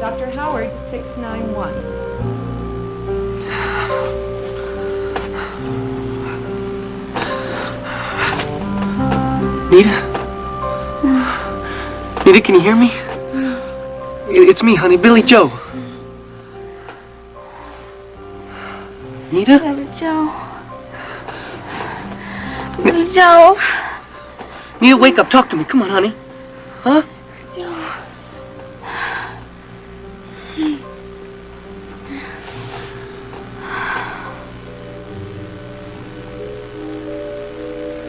Dr. Howard, 691. Nita? Nita, can you hear me? It's me, honey, Billy Joe. Nita? Billy Joe. Billy Joe. Nita, wake up, talk to me. Come on, honey. Huh? Joe.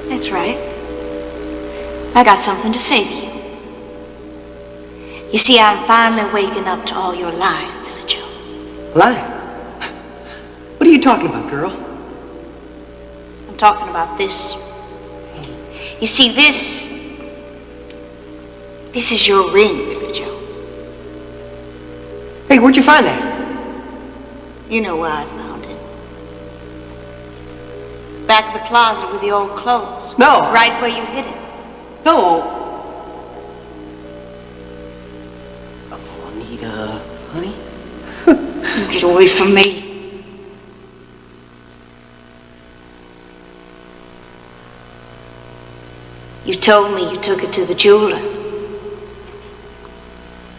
That's right. I got something to say to you. You see, I'm finally waking up to all your lying, Billy Joe. Lying? What are you talking about, girl? I'm talking about this. You see, this is your ring, Billy Joe. Hey, where'd you find that? You know where I found it. Back of the closet with the old clothes. No. Right where you hid it. No. Oh, Nita, honey. You get away from me. You told me you took it to the jeweler.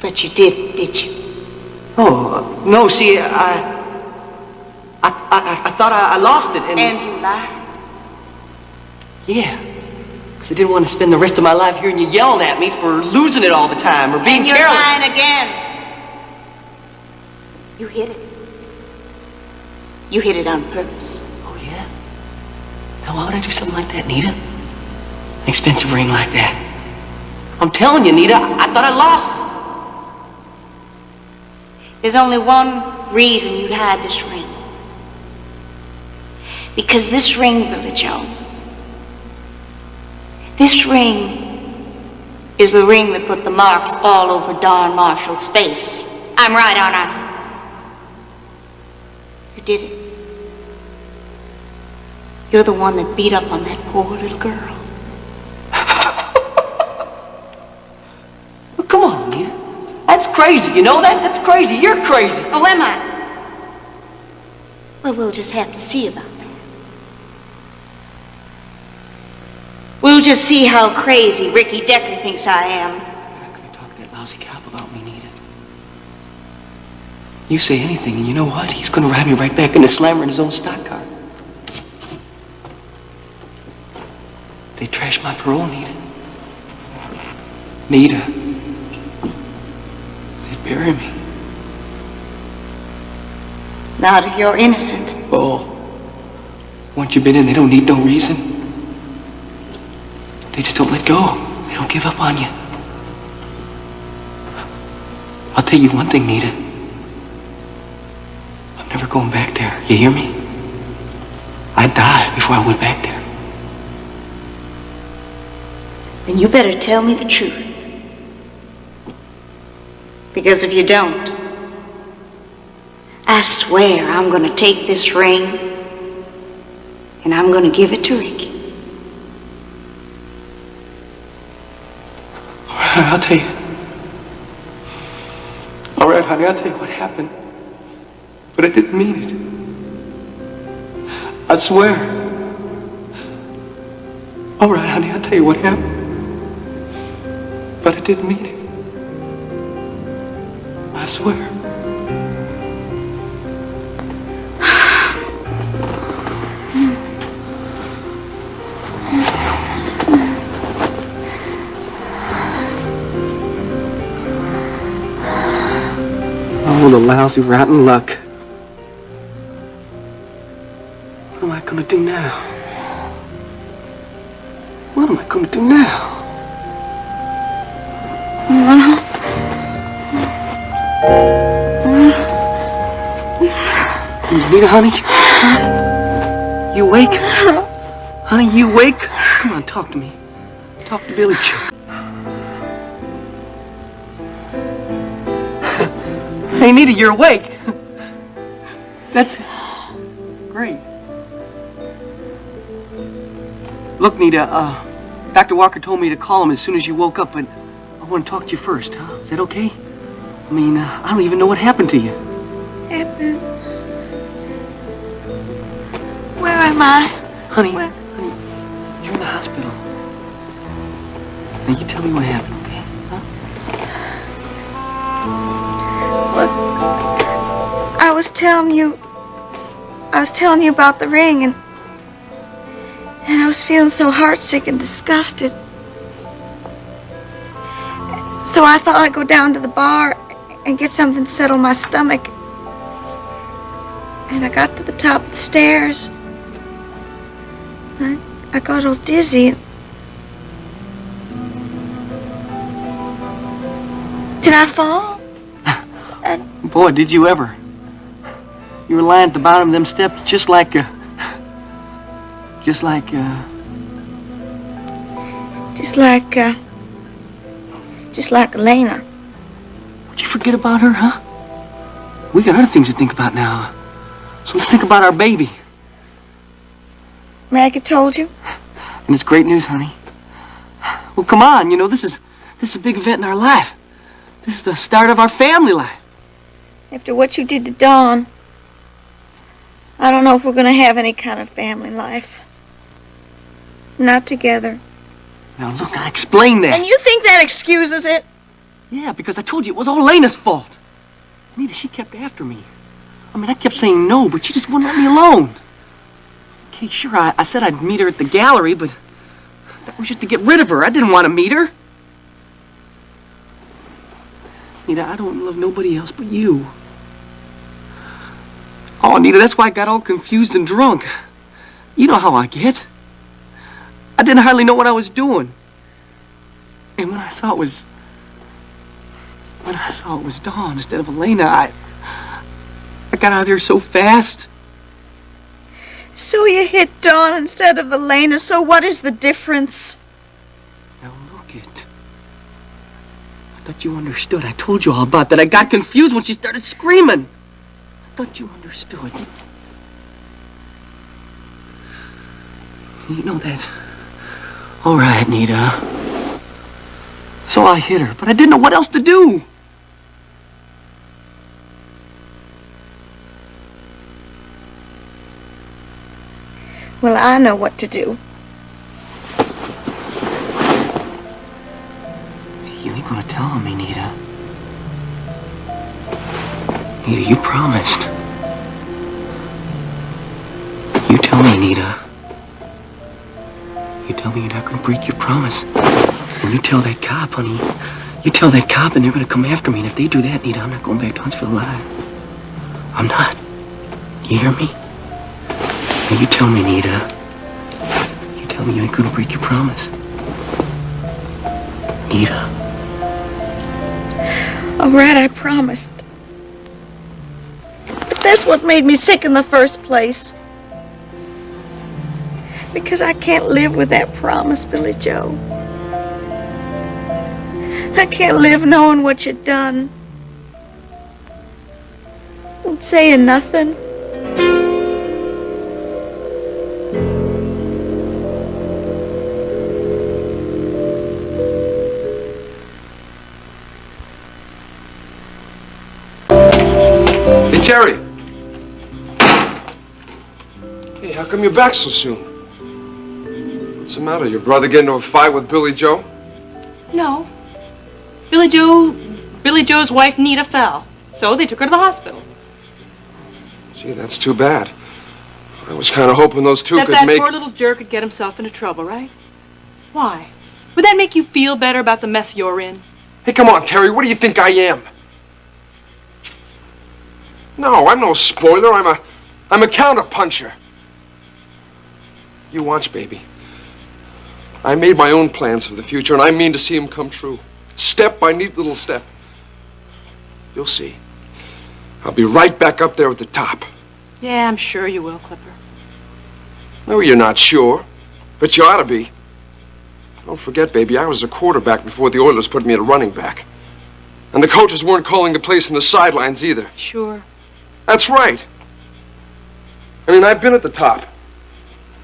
But you didn't you? Oh, no, see, I thought I lost it and... And you lied? Yeah. Because I didn't want to spend the rest of my life hearing you yelling at me for losing it all the time or being careless. And you're careless. lying again. You hid it. You hid it on purpose. Oh, yeah? Now, why would I do something like that, Nita? An expensive ring like that. I'm telling you, Nita, I thought I lost it. There's only one reason you'd hide this ring. Because this ring, Billy Joe, this ring is the ring that put the marks all over Don Marshall's face. I'm right, aren't I? You did it. You're the one that beat up on that poor little girl. Well, come on, Nita. That's crazy, you know that? That's crazy. You're crazy. Oh, am I? Well, we'll just have to see about that. We'll just see how crazy Ricky Decker thinks I am. You're not gonna talk to that lousy cop about me, Nita. You say anything, and you know what? He's gonna ride me right back into slammer in his own stock car. They trashed my parole, Nita. Nita. They'd bury me. Not if you're innocent. Oh. Once you've been in, they don't need no reason. They just don't let go. They don't give up on you. I'll tell you one thing, Nita. I'm never going back there. You hear me? I'd die before I went back there. Then you better tell me the truth. Because if you don't, I swear I'm going to take this ring and I'm going to give it to Ricky. All right, I'll tell you. All right, honey, I'll tell you what happened. But I didn't mean it. I swear. All right, honey, I'll tell you what happened. But I didn't mean it. I swear. Oh, the lousy, rotten luck. What am I gonna do now? What am I gonna do now? Nita, honey? You awake? Honey, you awake? Come on, talk to me. Talk to Billy Joe. Hey, Nita, you're awake. That's great. Look, Nita, Dr. Walker told me to call him as soon as you woke up, but I want to talk to you first, huh? Is that okay? I mean, I don't even know what happened to you. Happened? Where am I? Honey, Where? honey, you're in the hospital. Now you tell me what happened, okay? Huh? Look, I was telling you about the ring, and I was feeling so heartsick and disgusted. So I thought I'd go down to the bar and get something to settle my stomach. And I got to the top of the stairs. I got all dizzy. Did I fall? Boy, did you ever. You were lying at the bottom of them steps just like Elena. Would you forget about her, huh? We got other things to think about now. So let's think about our baby. Maggie told you? And it's great news, honey. Well, come on, you know, this is a big event in our life. This is the start of our family life. After what you did to Dawn, I don't know if we're going to have any kind of family life. Not together. Now, look, I explained that. And you think that excuses it? Yeah, because I told you it was all Elena's fault. Anita, she kept after me. I mean, I kept saying no, but she just wouldn't let me alone. Okay, sure, I said I'd meet her at the gallery, but that was just to get rid of her. I didn't want to meet her. Anita, I don't love nobody else but you. Oh, Anita, that's why I got all confused and drunk. You know how I get. I didn't hardly know what I was doing. And when I saw it was Dawn instead of Elena, I got out of there so fast. So you hit Dawn instead of Elena, so what is the difference? Now look it. I thought you understood. I told you all about that. I got confused when she started screaming. I thought you understood. You know that. All right, Nita. So I hit her, but I didn't know what else to do. Well, I know what to do. You ain't gonna tell me, Nita. Nita, you promised. You tell me, Nita. You tell me you're not gonna break your promise. And you tell that cop, honey. You tell that cop and they're gonna come after me. And if they do that, Nita, I'm not going back to Huntsville alive. I'm not. You hear me? Now you tell me, Nita. You tell me you ain't gonna break your promise. Nita. All right, I promised. But that's what made me sick in the first place. Because I can't live with that promise, Billy Joe. I can't live knowing what you've done. And saying nothing. Hey, Terry. Hey, how come you're back so soon? What's the matter? Your brother get into a fight with Billy Joe? No. Billy Joe's wife Nita fell, so they took her to the hospital. Gee, that's too bad. I was kind of hoping those two could That make... poor little jerk could get himself into trouble, right? Why? Would that make you feel better about the mess you're in? Hey, come on, Terry. What do you think I am? No, I'm no spoiler. I'm a counterpuncher. You watch, baby. I made my own plans for the future, and I mean to see them come true. Step by neat little step. You'll see. I'll be right back up there at the top. Yeah, I'm sure you will, Clipper. No, you're not sure. But you ought to be. Don't forget, baby, I was a quarterback before the Oilers put me at running back. And the coaches weren't calling the plays from the sidelines either. Sure. That's right. I mean, I've been at the top.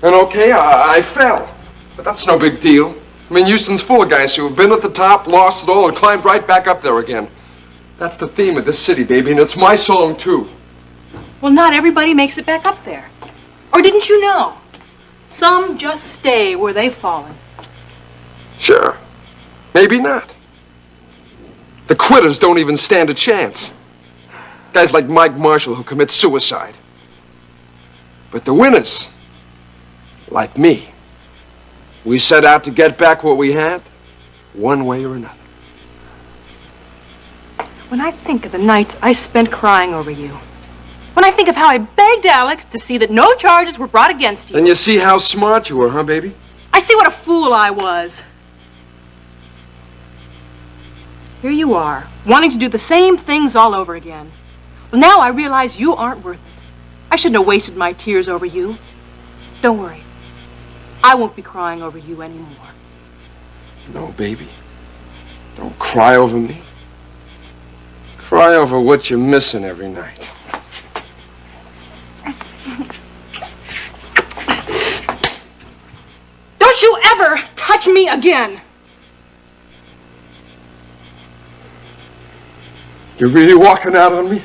And okay, I fell. But that's no big deal. I mean, Houston's full of guys who have been at the top, lost it all, and climbed right back up there again. That's the theme of this city, baby, and it's my song, too. Well, not everybody makes it back up there. Or didn't you know? Some just stay where they've fallen. Sure. Maybe not. The quitters don't even stand a chance. Guys like Mike Marshall who commit suicide. But the winners, like me, we set out to get back what we had, one way or another. When I think of the nights I spent crying over you, when I think of how I begged Alex to see that no charges were brought against you. And you see how smart you were, huh, baby? I see what a fool I was. Here you are, wanting to do the same things all over again. Well, now I realize you aren't worth it. I shouldn't have wasted my tears over you. Don't worry. I won't be crying over you anymore. No, baby. Don't cry over me. Cry over what you're missing every night. Don't you ever touch me again! You're really walking out on me?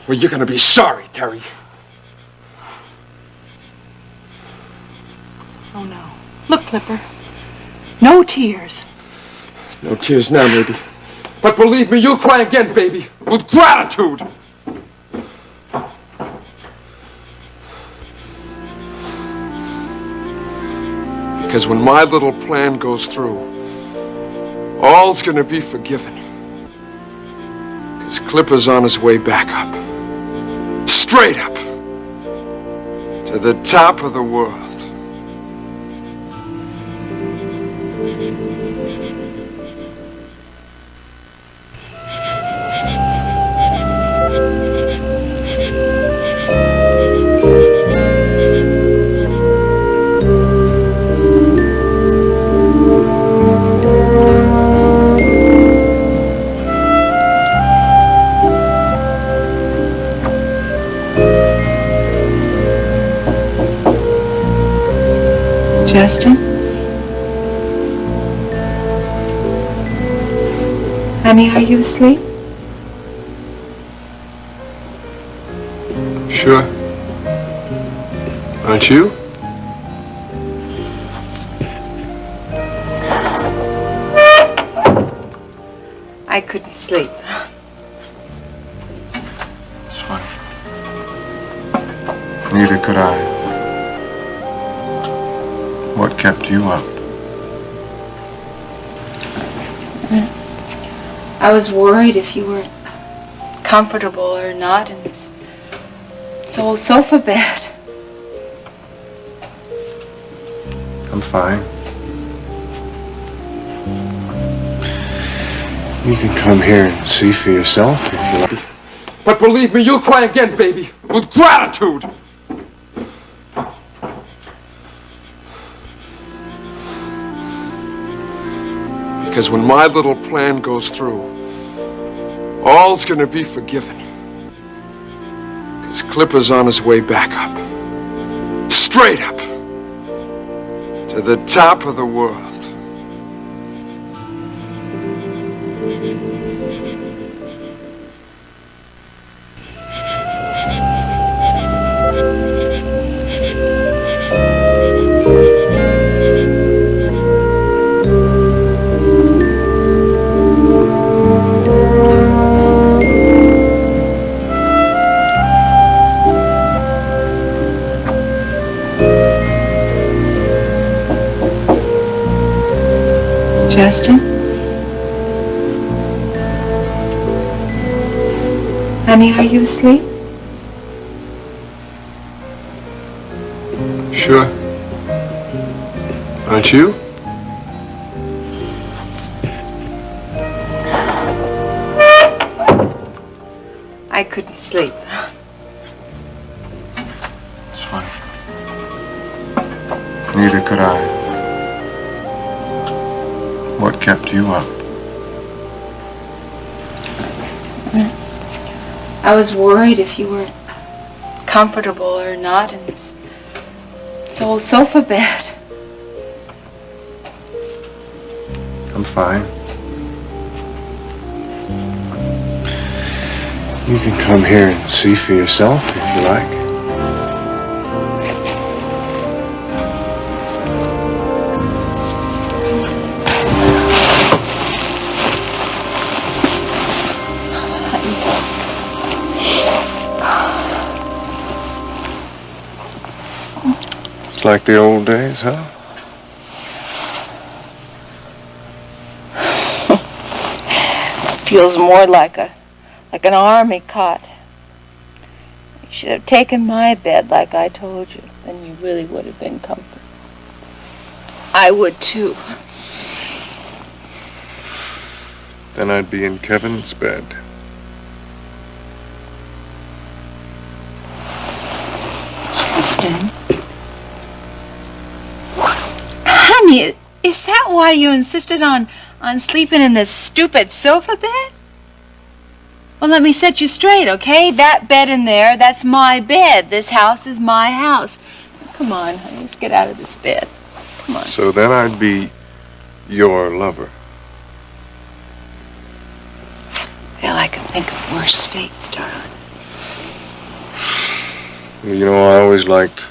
Well, you're gonna be sorry, Terry. Oh, no. Look, Clipper. No tears. No tears now, baby. But believe me, you'll cry again, baby, with gratitude. Because when my little plan goes through, all's gonna be forgiven. Because Clipper's on his way back up. Straight up. To the top of the world. Justin? Honey, are you asleep? Sure. Aren't you? I couldn't sleep. It's funny. Neither could I. What kept you up? I was worried if you were comfortable or not in this old sofa bed. I'm fine. You can come here and see for yourself if you like. But believe me, you'll cry again, baby, with gratitude. Because when my little plan goes through, all's gonna be forgiven. Because Clipper's on his way back up. Straight up. To the top of the world. Justin? Honey, are you asleep? Sure. Aren't you? I couldn't sleep. It's funny. Neither could I. What kept you up? I was worried if you were comfortable or not in this old sofa bed. I'm fine. You can come here and see for yourself if you like. It's like the old days, huh? Feels more like an army cot. You should have taken my bed like I told you. Then you really would have been comfortable. I would too. Then I'd be in Kevin's bed. Justin. Honey, is that why you insisted on sleeping in this stupid sofa bed? Well, let me set you straight, okay? That bed in there, that's my bed. This house is my house. Come on, honey, let's get out of this bed. Come on. So then I'd be your lover. Well, I can think of worse fates, darling. You know, I always liked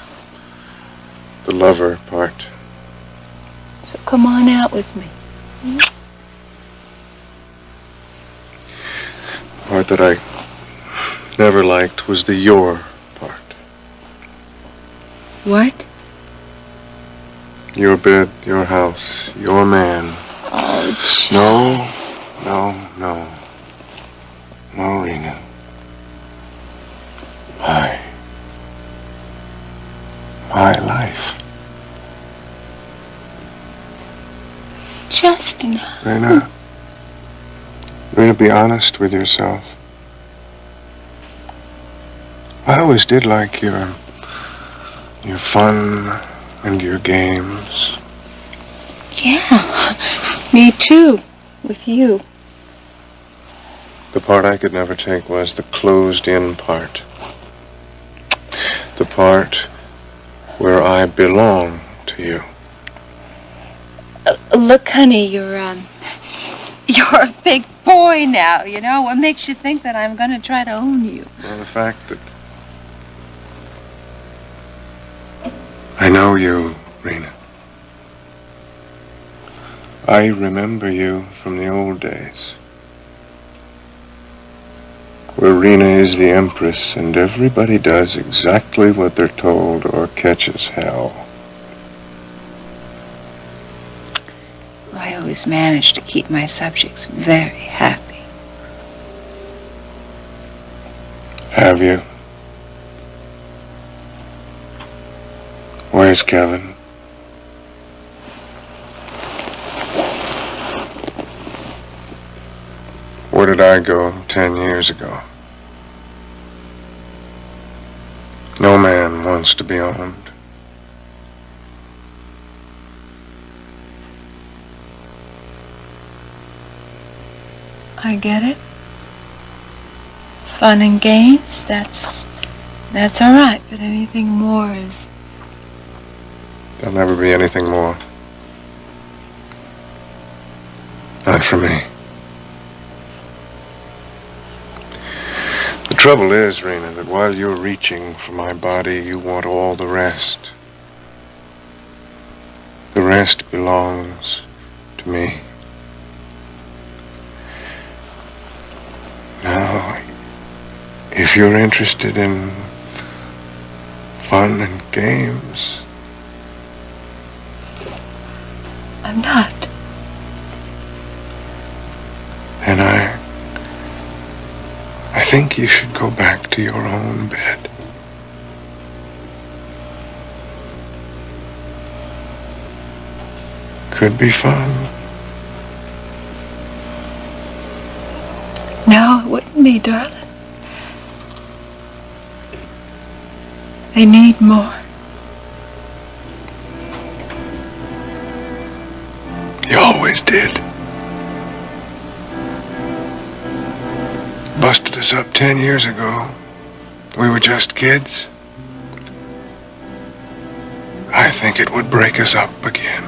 the lover part. So come on out with me. The part that I never liked was the your part. What? Your bed, your house, your man. Oh, jeez. No, Rena. My life. Justin. Rena, be honest with yourself. I always did like your fun and your games. Yeah, me too, with you. The part I could never take was the closed-in part. The part where I belong to you. Look, honey, you're a big boy now, you know? What makes you think that I'm going to try to own you? Well, the fact that I know you, Rena. I remember you from the old days, where Rena is the empress and everybody does exactly what they're told or catches hell. I always manage to keep my subjects very happy. Have you? Where's Kevin? Where did I go 10 years ago? No man wants to be owned. I get it. Fun and games, that's all right, but anything more is... There'll never be anything more. Not for me. The trouble is, Rena, that while you're reaching for my body, you want all the rest. The rest belongs to me. Now, if you're interested in fun and games... I'm not. And I think you should go back to your own bed. Could be fun. No, it wouldn't be, darling. They need more. You always did. Busted us up 10 years ago. We were just kids. I think it would break us up again.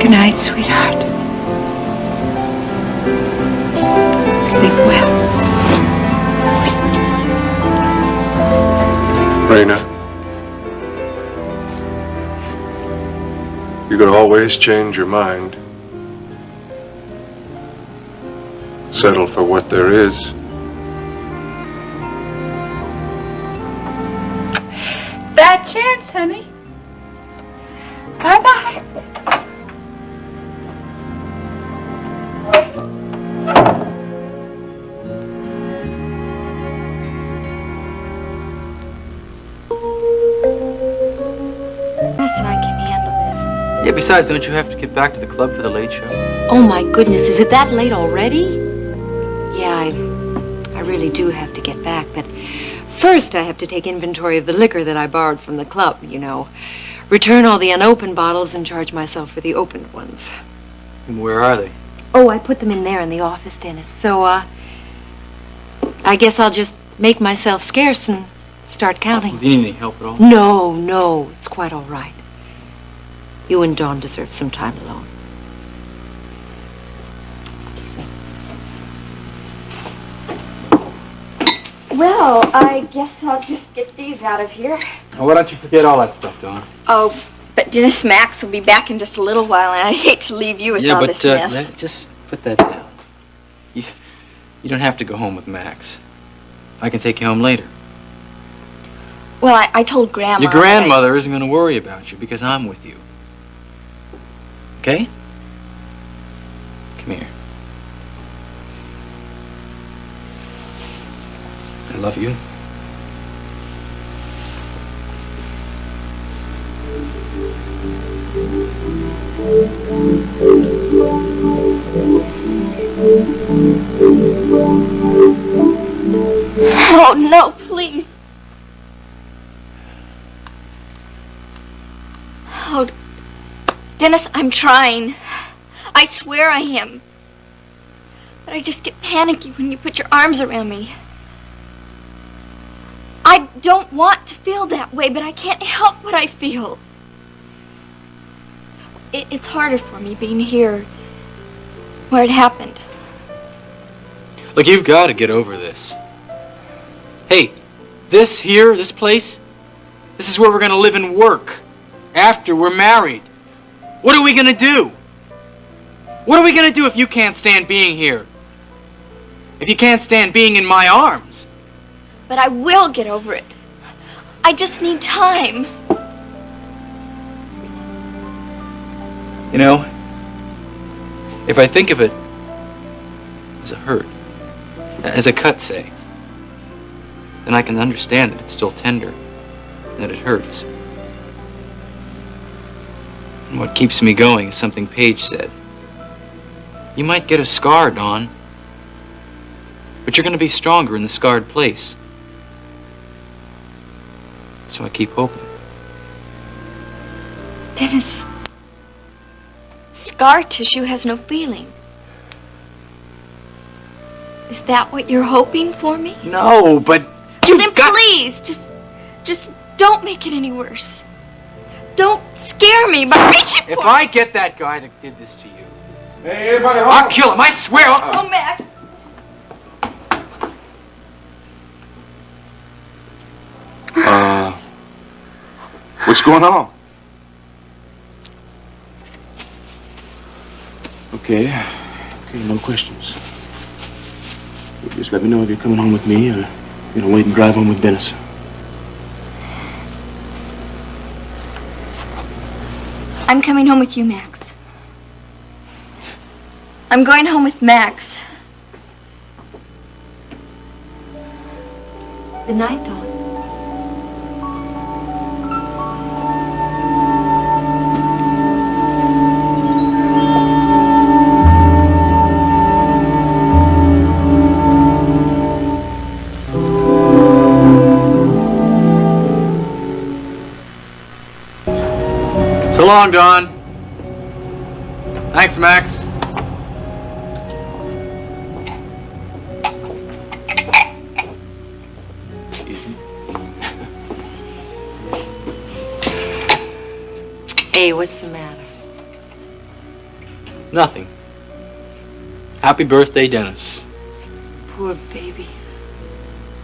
Good night, sweetheart. Sleep well. Raina, you could always change your mind. Settle for what there is. That chance, honey. Bye-bye. Listen, I can handle this. Yeah, besides, don't you have to get back to the club for the late show? Oh my goodness, is it that late already? Yeah, I really do have to get back, but first I have to take inventory of the liquor that I borrowed from the club, you know. Return all the unopened bottles and charge myself for the opened ones. And where are they? Oh, I put them in there in the office, Dennis. So, I guess I'll just make myself scarce and start counting. Do you need any help at all? No, it's quite all right. You and Dawn deserve some time alone. Well, I guess I'll just get these out of here. Now, why don't you forget all that stuff, Dawn? Oh, but Dennis Max will be back in just a little while, and I'd hate to leave you with all this mess. Just put that down. You don't have to go home with Max. I can take you home later. Well, I told Grandma. Your grandmother isn't going to worry about you because I'm with you. Okay? Come here. I love you. Oh, no, please. Oh, Dennis, I'm trying. I swear I am. But I just get panicky when you put your arms around me. I don't want to feel that way, but I can't help what I feel. It's harder for me being here where it happened. Look, you've got to get over this. Hey, this here, this place, this is where we're going to live and work after we're married. What are we going to do? What are we going to do if you can't stand being here? If you can't stand being in my arms? But I will get over it. I just need time. You know, if I think of it as a hurt, as a cut, say, then I can understand that it's still tender, and that it hurts. And what keeps me going is something Paige said. You might get a scar, Dawn, but you're going to be stronger in the scarred place. So I keep hoping. Dennis, scar tissue has no feeling. Is that what you're hoping for me? No, but Then please, just don't make it any worse. Don't scare me by reaching for if I get that guy that did this to you, Hey, everybody, I'll kill him, I swear. Oh, Max. What's going on? Okay, no questions. You just let me know if you're coming home with me or you're gonna wait and drive home with Dennis. I'm coming home with you, Max. I'm going home with Max. Good night, Dawn. So long, Dawn. Thanks, Max. Excuse me. Hey, what's the matter? Nothing. Happy birthday, Dennis. Poor baby.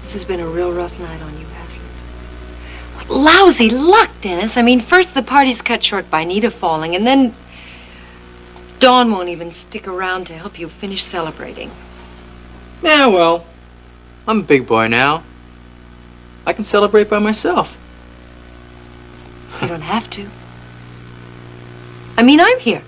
This has been a real rough night on you, hasn't it? What lousy luck, Dennis. I mean, first the party's cut short by Nita falling, and then Dawn won't even stick around to help you finish celebrating. Yeah, well, I'm a big boy now. I can celebrate by myself. You don't have to. I mean, I'm here.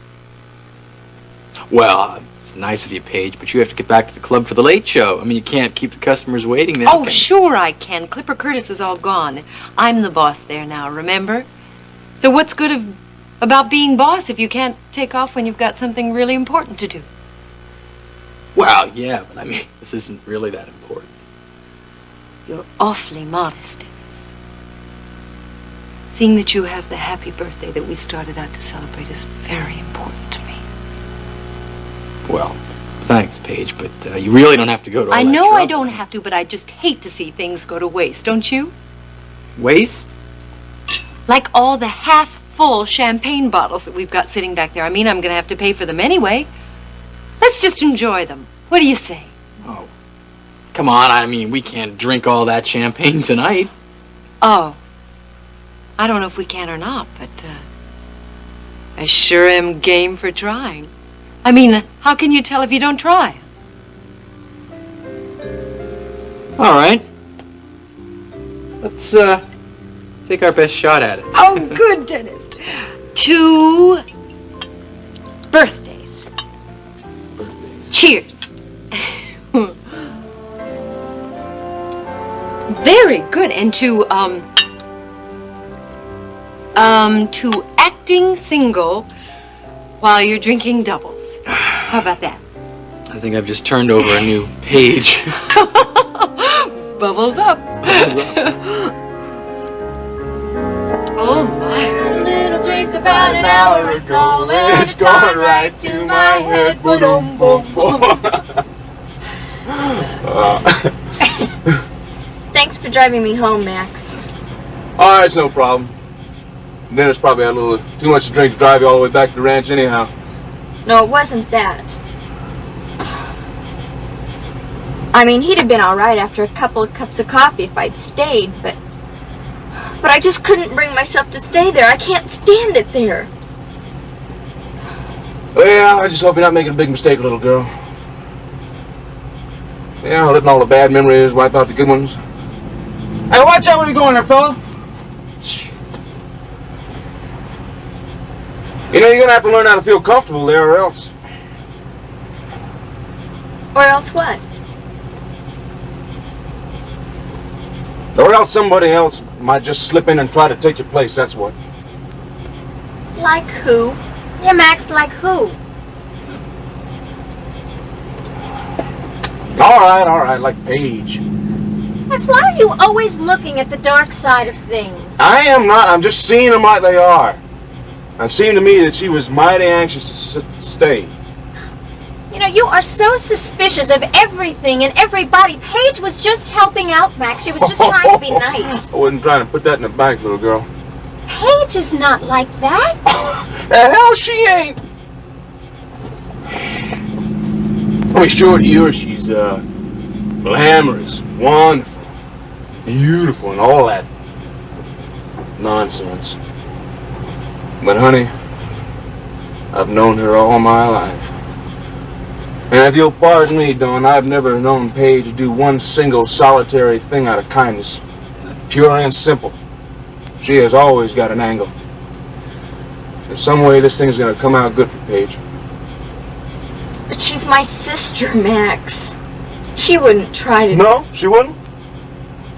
Well, it's nice of you, Paige, but you have to get back to the club for the late show. I mean, you can't keep the customers waiting there. Oh, sure I can. Clipper Curtis is all gone. I'm the boss there now, remember? So what's good about being boss if you can't take off when you've got something really important to do? Well, yeah, but I mean, this isn't really that important. You're awfully modest, Dennis. Seeing that you have the happy birthday that we started out to celebrate is very important to me. Well, thanks, Paige, but you really don't have to go to all I that know I trouble. don't have to, but I just hate to see things go to waste, don't you? Waste? Like all the half-full champagne bottles that we've got sitting back there. I mean, I'm going to have to pay for them anyway. Let's just enjoy them. What do you say? Oh, come on. I mean, we can't drink all that champagne tonight. Oh. I don't know if we can or not, but I sure am game for trying. I mean, how can you tell if you don't try? All right. Let's take our best shot at it. Oh, good, Dennis. 2 birthdays. Cheers. Very good. And to acting single while you're drinking doubles. How about that? I think I've just turned over a new page. Bubbles up. Oh, my. A little drink about an hour or so, and it's gone right to my head. Boom, boom, boom. Thanks for driving me home, Max. Oh, it's no problem. Dennis probably had a little too much to drink to drive you all the way back to the ranch anyhow. No, it wasn't that. I mean, he'd have been all right after a couple of cups of coffee if I'd stayed, but I just couldn't bring myself to stay there. I can't stand it there. Well, I just hope you're not making a big mistake, little girl. Yeah, letting all the bad memories wipe out the good ones. Hey, watch out where you're going there, fella. You know, you're gonna have to learn how to feel comfortable there, or else. Or else what? Or else somebody else might just slip in and try to take your place, that's what. Like who? Yeah, Max, like who? All right, like Paige. Max, why are you always looking at the dark side of things? I am not, I'm just seeing them like they are. It seemed to me that she was mighty anxious to stay. You know, you are so suspicious of everything and everybody. Paige was just helping out, Max. She was just trying to be nice. I wasn't trying to put that in the bank, little girl. Paige is not like that. The hell she ain't! Let me show it to you. She's, glamorous, wonderful, beautiful, and all that nonsense. But, honey, I've known her all my life. And if you'll pardon me, Dawn, I've never known Paige to do one single solitary thing out of kindness. Pure and simple. She has always got an angle. In some way, this thing's gonna come out good for Paige. But she's my sister, Max. She wouldn't try to... No, she wouldn't?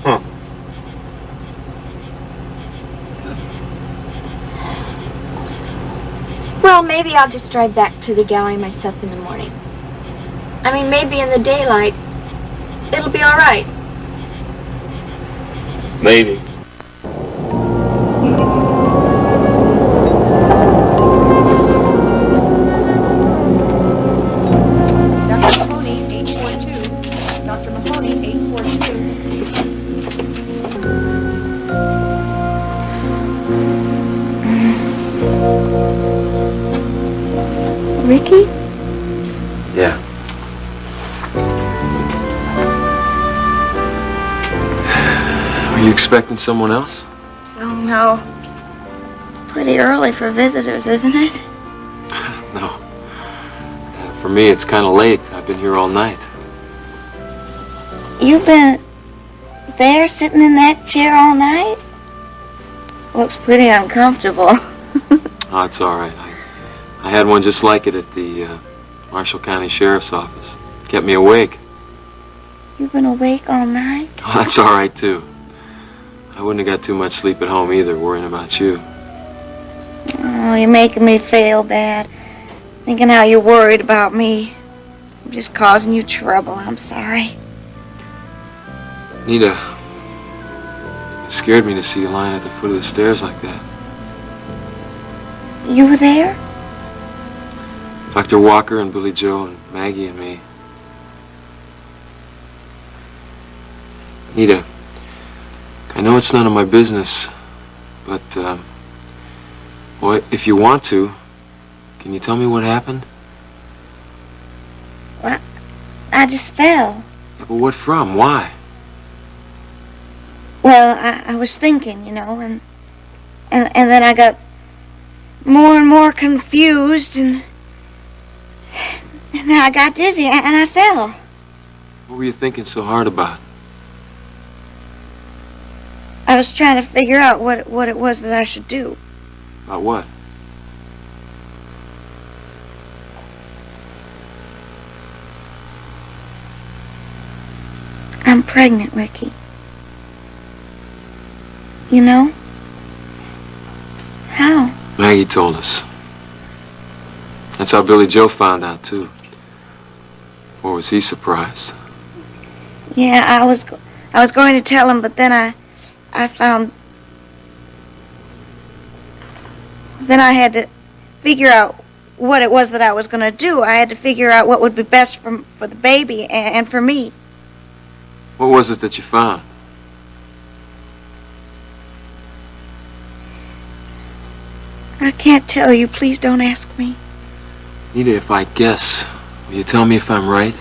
Huh. Well, maybe I'll just drive back to the gallery myself in the morning. I mean, maybe in the daylight, it'll be all right. Maybe. Ricky? Yeah. Are you expecting someone else? Oh, no. Pretty early for visitors, isn't it? No. For me, it's kind of late. I've been here all night. You've been there sitting in that chair all night? Looks pretty uncomfortable. Oh, it's all right. I had one just like it at the Marshall County Sheriff's Office. Kept me awake. You've been awake all night? Oh, that's all right, too. I wouldn't have got too much sleep at home either, worrying about you. Oh, you're making me feel bad. Thinking how you're worried about me. I'm just causing you trouble. I'm sorry. Nita, it scared me to see you lying at the foot of the stairs like that. You were there? Dr. Walker and Billy Joe and Maggie and me. Nita, I know it's none of my business, but, well, if you want to, can you tell me what happened? Well, I just fell. Yeah, but what from? Why? Well, I was thinking, you know, and then I got more and more confused, and then I got dizzy, and I fell. What were you thinking so hard about? I was trying to figure out what it was that I should do. About what? I'm pregnant, Ricky. You know? How? Maggie told us. That's how Billy Joe found out, too. Or was he surprised? Yeah, I was going to tell him, but then I found... Then I had to figure out what it was that I was going to do. I had to figure out what would be best for the baby and for me. What was it that you found? I can't tell you. Please don't ask me. Nita, if I guess, will you tell me if I'm right?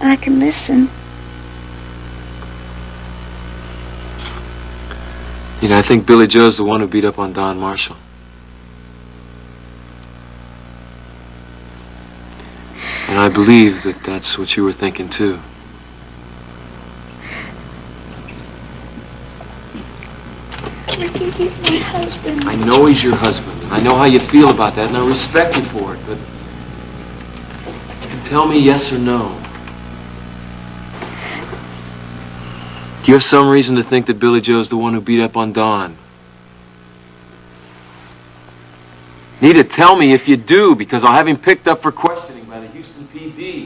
I can listen. Nita, I think Billy Joe's the one who beat up on Don Marshall. And I believe that that's what you were thinking, too. Ricky, he's my husband. I know he's your husband, and I know how you feel about that, and I respect you for it, but you can tell me yes or no. Do you have some reason to think that Billy Joe's the one who beat up on Don? Nita, tell me if you do, because I'll have him picked up for questioning by the Houston PD.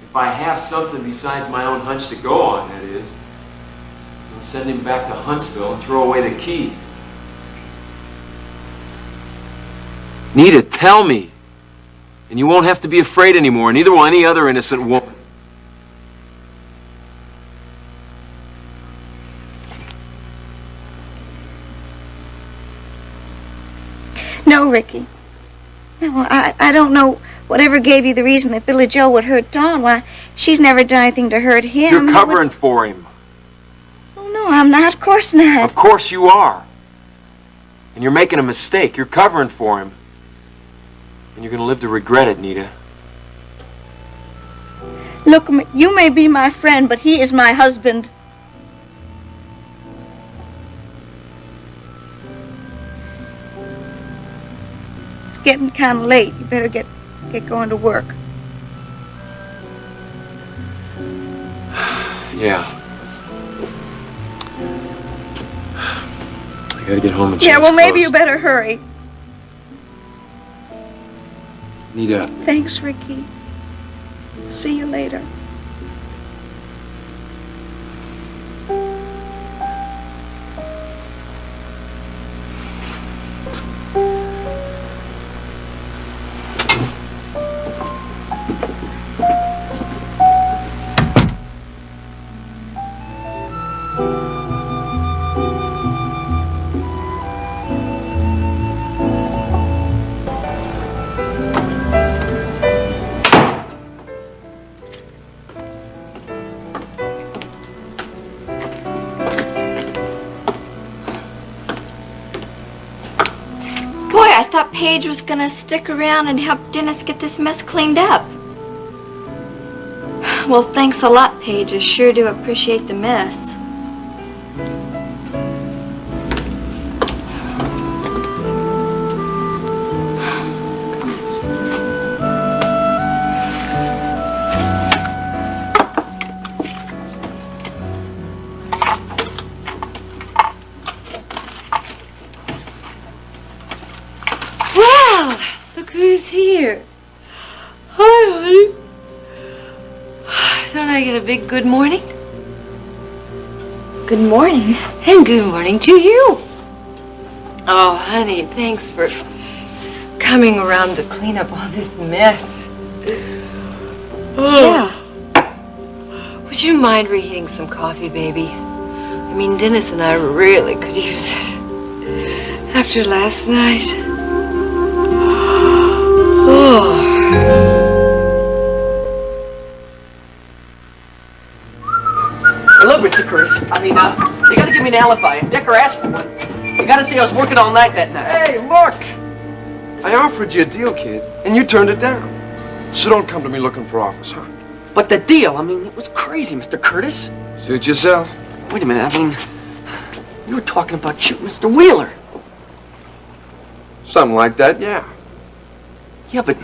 If I have something besides my own hunch to go on, that is. I'll send him back to Huntsville and throw away the key. Nita, tell me. And you won't have to be afraid anymore, neither will any other innocent woman. No, Ricky. No, I don't know whatever gave you the reason that Billy Joe would hurt Dawn. Why, she's never done anything to hurt him. You're covering for him. Oh, no, I'm not. Of course not. Of course you are. And you're making a mistake. You're covering for him. And you're going to live to regret it, Nita. Look, you may be my friend, but he is my husband. It's getting kind of late. You better get going to work. Yeah. I gotta get home and change Yeah, well, maybe clothes. you better hurry. Nita. Thanks, Ricky. See you later. thought Paige was gonna stick around and help Dennis get this mess cleaned up. Well, thanks a lot, Paige. I sure do appreciate the mess. Well, look who's here. Hi, honey. Don't I get a big good morning? Good morning. And good morning to you. Oh, honey, thanks for coming around to clean up all this mess. Yeah. Would you mind reheating some coffee, baby? I mean, Dennis and I really could use it after last night. Oh. Look, Mr. Curtis, you gotta give me an alibi. Decker asked for one. You gotta say I was working all night that night. Hey, look! I offered you a deal, kid, and you turned it down. So don't come to me looking for offers, huh? But the deal, it was crazy, Mr. Curtis. Suit yourself. Wait a minute, you were talking about shooting Mr. Wheeler. Something like that, yeah. Yeah, but,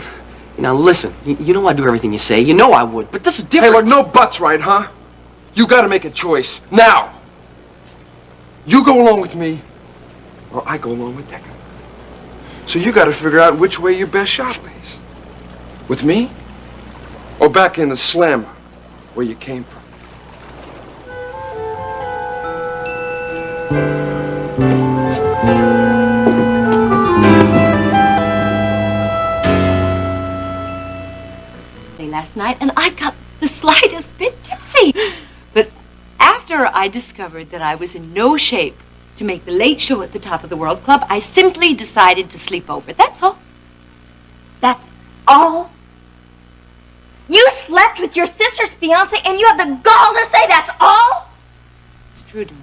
listen, you know I'd do everything you say. You know I would, but this is different. Hey, look, no buts, right, huh? You gotta make a choice, now. You go along with me, or I go along with Decker. So you gotta figure out which way your best shot lays. With me, or back in the slammer, where you came from. Last night, and I got the slightest bit tipsy. But after I discovered that I was in no shape to make the late show at the Top of the World Club, I simply decided to sleep over. That's all. That's all? You slept with your sister's fiance and you have the gall to say that's all? It's true to me.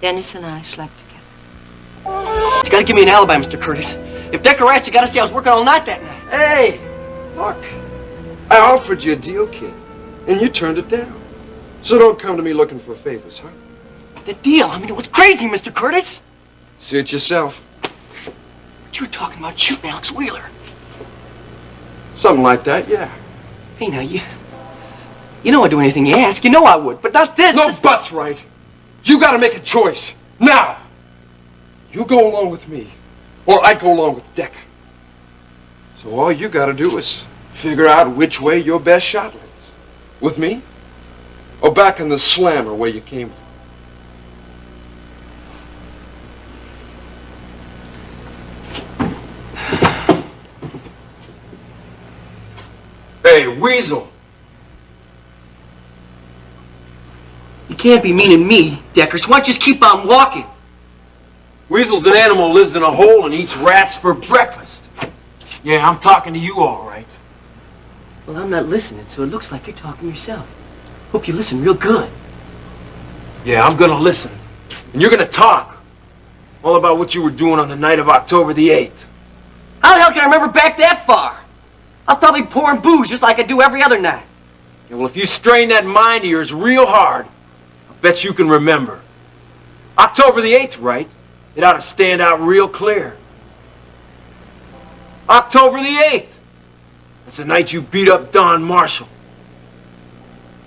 Dennis and I slept together. You gotta give me an alibi, Mr. Curtis. If Decker asked, you gotta say I was working all night that night. Hey, look. I offered you a deal, kid, and you turned it down. So don't come to me looking for favors, huh? The deal, it was crazy, Mr. Curtis. Suit yourself. But you were talking about shooting Alex Wheeler. Something like that, yeah. Hey, now, you know I'd do anything you ask. You know I would, but not this. No buts, right? You gotta make a choice, now. You go along with me, or I go along with Decker. So all you gotta do is figure out which way your best shot lays. With me, or back in the slammer where you came from. Hey, Weasel! You can't be meaning me, Decker, so why don't you just keep on walking? Weasel's an animal who lives in a hole and eats rats for breakfast. Yeah, I'm talking to you all right. Well, I'm not listening, so it looks like you're talking yourself. Hope you listen real good. Yeah, I'm gonna listen. And you're gonna talk. All about what you were doing on the night of October the 8th. How the hell can I remember back that far? I was probably pouring booze just like I do every other night. Yeah, well, if you strain that mind of yours real hard, I bet you can remember. October the 8th, right? It ought to stand out real clear. October the 8th. That's the night you beat up Don Marshall.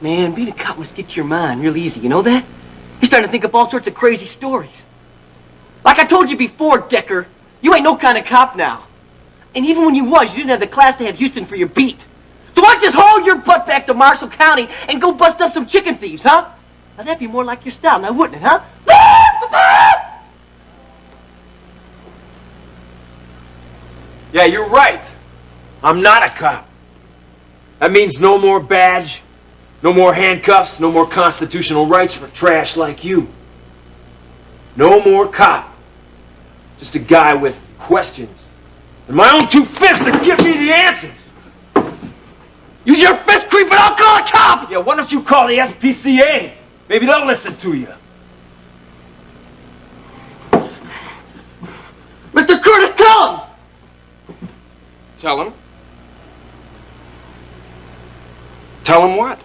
Man, being a cop must get to your mind real easy, you know that? You're starting to think up all sorts of crazy stories. Like I told you before, Decker, you ain't no kind of cop now. And even when you was, you didn't have the class to have Houston for your beat. So why don't you just haul your butt back to Marshall County and go bust up some chicken thieves, huh? Now that'd be more like your style, now wouldn't it, huh? Yeah, you're right. I'm not a cop. That means no more badge, no more handcuffs, no more constitutional rights for trash like you. No more cop. Just a guy with questions. And my own two fists to give me the answers. Use your fist creep and I'll call a cop! Yeah, why don't you call the SPCA? Maybe they'll listen to you. Mr. Curtis, tell Tell him. Tell him what?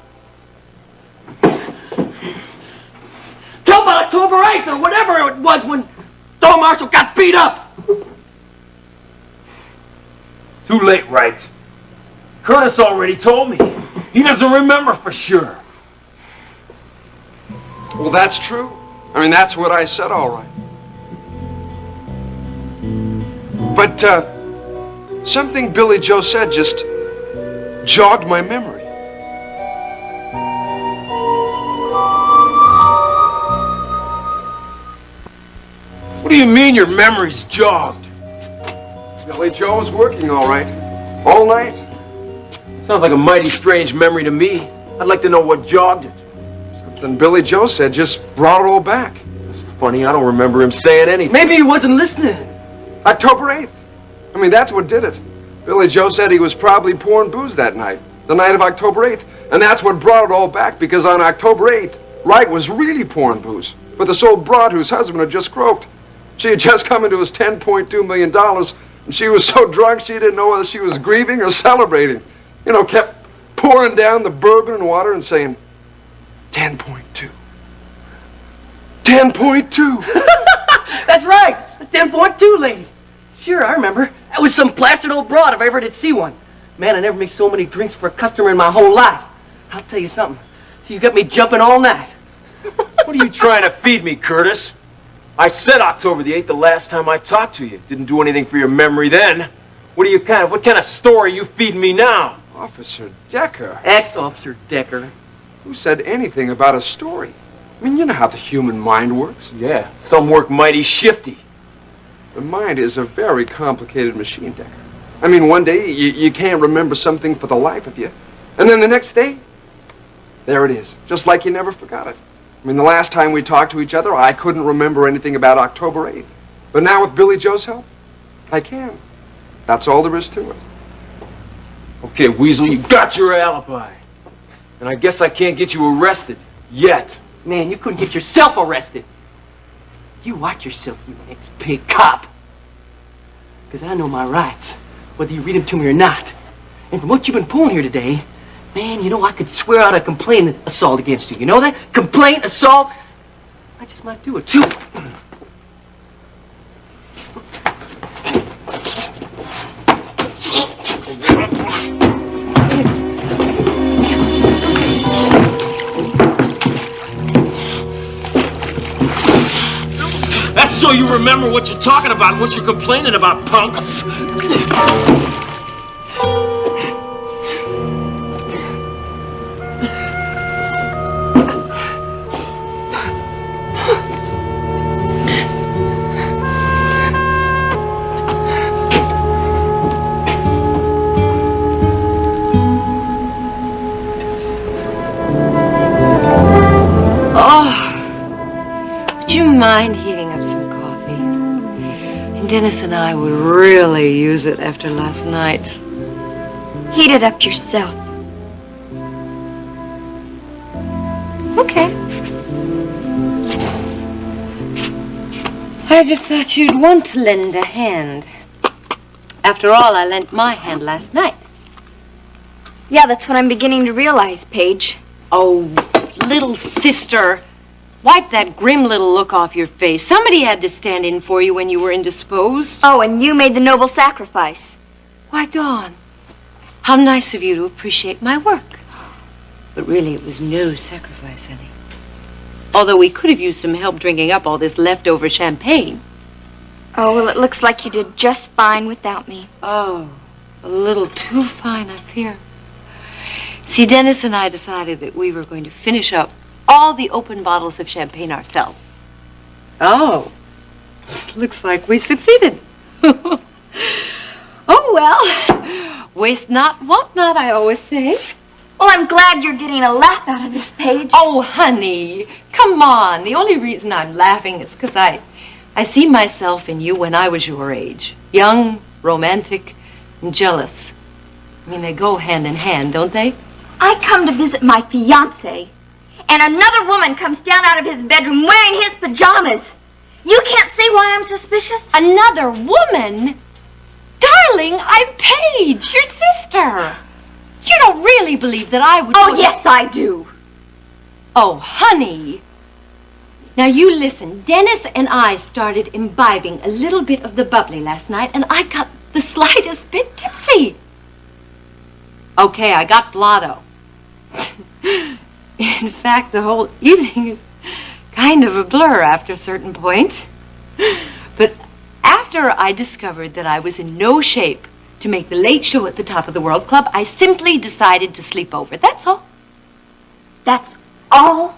Tell about October 8th or whatever it was when Don Marshall got beat up. Too late, Wright. Curtis already told me. He doesn't remember for sure. Well, that's true. I mean, that's what I said, all right. But, something Billy Joe said just jogged my memory. What do you mean your memory's jogged? Billy Joe was working all right. All night. Sounds like a mighty strange memory to me. I'd like to know what jogged it. Something Billy Joe said just brought it all back. Funny, I don't remember him saying anything. Maybe he wasn't listening. October 8th. I mean, that's what did it. Billy Joe said he was probably pouring booze that night. The night of October 8th. And that's what brought it all back, because on October 8th, Wright was really pouring booze for this old broad whose husband had just croaked. She had just come into his $10.2 million, and she was so drunk she didn't know whether she was grieving or celebrating. You know, kept pouring down the bourbon and water and saying, 10.2. 10.2. That's right, the 10.2 lady. Sure, I remember. That was some plastered old broad if I ever did see one. Man, I never made so many drinks for a customer in my whole life. I'll tell you something. You got me jumping all night. What are you trying to feed me, Curtis? I said October the 8th the last time I talked to you. Didn't do anything for your memory then. What kind of story are you feeding me now? Officer Decker. Ex-Officer Decker. Who said anything about a story? I mean, you know how the human mind works. Yeah, some work mighty shifty. The mind is a very complicated machine, Decker. I mean, one day you can't remember something for the life of you. And then the next day, there it is. Just like you never forgot it. I mean, the last time we talked to each other, I couldn't remember anything about October 8th. But now with Billy Joe's help, I can. That's all there is to it. Okay, Weasel, you got your alibi. And I guess I can't get you arrested. Yet. Man, you couldn't get yourself arrested. You watch yourself, you ex-pig cop. Because I know my rights, whether you read them to me or not. And from what you've been pulling here today, man, you know, I could swear out a complaint assault against you. You know that? Complaint assault? I just might do it, too. That's so you remember what you're talking about and what you're complaining about, punk. Would you mind heating up some coffee? And Dennis and I would really use it after last night. Heat it up yourself. Okay. I just thought you'd want to lend a hand. After all, I lent my hand last night. Yeah, that's what I'm beginning to realize, Paige. Oh, little sister. Wipe that grim little look off your face. Somebody had to stand in for you when you were indisposed. Oh, and you made the noble sacrifice. Why, Dawn, how nice of you to appreciate my work. But really, it was no sacrifice, honey. Although we could have used some help drinking up all this leftover champagne. Oh, well, it looks like you did just fine without me. Oh, a little too fine, I fear. See, Dennis and I decided that we were going to finish up all the open bottles of champagne ourselves. Oh, looks like we succeeded. Oh, well, waste not, want not, I always say. Well, I'm glad you're getting a laugh out of this, Paige. Oh, honey, come on. The only reason I'm laughing is because I see myself in you when I was your age. Young, romantic, and jealous. I mean, they go hand in hand, don't they? I come to visit my fiancé, and another woman comes down out of his bedroom wearing his pajamas. You can't see why I'm suspicious? Another woman? Darling! Darling, I'm Paige, your sister. You don't really believe that I would... Oh, yes, I do. Oh, honey. Now, you listen. Dennis and I started imbibing a little bit of the bubbly last night, and I got the slightest bit tipsy. Okay, I got blotto. In fact, the whole evening is kind of a blur after a certain point. But after I discovered that I was in no shape to make the late show at the Top of the World Club, I simply decided to sleep over. That's all. That's all?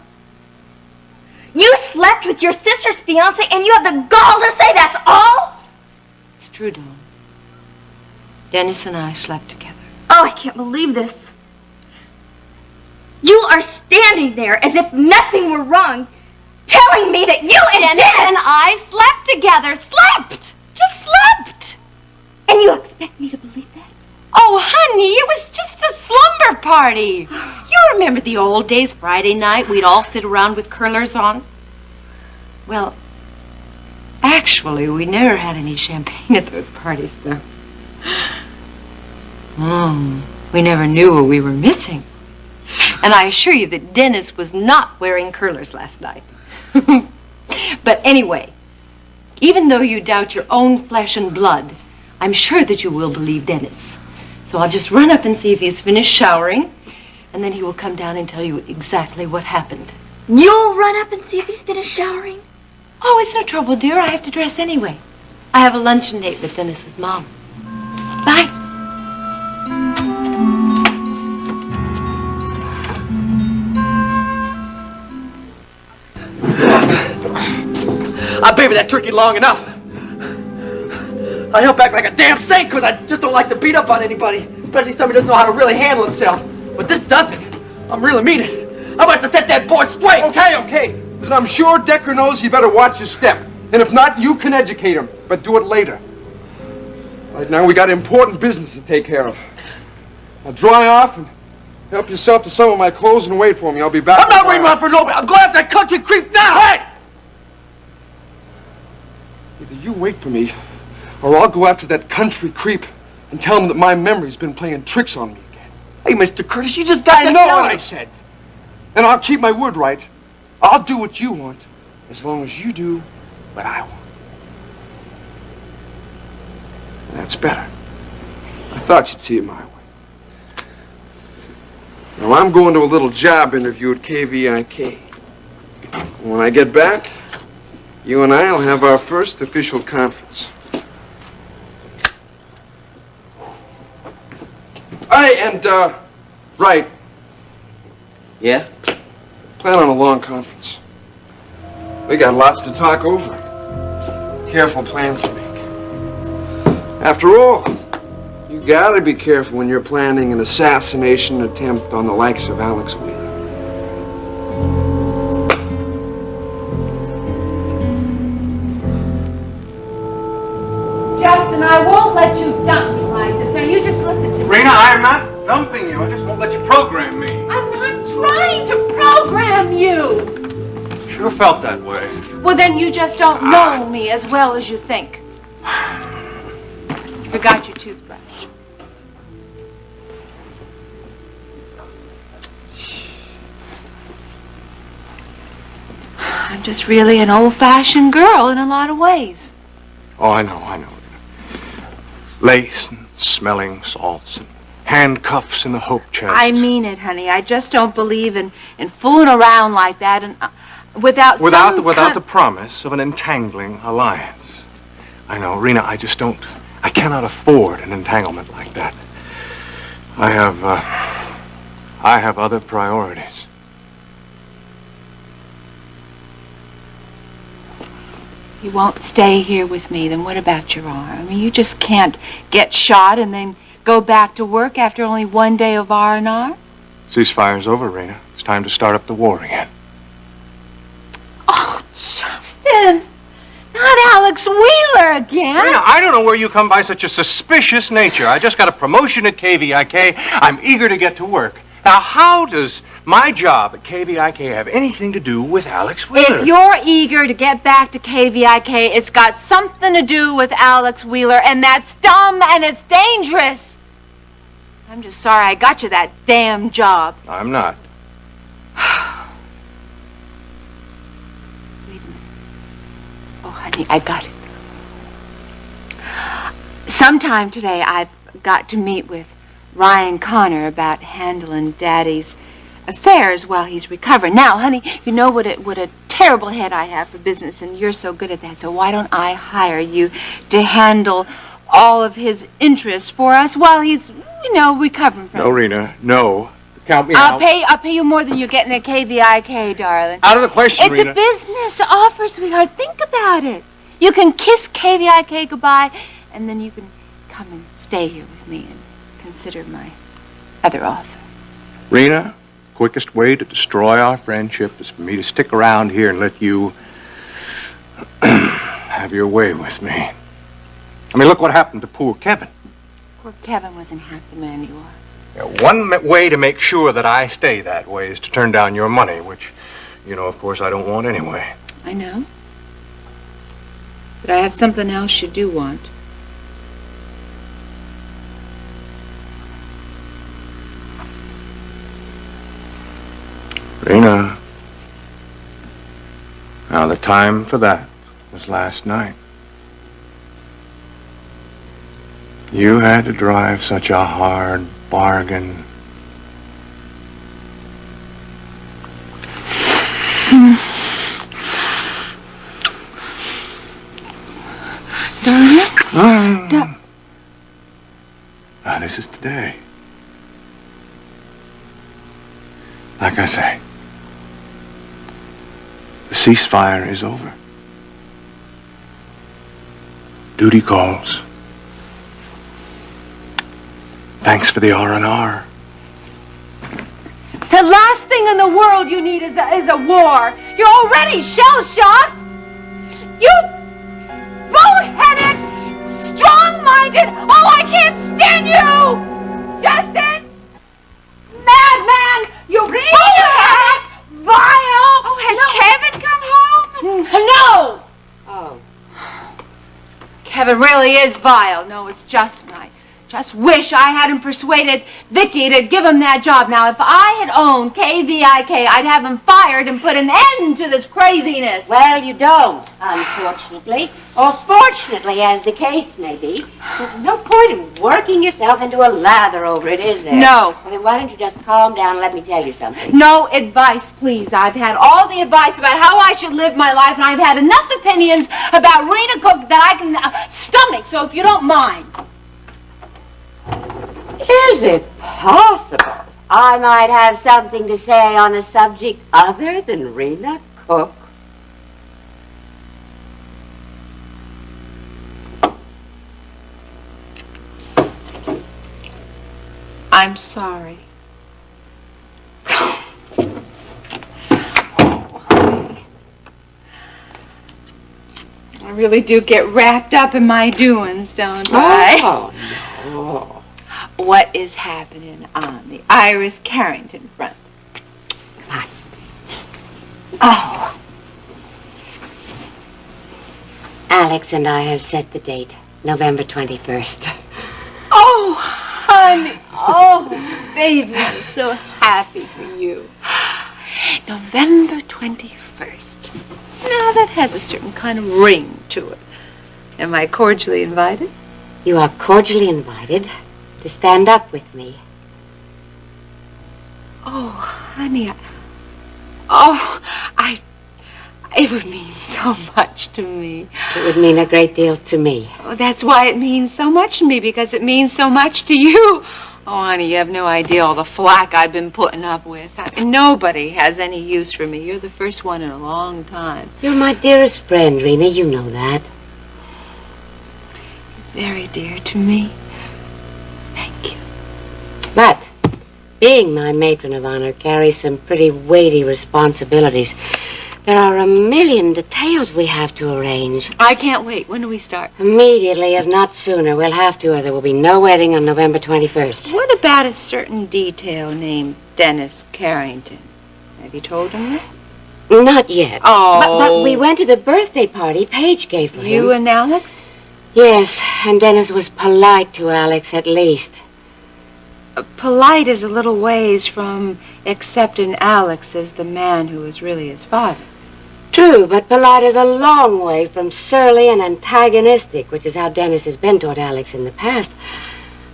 You slept with your sister's fiancé and you have the gall to say that's all? It's true, Dawn. Dennis and I slept together. Oh, I can't believe this. You are standing there as if nothing were wrong, telling me that you and Dennis and I slept together. Slept! Just slept! And you expect me to believe that? Oh, honey, it was just a slumber party. You remember the old days, Friday night, we'd all sit around with curlers on? Well, actually, we never had any champagne at those parties, though. We never knew what we were missing. And I assure you that Dennis was not wearing curlers last night. But anyway, even though you doubt your own flesh and blood, I'm sure that you will believe Dennis. So I'll just run up and see if he's finished showering, and then he will come down and tell you exactly what happened. You'll run up and see if he's finished showering? Oh, it's no trouble, dear. I have to dress anyway. I have a luncheon date with Dennis's mom. Bye. I baby that turkey long enough. I help act like a damn saint because I just don't like to beat up on anybody, especially somebody who doesn't know how to really handle himself. But this doesn't. I'm really mean it. I'm about to set that boy straight. Okay. Listen, I'm sure Decker knows he better watch his step. And if not, you can educate him, but do it later. Right now, we got important business to take care of. Now dry off and help yourself to some of my clothes and wait for me. I'll be back. I'm not waiting around for nobody. I'm going after that country creep now. Hey! Either you wait for me, or I'll go after that country creep and tell him that my memory's been playing tricks on me again. Hey, Mr. Curtis, you just got to I know what I said. And I'll keep my word right. I'll do what you want, as long as you do what I want. That's better. I thought you'd see it my way. Now, I'm going to a little job interview at KVIK. When I get back, you and I will have our first official conference. Right. Yeah? Plan on a long conference. We got lots to talk over. Careful plans to make. After all, you gotta be careful when you're planning an assassination attempt on the likes of Alex Wheeler. Justin, I won't let you dump me like this. Now, you just listen to me. Rena, I'm not dumping you. I just won't let you program me. I'm not trying to program you. Sure felt that way. Well, then you just don't know me as well as you think. You forgot your toothbrush. I'm just really an old-fashioned girl in a lot of ways. Oh, I know. Lace and smelling salts and handcuffs in the hope chest. I mean it, honey. I just don't believe in fooling around like that and without the promise of an entangling alliance. I know, Rena, I cannot afford an entanglement like that. I have other priorities. You won't stay here with me, then what about your arm? I mean, you just can't get shot and then go back to work after only one day of R&R? Ceasefire's over, Rena. It's time to start up the war again. Oh, Justin! Not Alex Wheeler again! Rena, I don't know where you come by such a suspicious nature. I just got a promotion at KVIK. I'm eager to get to work. Now, how does my job at KVIK have anything to do with Alex Wheeler? If you're eager to get back to KVIK, it's got something to do with Alex Wheeler, and that's dumb and it's dangerous. I'm just sorry I got you that damn job. I'm not. Wait a minute. Oh, honey, I got it. Sometime today I've got to meet with Ryan Connor about handling Daddy's affairs while he's recovering. Now, honey, you know what a terrible head I have for business, and you're so good at that, so why don't I hire you to handle all of his interests for us while he's, recovering from No, Rena, no. Count me out. I'll pay you more than you're getting at KVIK, darling. Out of the question, It's Rena. a business offer, sweetheart. Think about it. You can kiss KVIK goodbye, and then you can come and stay here with me and consider my other offer. Rena, quickest way to destroy our friendship is for me to stick around here and let you have your way with me. I mean, look what happened to poor Kevin. Poor Kevin wasn't half the man you are. Yeah, one way to make sure that I stay that way is to turn down your money, which, of course, I don't want anyway. I know. But I have something else you do want. Rena, now the time for that was last night. You had to drive such a hard bargain. Darling? Now, this is today. Like I say, the ceasefire is over. Duty calls. Thanks for the R&R. The last thing in the world you need is a war. You're already shell-shocked. You bull-headed, strong-minded. Oh, I can't stand you! Justin! Madman! You bull-headed, vile! Oh, has Kevin come home? No! Oh. Kevin really is vile. No, it's Justin. I just wish I hadn't persuaded Vicky to give him that job. Now, if I had owned KVIK, I'd have him fired and put an end to this craziness. Well, you don't, unfortunately. Or fortunately, as the case may be. So there's no point in working yourself into a lather over it, is there? No. Well, then why don't you just calm down and let me tell you something? No advice, please. I've had all the advice about how I should live my life, and I've had enough opinions about Rena Cook that I can stomach, so if you don't mind. Is it possible I might have something to say on a subject other than Rena Cook? I'm sorry. I really do get wrapped up in my doings, don't I? Oh, no. What is happening on the Iris Carrington front? Come on. Oh. Alex and I have set the date, November 21st. Oh, honey. Oh, baby, I'm so happy for you. November 21st. Now, that has a certain kind of ring to it. Am I cordially invited? You are cordially invited to stand up with me. Oh, honey, it would mean so much to me. It would mean a great deal to me. Oh, that's why it means so much to me, because it means so much to you. Oh, honey, you have no idea all the flack I've been putting up with. Nobody has any use for me. You're the first one in a long time. You're my dearest friend, Rena. You know that. Very dear to me. Thank you. But being my matron of honor carries some pretty weighty responsibilities. There are a million details we have to arrange. I can't wait. When do we start? Immediately, if not sooner. We'll have to, or there will be no wedding on November 21st. What about a certain detail named Dennis Carrington. Have you told him that? Not yet. Oh. But we went to the birthday party Paige gave for him. You and Alex? Yes, and Dennis was polite to Alex at least. Polite is a little ways from accepting Alex as the man who was really his father. True, but polite is a long way from surly and antagonistic, which is how Dennis has been toward Alex in the past.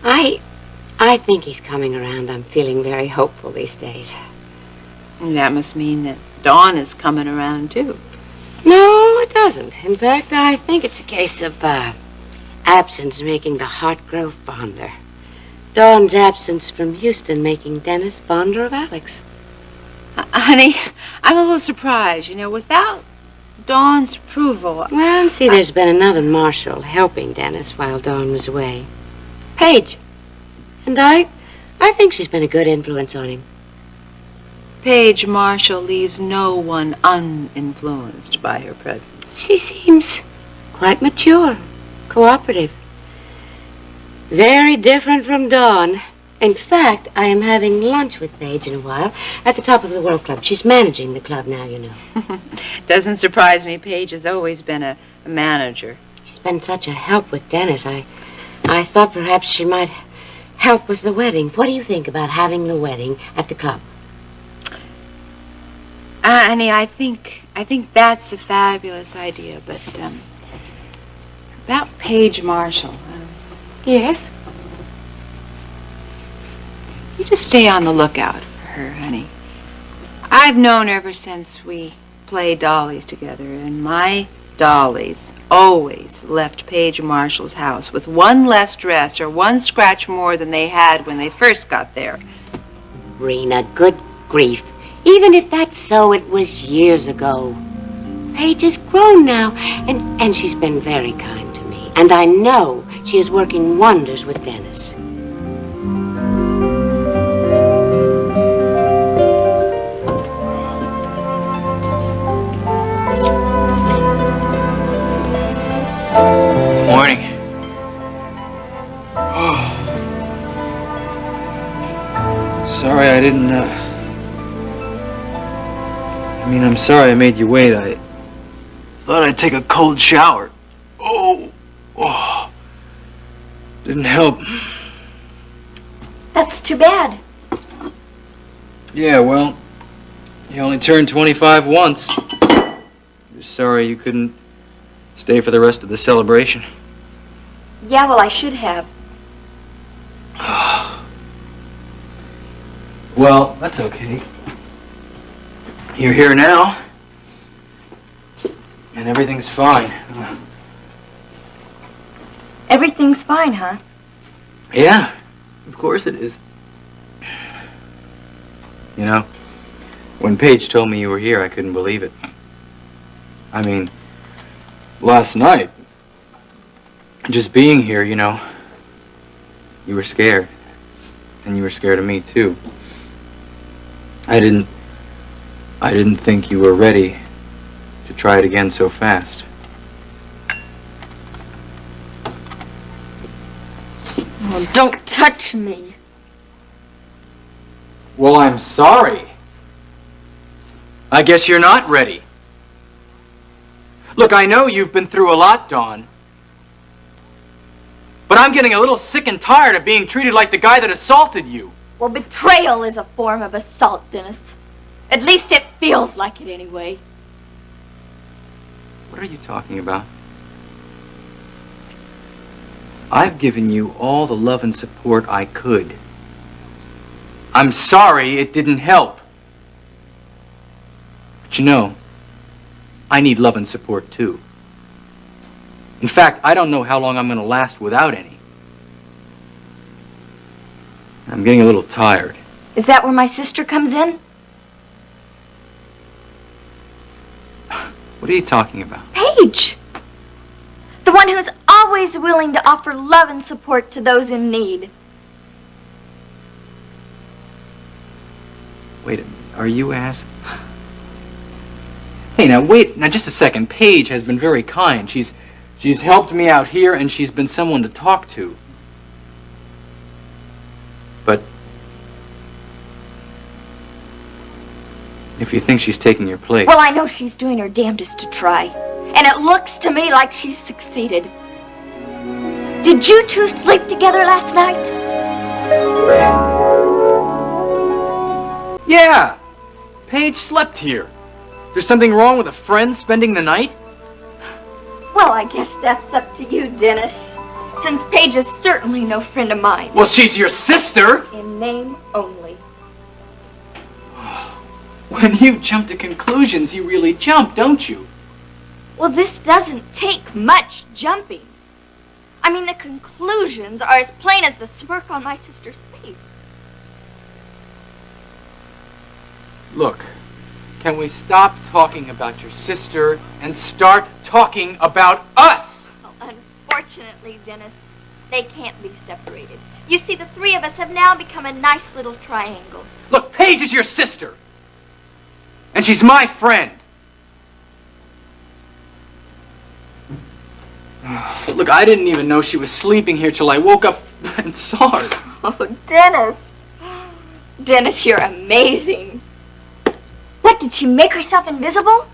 I think he's coming around. I'm feeling very hopeful these days. That must mean that Dawn is coming around, too. No, it doesn't. In fact, I think it's a case of absence making the heart grow fonder. Dawn's absence from Houston making Dennis fonder of Alex. Honey, I'm a little surprised. You know, without Dawn's approval... Well, see, there's been another Marshall helping Dennis while Dawn was away. Paige. And I think she's been a good influence on him. Paige Marshall leaves no one uninfluenced by her presence. She seems quite mature, cooperative. Very different from Dawn. In fact, I am having lunch with Paige in a while at the top of the World Club. She's managing the club now, you know. Doesn't surprise me. Paige has always been a manager. She's been such a help with Dennis. I thought perhaps she might help with the wedding. What do you think about having the wedding at the club? Annie, I think that's a fabulous idea, but about Paige Marshall. Yes? You just stay on the lookout for her, honey. I've known her ever since we played dollies together, and my dollies always left Paige Marshall's house with one less dress or one scratch more than they had when they first got there. Rena, good grief. Even if that's so, it was years ago. Paige is grown now, and she's been very kind to me. And I know she is working wonders with Dennis. Morning. Oh. Sorry I didn't, I'm sorry I made you wait. I thought I'd take a cold shower. Oh. Didn't help. That's too bad. Yeah, well, you only turned 25 once. Just sorry you couldn't stay for the rest of the celebration. Yeah, well, I should have. Well, that's okay. You're here now, and everything's fine. Everything's fine, huh? Yeah, of course it is. You know, when Paige told me you were here, I couldn't believe it. I mean, last night, just being here, you know, you were scared. And you were scared of me, too. I didn't think you were ready to try it again so fast. Oh, don't touch me. Well, I'm sorry. I guess you're not ready. Look, I know you've been through a lot, Dawn. But I'm getting a little sick and tired of being treated like the guy that assaulted you. Well, betrayal is a form of assault, Dennis. At least it feels like it anyway. What are you talking about? I've given you all the love and support I could. I'm sorry it didn't help. But you know, I need love and support too. In fact, I don't know how long I'm going to last without any. I'm getting a little tired. Is that where my sister comes in? What are you talking about? Paige! The one who's always willing to offer love and support to those in need. Wait a minute, are you asking? Hey, now wait, now just a second. Paige has been very kind. She's helped me out here, and she's been someone to talk to. But If you think she's taking your place. Well, I know she's doing her damnedest to try. And it looks to me like she's succeeded. Did you two sleep together last night? Yeah. Paige slept here. There's something wrong with a friend spending the night? Well, I guess that's up to you, Dennis. Since Paige is certainly no friend of mine. Well, she's your sister. In name only. When you jump to conclusions, you really jump, don't you? Well, this doesn't take much jumping. I mean, the conclusions are as plain as the smirk on my sister's face. Look, can we stop talking about your sister and start talking about us? Well, unfortunately, Dennis, they can't be separated. You see, the three of us have now become a nice little triangle. Look, Paige is your sister. And she's my friend. Look, I didn't even know she was sleeping here till I woke up and saw her. Oh, Dennis. Dennis, you're amazing. What, did she make herself invisible?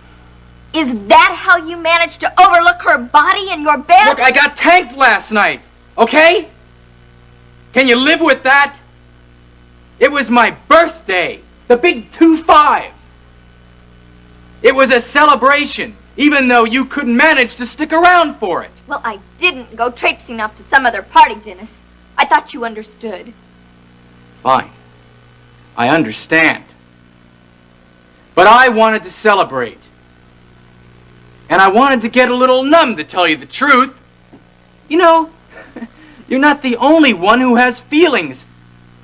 Is that how you managed to overlook her body in your bed? Look, I got tanked last night, okay? Can you live with that? It was my birthday, the big 2-5. It was a celebration, even though you couldn't manage to stick around for it. Well, I didn't go traipsing off to some other party, Dennis. I thought you understood. Fine. I understand. But I wanted to celebrate. And I wanted to get a little numb, to tell you the truth. You know, you're not the only one who has feelings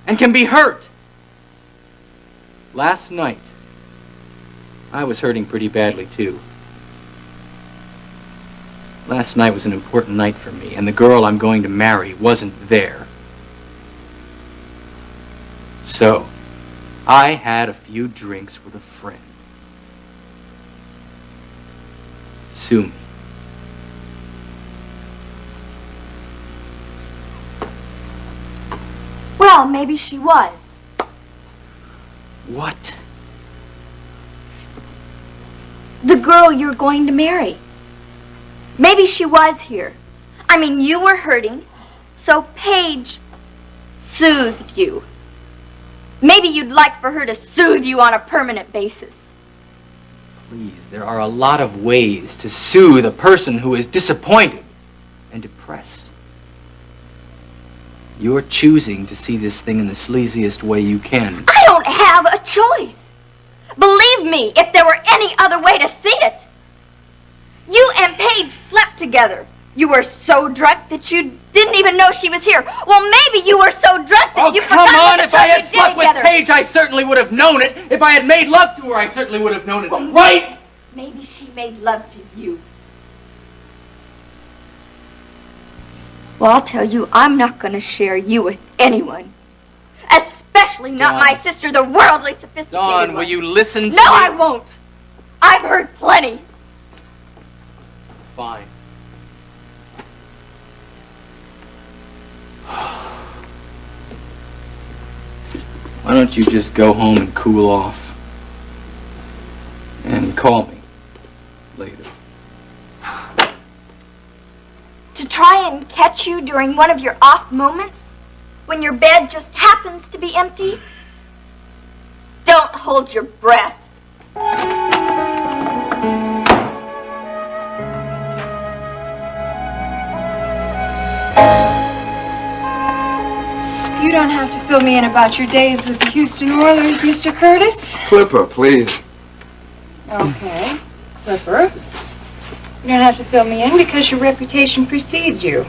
and can be hurt. Last night, I was hurting pretty badly, too. Last night was an important night for me, and the girl I'm going to marry wasn't there. So, I had a few drinks with a friend. Sue me. Well, maybe she was. What? The girl you're going to marry. Maybe she was here. I mean, you were hurting, so Paige soothed you. Maybe you'd like for her to soothe you on a permanent basis. Please, there are a lot of ways to soothe a person who is disappointed and depressed. You're choosing to see this thing in the sleaziest way you can. I don't have a choice. Believe me, if there were any other way to see it. You and Paige slept together. You were so drunk that you didn't even know she was here. Well, maybe you were so drunk that you forgot what the if I had you slept did with together. Paige, I certainly would have known it. If I had made love to her, I certainly would have known it. Well, right? Maybe she made love to you. Well, I'll tell you, I'm not going to share you with anyone. Especially not Dawn. my sister, the worldly sophisticated Dawn, one. will you listen to me? No, I won't. I've heard plenty. Fine. Why don't you just go home and cool off? And call me later. To try and catch you during one of your off moments? When your bed just happens to be empty? Don't hold your breath. You don't have to fill me in about your days with the Houston Oilers, Mr. Curtis. Clipper, please. Okay, Clipper. You don't have to fill me in because your reputation precedes you.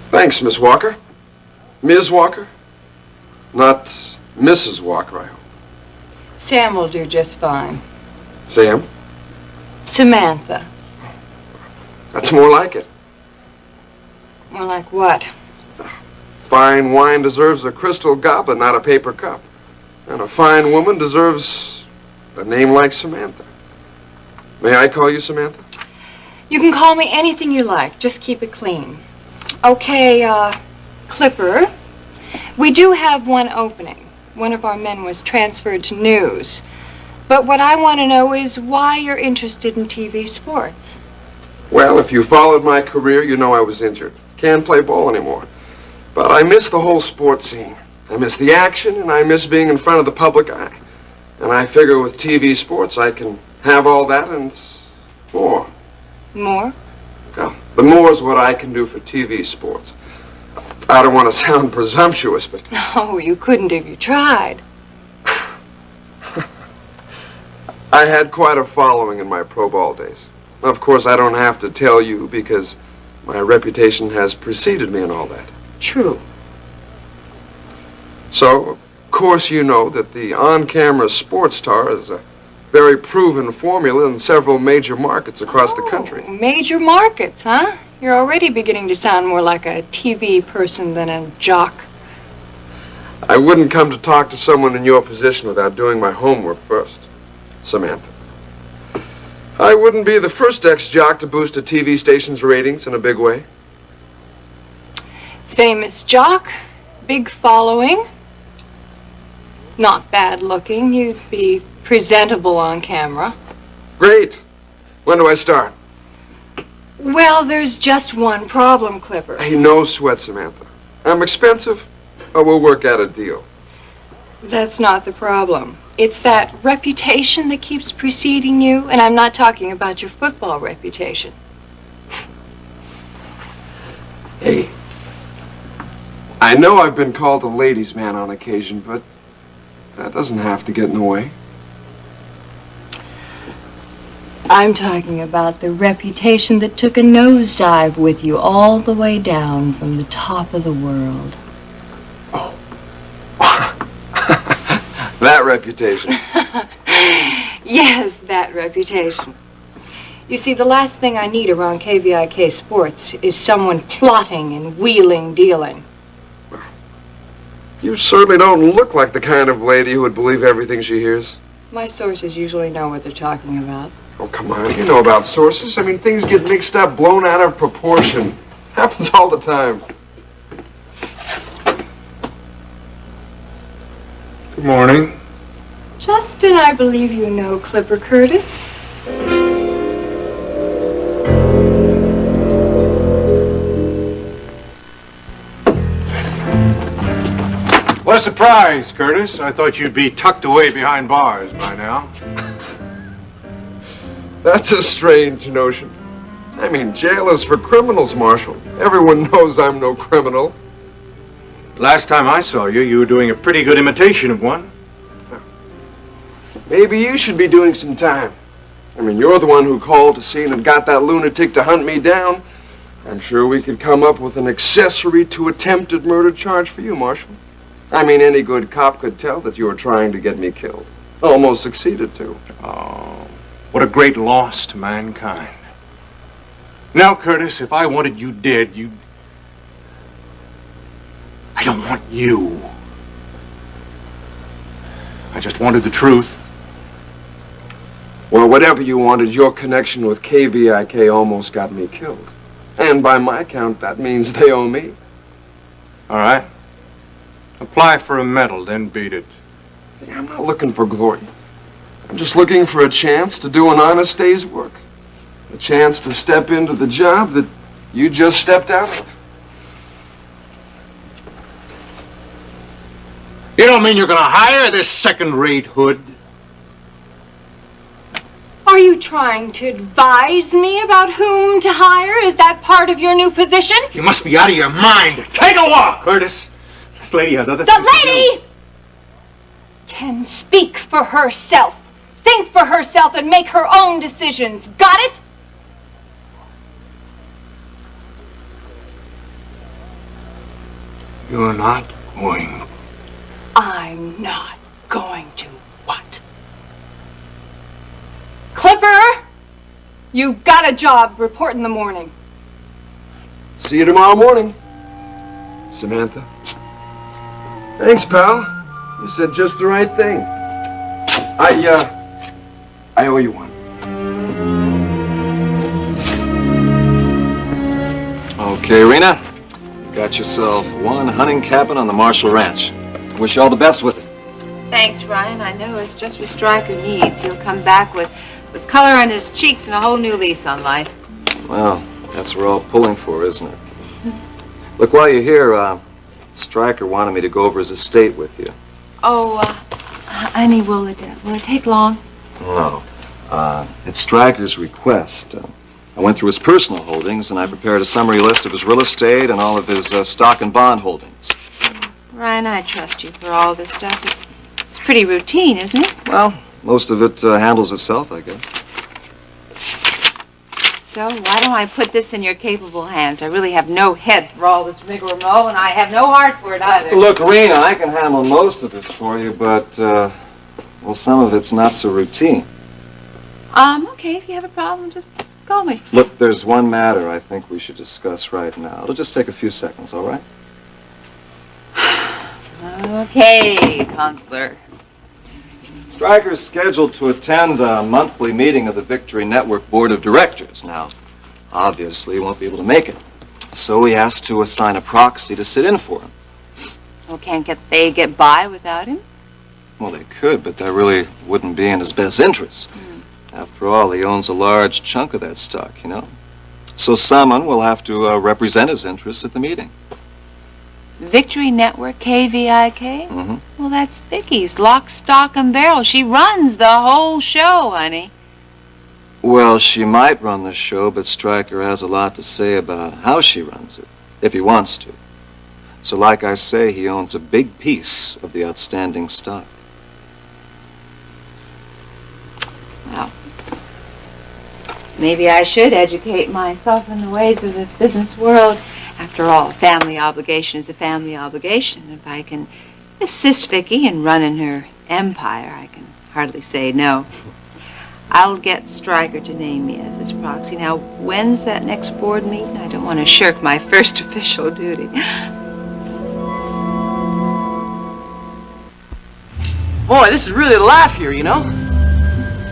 Thanks, Miss Walker. Ms. Walker? Not Mrs. Walker, I hope. Sam will do just fine. Sam? Samantha. That's more like it. More like what? Fine wine deserves a crystal goblet, not a paper cup. And a fine woman deserves a name like Samantha. May I call you Samantha? You can call me anything you like. Just keep it clean. Okay, Clipper. We do have one opening. One of our men was transferred to news. But what I want to know is why you're interested in TV sports. Well, if you followed my career, you know I was injured. Can't play ball anymore. But I miss the whole sports scene. I miss the action, and I miss being in front of the public eye. And I figure with TV sports, I can have all that and more. More? Well, the more is what I can do for TV sports. I don't want to sound presumptuous, but... No, you couldn't if you tried. I had quite a following in my pro ball days. Of course, I don't have to tell you because my reputation has preceded me and all that. True. So, of course you know that the on-camera sports star is a very proven formula in several major markets across the country. Major markets, huh? You're already beginning to sound more like a TV person than a jock. I wouldn't come to talk to someone in your position without doing my homework first, Samantha. I wouldn't be the first ex-jock to boost a TV station's ratings in a big way. Famous jock, big following, not bad looking. You'd be presentable on camera. Great. When do I start? Well, there's just one problem, Clipper. Hey, no sweat, Samantha. I'm expensive, but we'll work out a deal. That's not the problem. It's that reputation that keeps preceding you, and I'm not talking about your football reputation. Hey, I know I've been called a ladies' man on occasion, but that doesn't have to get in the way. I'm talking about the reputation that took a nosedive with you all the way down from the top of the world. Oh. That reputation. Yes, that reputation. You see, the last thing I need around KVIK Sports is someone plotting and wheeling dealing. You certainly don't look like the kind of lady who would believe everything she hears. My sources usually know what they're talking about. Oh, come on. You know about sources. I mean, things get mixed up, blown out of proportion. Happens all the time. Good morning. Justin, I believe you know Clipper Curtis. What a surprise, Curtis. I thought you'd be tucked away behind bars by now. That's a strange notion. I mean, jail is for criminals, Marshal. Everyone knows I'm no criminal. Last time I saw you, you were doing a pretty good imitation of one. Maybe you should be doing some time. I mean, you're the one who called the scene and got that lunatic to hunt me down. I'm sure we could come up with an accessory to attempted murder charge for you, Marshal. I mean, any good cop could tell that you were trying to get me killed. Almost succeeded, too. Oh, what a great loss to mankind. Now, Curtis, if I wanted you dead, you'd... I don't want you. I just wanted the truth. Well, whatever you wanted, your connection with KVIK almost got me killed. And by my count, that means they owe me. All right. Apply for a medal, then beat it. Hey, I'm not looking for glory. I'm just looking for a chance to do an honest day's work. A chance to step into the job that you just stepped out of. You don't mean you're going to hire this second-rate hood? Are you trying to advise me about whom to hire? Is that part of your new position? You must be out of your mind. Take a walk, Curtis. This lady has other things The lady can speak for herself, think for herself, and make her own decisions. Got it? You're not going. I'm not going to what? Clipper, you got a job. Report in the morning. See you tomorrow morning, Samantha. Thanks, pal. You said just the right thing. I owe you one. Okay, Rena. You got yourself one hunting cabin on the Marshall Ranch. Wish you all the best with it. Thanks, Ryan. I know it's just what Stryker needs. He'll come back with color on his cheeks and a whole new lease on life. Well, that's what we're all pulling for, isn't it? Look, while you're here, Stryker wanted me to go over his estate with you. Oh, honey, will it take long? No. At Stryker's request, I went through his personal holdings and I prepared a summary list of his real estate and all of his stock and bond holdings. Ryan, I trust you for all this stuff. It's pretty routine, isn't it? Well, most of it handles itself, I guess. So why don't I put this in your capable hands? I really have no head for all this rigmarole, and I have no heart for it either. Look, Rena, I can handle most of this for you, but, well, some of it's not so routine. Okay, if you have a problem, just call me. Look, there's one matter I think we should discuss right now. It'll just take a few seconds, all right? Okay, Counselor. Stryker's scheduled to attend a monthly meeting of the Victory Network Board of Directors. Now, obviously, he won't be able to make it. So he has to assign a proxy to sit in for him. Well, can't they get by without him? Well, they could, but that really wouldn't be in his best interest. After all, he owns a large chunk of that stock, you know. So someone will have to represent his interests at the meeting. Victory Network, KVIK? Mm-hmm. Well, that's Vicky's lock, stock, and barrel. She runs the whole show, honey. Well, she might run the show, but Stryker has a lot to say about how she runs it, if he wants to. So like I say, he owns a big piece of the outstanding stock. Well, maybe I should educate myself in the ways of the business world. After all, a family obligation is a family obligation. If I can assist Vicky in running her empire, I can hardly say no. I'll get Stryker to name me as his proxy. Now, when's that next board meeting? I don't want to shirk my first official duty. Boy, this is really a life here, you know?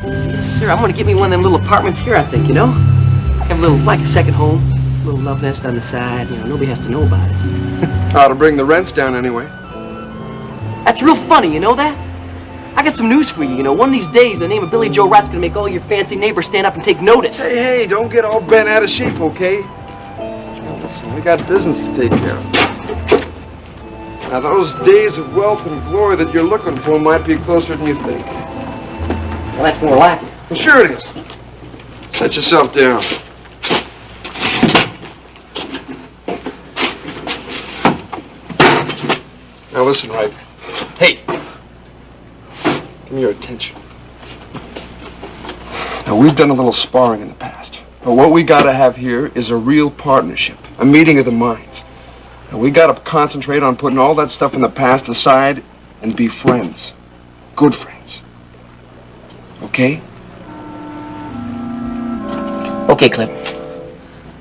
Yes, sir. I'm gonna get me one of them little apartments here, I think, you know? Have a little, like a second home, a little love nest on the side, you know, nobody has to know about it. Ought to bring the rents down anyway. That's real funny, you know that? I got some news for you, you know. One of these days, the name of Billy Joe Rat's gonna make all your fancy neighbors stand up and take notice. Hey, don't get all bent out of shape, okay? Now listen, we got business to take care of. Now, those days of wealth and glory that you're looking for might be closer than you think. Well, that's more like it. Well, sure it is. Set yourself down. Now listen, Wright. Hey. Give me your attention. Now, we've done a little sparring in the past. But what we gotta have here is a real partnership. A meeting of the minds. And we gotta concentrate on putting all that stuff in the past aside and be friends. Good friends. Okay? Okay, Clip.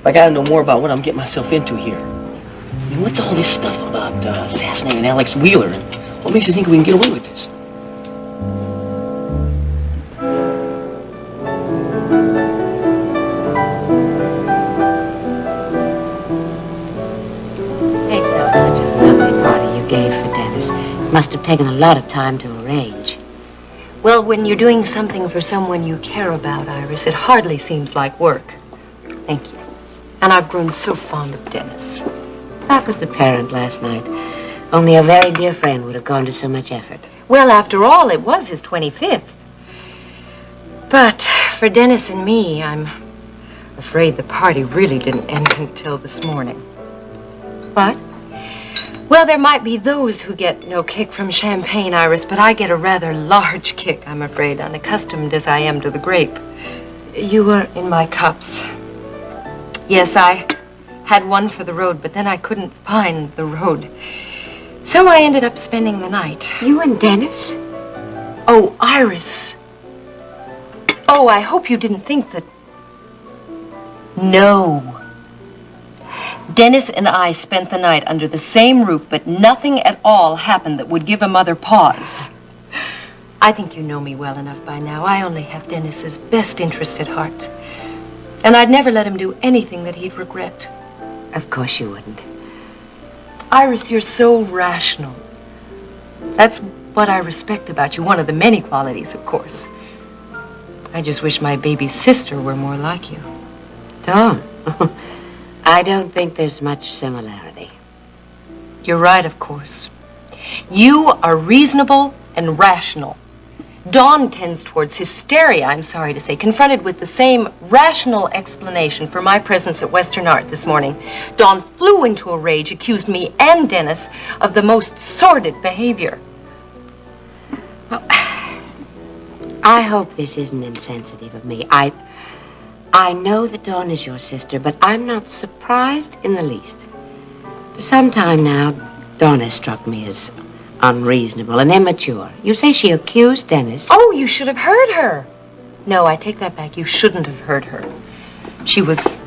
I gotta know more about what I'm getting myself into here. I mean, what's all this stuff about assassinating Alex Wheeler, and what makes you think we can get away with this? Paige, that was such a lovely party you gave for Dennis. It must have taken a lot of time to arrange. Well, when you're doing something for someone you care about, Iris, it hardly seems like work. Thank you. And I've grown so fond of Dennis. That was apparent last night. Only a very dear friend would have gone to so much effort. Well, after all, it was his 25th. But for Dennis and me, I'm afraid the party really didn't end until this morning. What? Well, there might be those who get no kick from champagne, Iris, but I get a rather large kick, I'm afraid, unaccustomed as I am to the grape. You were in my cups. Yes, I had one for the road, but then I couldn't find the road. So I ended up spending the night. You and Dennis? Oh, Iris. Oh, I hope you didn't think that... No. Dennis and I spent the night under the same roof, but nothing at all happened that would give a mother pause. I think you know me well enough by now. I only have Dennis's best interest at heart. And I'd never let him do anything that he'd regret. Of course you wouldn't. Iris, you're so rational. That's what I respect about you, one of the many qualities, of course. I just wish my baby sister were more like you. Dawn, I don't think there's much similarity. You're right, of course. You are reasonable and rational. Dawn tends towards hysteria, I'm sorry to say, confronted with the same rational explanation for my presence at Western Art this morning. Dawn flew into a rage, accused me and Dennis of the most sordid behavior. Well, I hope this isn't insensitive of me. I know that Dawn is your sister, but I'm not surprised in the least. For some time now, Dawn has struck me as unreasonable and immature. You say she accused Dennis? Oh, you should have heard her. No, I take that back. You shouldn't have heard her. She was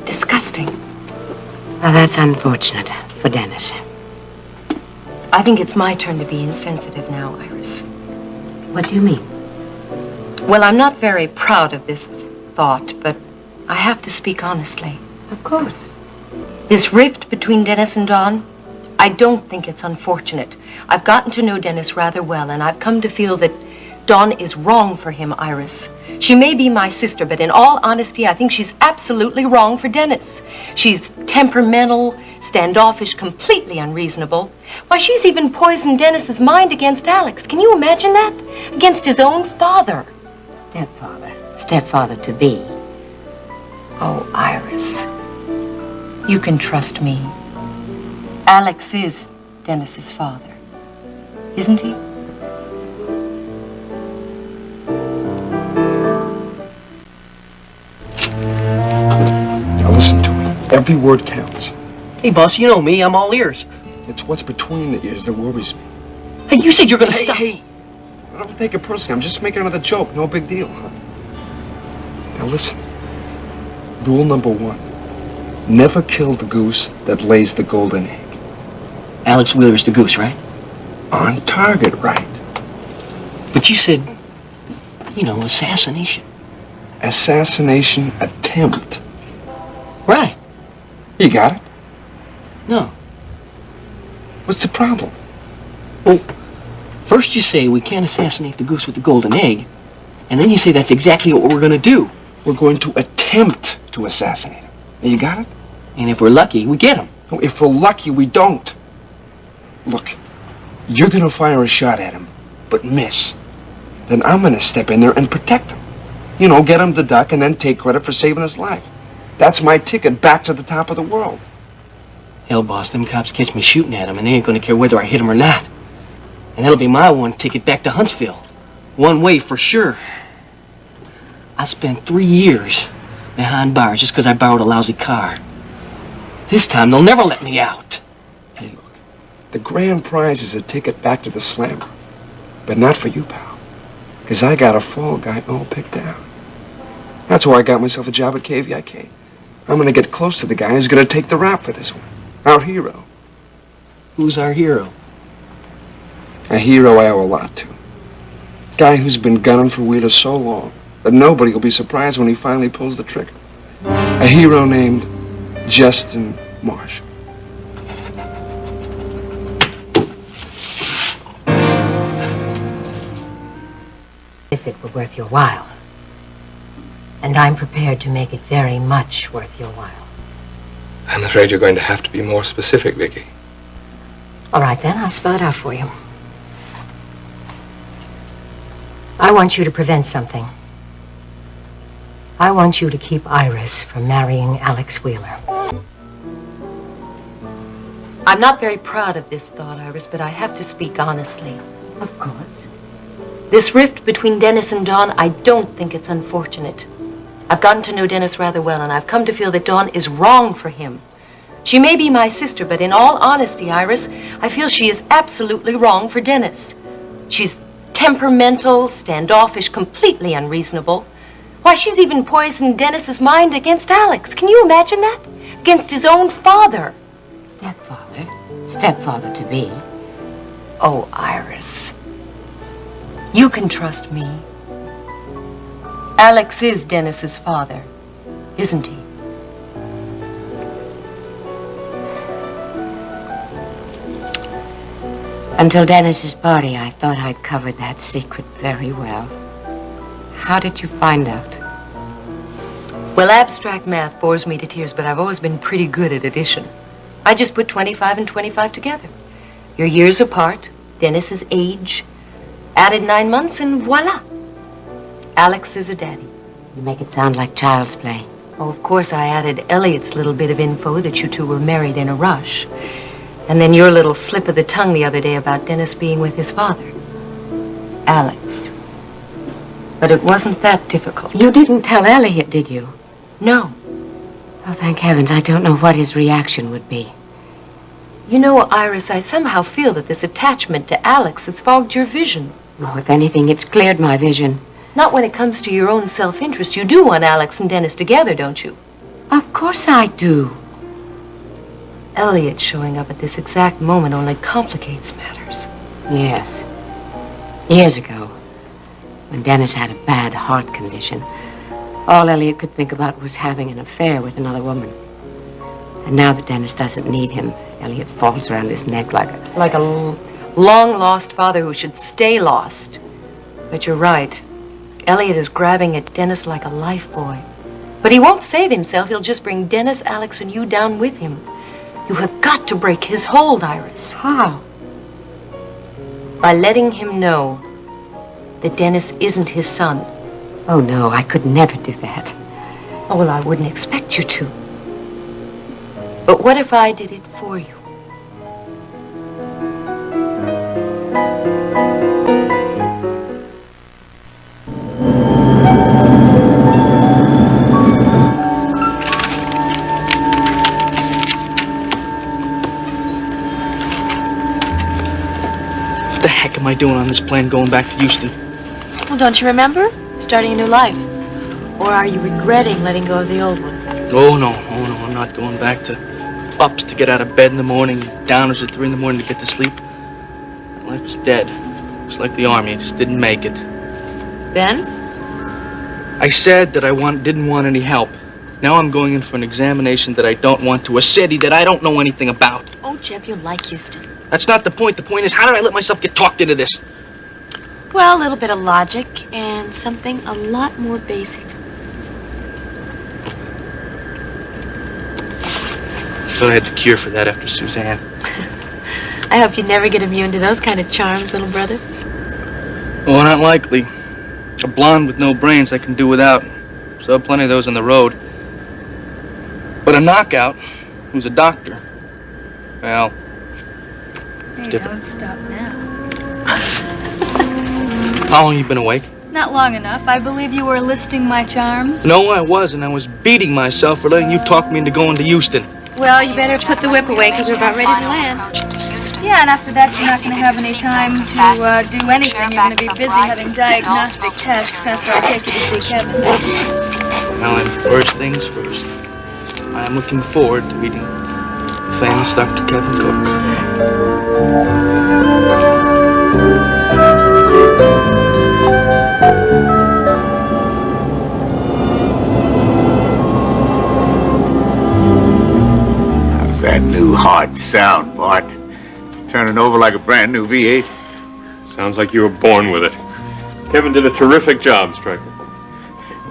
disgusting. Well, that's unfortunate for Dennis. I think it's my turn to be insensitive now, Iris. What do you mean? Well, I'm not very proud of this thought, but I have to speak honestly. Of course. This rift between Dennis and Dawn, I don't think it's unfortunate. I've gotten to know Dennis rather well, and I've come to feel that Dawn is wrong for him, Iris. She may be my sister, but in all honesty, I think she's absolutely wrong for Dennis. She's temperamental, standoffish, completely unreasonable. Why, she's even poisoned Dennis's mind against Alex. Can you imagine that? Against his own father. Stepfather. Stepfather-to-be. Oh, Iris, you can trust me. Alex is Dennis's father, isn't he? Now listen to me. Every word counts. Hey, boss, you know me. I'm all ears. It's what's between the ears that worries me. Hey, you said you're gonna stop. Hey, don't take it personally. I'm just making another joke. No big deal, huh? Now listen. Rule number 1. Never kill the goose that lays the golden egg. Alex Wheeler's the goose, right? On target, right. But you said, assassination. Assassination attempt. Right. You got it? No. What's the problem? Well, first you say we can't assassinate the goose with the golden egg, and then you say that's exactly what we're gonna do. We're going to attempt to assassinate him. Now, you got it? And if we're lucky, we get him. No, if we're lucky, we don't. Look, you're gonna fire a shot at him, but miss. Then I'm gonna step in there and protect him. Get him to duck and then take credit for saving his life. That's my ticket back to the top of the world. Hell, boss, them cops catch me shooting at him, and they ain't gonna care whether I hit him or not. And that'll be my one ticket back to Huntsville. One way for sure. I spent 3 years behind bars just because I borrowed a lousy car. This time, they'll never let me out. Hey, look, the grand prize is a ticket back to the slammer. But not for you, pal. Because I got a fall guy all picked out. That's why I got myself a job at KVIK. I'm going to get close to the guy who's going to take the rap for this one. Our hero. Who's our hero? A hero I owe a lot to. Guy who's been gunning for Wheeler so long that nobody will be surprised when he finally pulls the trigger. A hero named Justin Marshall. If it were worth your while. And I'm prepared to make it very much worth your while. I'm afraid you're going to have to be more specific, Vicky. All right, then, I'll spell it out for you. I want you to prevent something. I want you to keep Iris from marrying Alex Wheeler. I'm not very proud of this thought, Iris, but I have to speak honestly. Of course. This rift between Dennis and Dawn, I don't think it's unfortunate. I've gotten to know Dennis rather well, and I've come to feel that Dawn is wrong for him. She may be my sister, but in all honesty, Iris, I feel she is absolutely wrong for Dennis. She's temperamental, standoffish, completely unreasonable. Why, she's even poisoned Dennis's mind against Alex. Can you imagine that? Against his own father. Stepfather. Stepfather-to-be. Oh, Iris. You can trust me. Alex is Dennis's father, isn't he? Until Dennis's party, I thought I'd covered that secret very well. How did you find out? Well, abstract math bores me to tears, but I've always been pretty good at addition. I just put 25 and 25 together. Your years apart, Dennis's age, added 9 months, and voila. Alex is a daddy. You make it sound like child's play. Oh, of course, I added Elliot's little bit of info that you two were married in a rush. And then your little slip of the tongue the other day about Dennis being with his father, Alex. But it wasn't that difficult. You didn't tell Elliot, did you? No. Oh, thank heavens. I don't know what his reaction would be. You know, Iris, I somehow feel that this attachment to Alex has fogged your vision. Oh, if anything, it's cleared my vision. Not when it comes to your own self-interest. You do want Alex and Dennis together, don't you? Of course I do. Elliot showing up at this exact moment only complicates matters. Yes. Years ago, when Dennis had a bad heart condition, all Elliot could think about was having an affair with another woman. And now that Dennis doesn't need him, Elliot falls around his neck like a long-lost father who should stay lost. But you're right. Elliot is grabbing at Dennis like a life boy. But he won't save himself. He'll just bring Dennis, Alex, and you down with him. You have got to break his hold, Iris. How? By letting him know that Dennis isn't his son. Oh, no, I could never do that. Oh, well, I wouldn't expect you to. But what if I did it for you? What the heck am I doing on this plane going back to Houston? Well, don't you remember? Starting a new life. Or are you regretting letting go of the old one? Oh no, I'm not going back to ups to get out of bed in the morning, downers at 3 in the morning to get to sleep. Life is dead. It's like the army, I just didn't make it. Ben? I said that I didn't want any help. Now I'm going in for an examination that I don't want to, a city that I don't know anything about. Oh, Jeb, you'll like Houston. That's not the point. The point is, how did I let myself get talked into this? Well, a little bit of logic and something a lot more basic. I thought I had the cure for that after Suzanne. I hope you never get immune to those kind of charms, little brother. Oh, not likely. A blonde with no brains I can do without. So plenty of those on the road. But a knockout who's a doctor, well, it's different. Don't stop now. How long you been awake? Not long enough. I believe you were listing my charms. No, I wasn't. I was beating myself for letting you talk me into going to Houston. Well, you better put the whip away because we're about ready to land. Yeah, and after that, you're not going to have any time to do anything. You're going to be busy having diagnostic tests after I take you to see Kevin. Well, and first things first. I am looking forward to meeting famous Dr. Kevin Cook. That new hard sound, Bart. Turning over like a brand new V8. Sounds like you were born with it. Kevin did a terrific job, Stryker.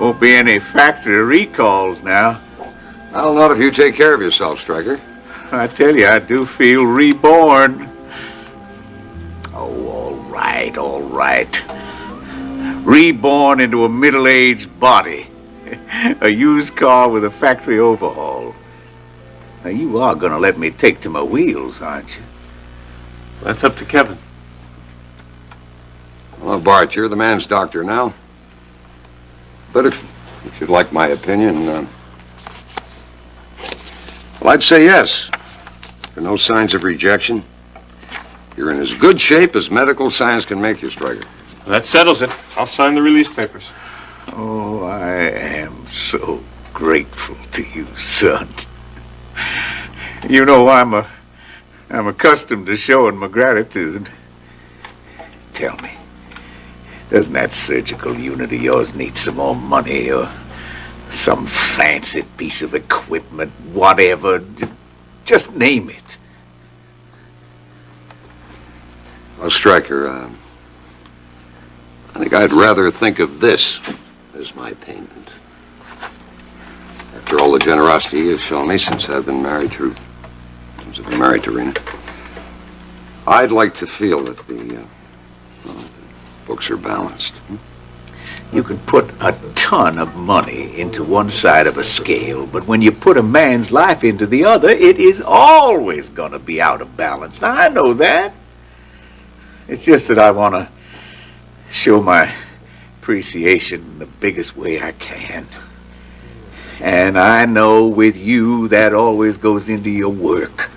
Won't be any factory recalls now. Well, not if you take care of yourself, Stryker. I tell you, I do feel reborn. Oh, all right. Reborn into a middle-aged body. A used car with a factory overhaul. Now, you are going to let me take to my wheels, aren't you? That's up to Kevin. Well, Bart, you're the man's doctor now. But if you'd like my opinion, well, I'd say yes. There are no signs of rejection. You're in as good shape as medical science can make you, Stryker. That settles it. I'll sign the release papers. Oh, I am so grateful to you, son. You know, I'm accustomed to showing my gratitude. Tell me, doesn't that surgical unit of yours need some more money or some fancy piece of equipment, whatever? Just name it. Well, Stryker, I think I'd rather think of this as my payment. After all the generosity you've shown me since I've been married to Rena, I'd like to feel that the books are balanced. You can put a ton of money into one side of a scale, but when you put a man's life into the other, it is always going to be out of balance. Now, I know that. It's just that I want to show my appreciation the biggest way I can. And I know with you, that always goes into your work.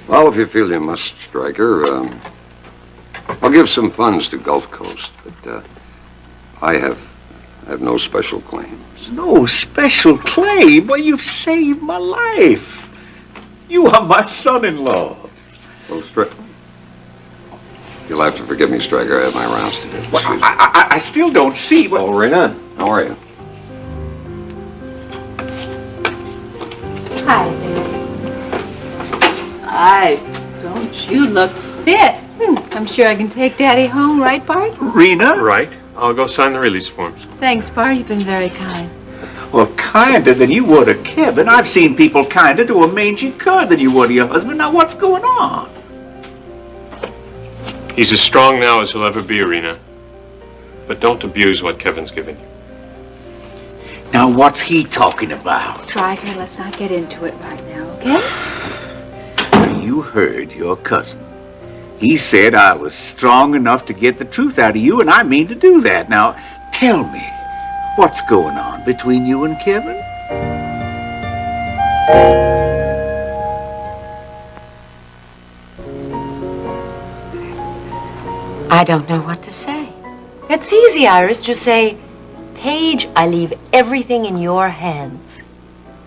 Well, if you feel you must, Stryker, I'll give some funds to Gulf Coast, but I have no special claims. No special claim? Well, you've saved my life. You are my son-in-law. Well, you'll have to forgive me, Stryker. I have my rounds to do. Well, I still don't see what... Oh, Rena, how are you? Hi there. Don't you look fit? I'm sure I can take Daddy home, right, Bart? Rena? Right. I'll go sign the release forms. Thanks, Bart. You've been very kind. Well, kinder than you were to Kevin. I've seen people kinder to a mangy cur than you were to your husband. Now, what's going on? He's as strong now as he'll ever be, Rena. But don't abuse what Kevin's given you. Now, what's he talking about? Stryker, let's not get into it right now, okay? You heard your cousin. He said I was strong enough to get the truth out of you, and I mean to do that. Now, tell me, what's going on between you and Kevin? I don't know what to say. It's easy, Iris. Just say, Paige, I leave everything in your hands.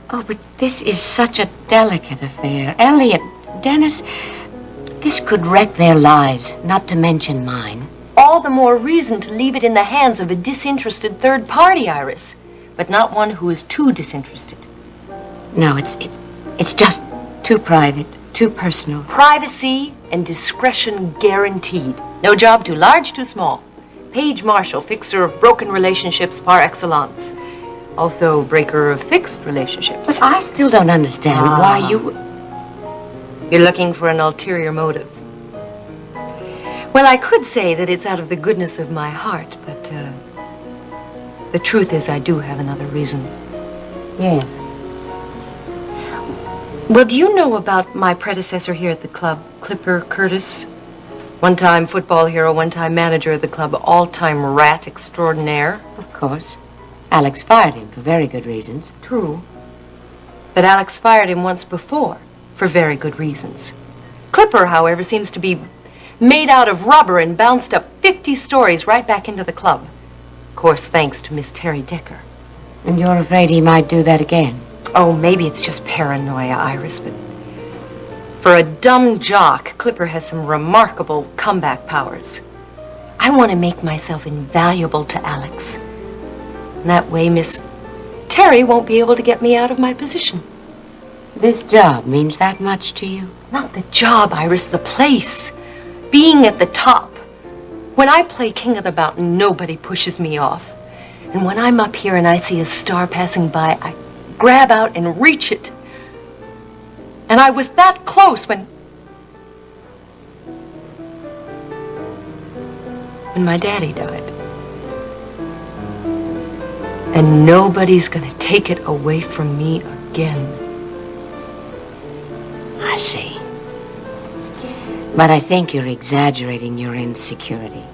Oh, but this is such a delicate affair. Elliot, Dennis, this could wreck their lives, not to mention mine. All the more reason to leave it in the hands of a disinterested third party, Iris. But not one who is too disinterested. No, it's just too private, too personal. Privacy and discretion guaranteed. No job too large, too small. Paige Marshall, fixer of broken relationships par excellence. Also breaker of fixed relationships. But I still don't understand why you... You're looking for an ulterior motive. Well, I could say that it's out of the goodness of my heart, but the truth is I do have another reason. Yes. Well, do you know about my predecessor here at the club, Clipper Curtis? One-time football hero, one-time manager of the club, all-time rat extraordinaire. Of course. Alex fired him for very good reasons. True. But Alex fired him once before for very good reasons. Clipper, however, seems to be made out of rubber and bounced up 50 stories right back into the club. Of course, thanks to Miss Terry Decker. And you're afraid he might do that again? Oh, maybe it's just paranoia, Iris, but for a dumb jock, Clipper has some remarkable comeback powers. I want to make myself invaluable to Alex. And that way, Miss Terry won't be able to get me out of my position. This job means that much to you? Not the job, Iris, the place. Being at the top. When I play King of the Mountain, nobody pushes me off. And when I'm up here and I see a star passing by, I grab out and reach it. And I was that close when my daddy died. And nobody's gonna take it away from me again. I see. But I think you're exaggerating your insecurity.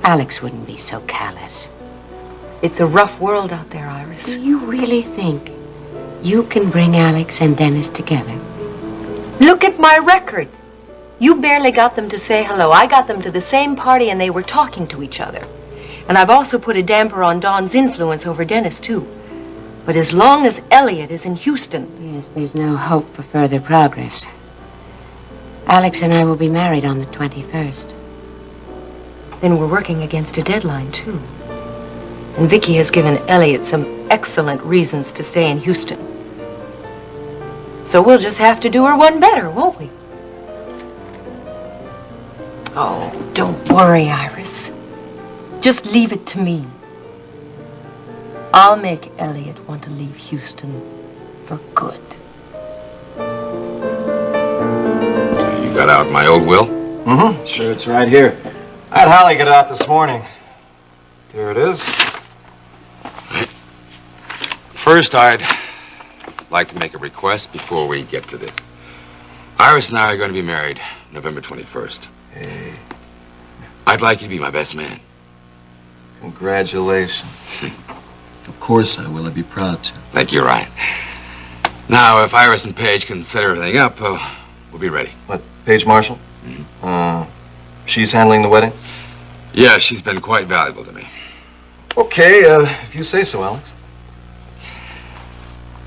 Alex wouldn't be so callous. It's a rough world out there, Iris. Do you really think you can bring Alex and Dennis together? Look at my record. You barely got them to say hello. I got them to the same party and they were talking to each other. And I've also put a damper on Dawn's influence over Dennis, too. But as long as Elliot is in Houston... Yes, there's no hope for further progress. Alex and I will be married on the 21st. Then we're working against a deadline, too. And Vicky has given Elliot some excellent reasons to stay in Houston. So we'll just have to do her one better, won't we? Oh, don't worry, Iris. Just leave it to me. I'll make Elliot want to leave Houston for good. You got out my old will? Mm-hmm. Sure, it's right here. I had Holly get it out this morning. Here it is. First, I'd like to make a request before we get to this. Iris and I are going to be married November 21st. Hey. I'd like you to be my best man. Congratulations. Of course I will. I'd be proud to. Thank you, Ryan. Now, if Iris and Paige can set everything up, we'll be ready. What, Paige Marshall? Mm-hmm. She's handling the wedding? Yeah, she's been quite valuable to me. Okay, if you say so, Alex.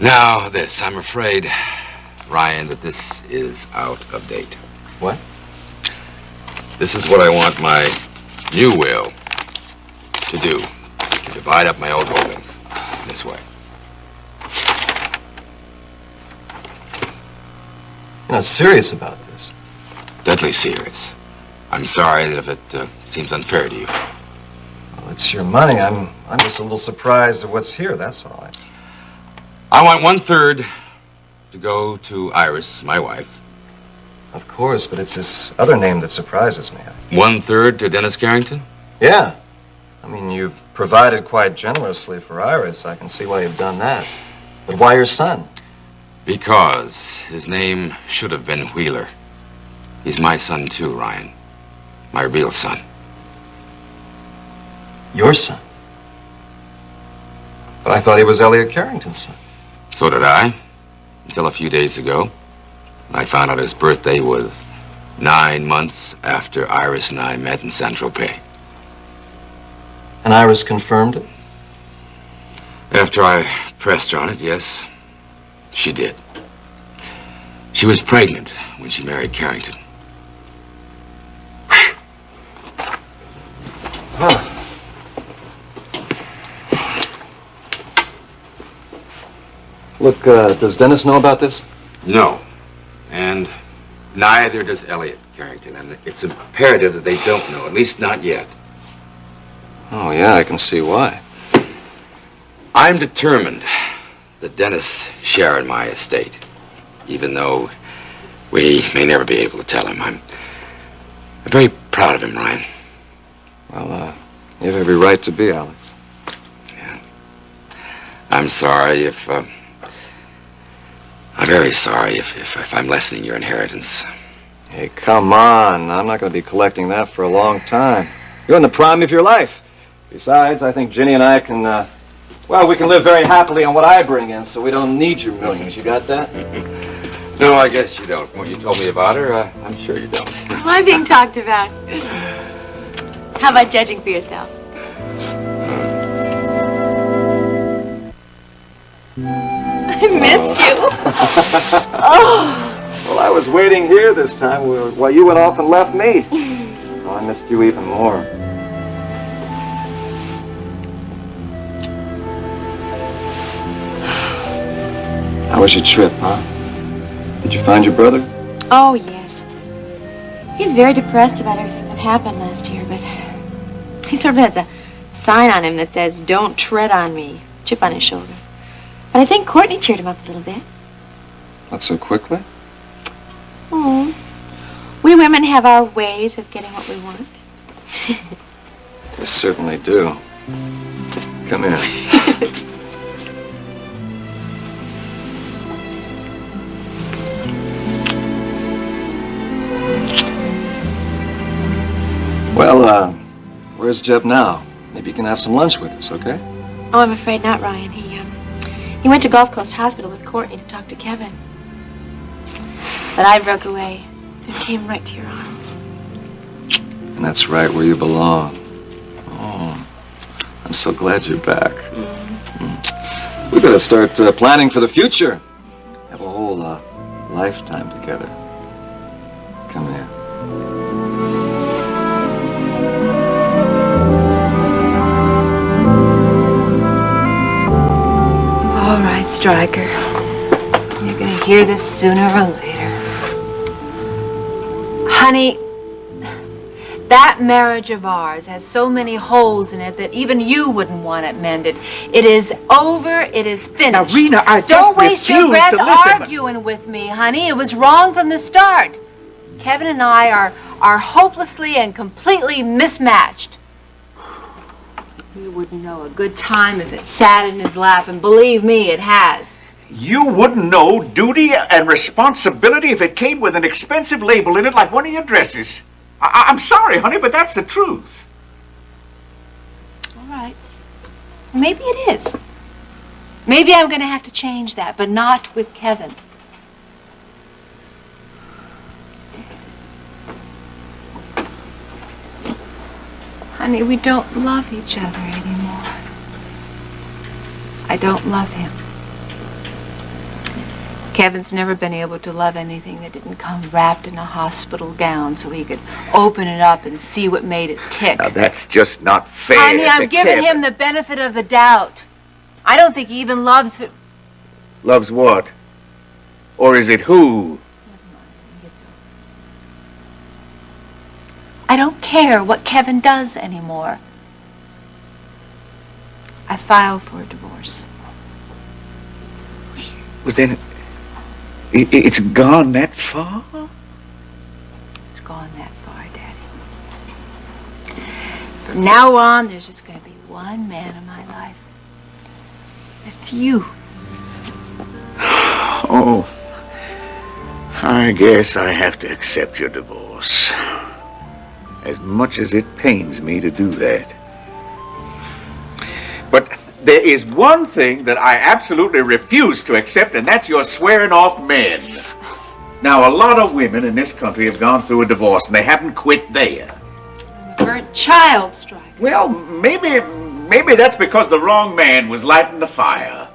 Now, this. I'm afraid, Ryan, that this is out of date. What? This is what I want my new will to do. To divide up my old holdings in this way. You're not serious about this? Deadly serious. I'm sorry if it seems unfair to you. Well, it's your money. I'm just a little surprised at what's here, that's all. I want 1/3 to go to Iris, my wife. Of course, but it's this other name that surprises me. 1/3 to Dennis Carrington? Yeah. I mean, you've provided quite generously for Iris. I can see why you've done that. But why your son? Because his name should have been Wheeler. He's my son too, Ryan. My real son. Your son? But I thought he was Elliot Carrington's son. So did I, until a few days ago. I found out his birthday was 9 months after Iris and I met in Saint-Tropez. And Iris confirmed it? After I pressed her on it, yes, she did. She was pregnant when she married Carrington. Huh. Look, does Dennis know about this? No. And neither does Elliot Carrington. And it's imperative that they don't know, at least not yet. Oh, yeah, I can see why. I'm determined that Dennis share in my estate, even though we may never be able to tell him. I'm very proud of him, Ryan. Well, you have every right to be, Alex. Yeah. I'm sorry if, I'm very sorry if I'm lessening your inheritance. Hey, come on. I'm not going to be collecting that for a long time. You're in the prime of your life. Besides, I think Ginny and I can, well, we can live very happily on what I bring in, so we don't need your millions. You got that? No, I guess you don't. When you told me about her, I'm sure you don't. Am I being talked about? How about judging for yourself? I missed you. Oh. Well, I was waiting here this time while you went off and left me. Oh, I missed you even more. How was your trip, huh? Did you find your brother? Oh, yes. He's very depressed about everything that happened last year, but he sort of has a sign on him that says, "Don't tread on me," chip on his shoulder. But I think Courtney cheered him up a little bit. Not so quickly? Oh, we women have our ways of getting what we want. You certainly do. Come here. Well, where's Jeb now? Maybe you can have some lunch with us, okay? Oh, I'm afraid not, Ryan. He went to Gulf Coast Hospital with Courtney to talk to Kevin. But I broke away and came right to your arms. And that's right where you belong. Oh, I'm so glad you're back. We gotta start planning for the future. Have a whole lifetime together. Come here. All right, Stryker. You're gonna hear this sooner or later. Honey, That marriage of ours has so many holes in it that even you wouldn't want it mended. It is over. It is finished. Now, Rena, I just Don't waste your refuse breath to listen. arguing with me, honey. It was wrong from the start. Kevin and I are hopelessly and completely mismatched. You wouldn't know a good time if it sat in his lap, and believe me, it has. You wouldn't know duty and responsibility if it came with an expensive label in it like one of your dresses. I'm sorry, honey, but that's the truth. All right. Maybe it is. Maybe I'm going to have to change that, but not with Kevin. Honey, we don't love each other anymore. I don't love him. Kevin's never been able to love anything that didn't come wrapped in a hospital gown so he could open it up and see what made it tick. Now, that's just not fair. Honey, to I'm giving Kevin. him the benefit of the doubt. I don't think he even loves it. Loves what? Or is it who? I don't care what Kevin does anymore. I filed for a divorce. Well, then, it's gone that far? It's gone that far, Daddy. From now on, there's just going to be one man in my life. It's you. Oh, I guess I have to accept your divorce. As much as it pains me to do that. But there is one thing that I absolutely refuse to accept, and that's your swearing off men. Now, a lot of women in this country have gone through a divorce, and they haven't quit there. I'm a burnt child, Striker. Well, maybe that's because the wrong man was lighting the fire.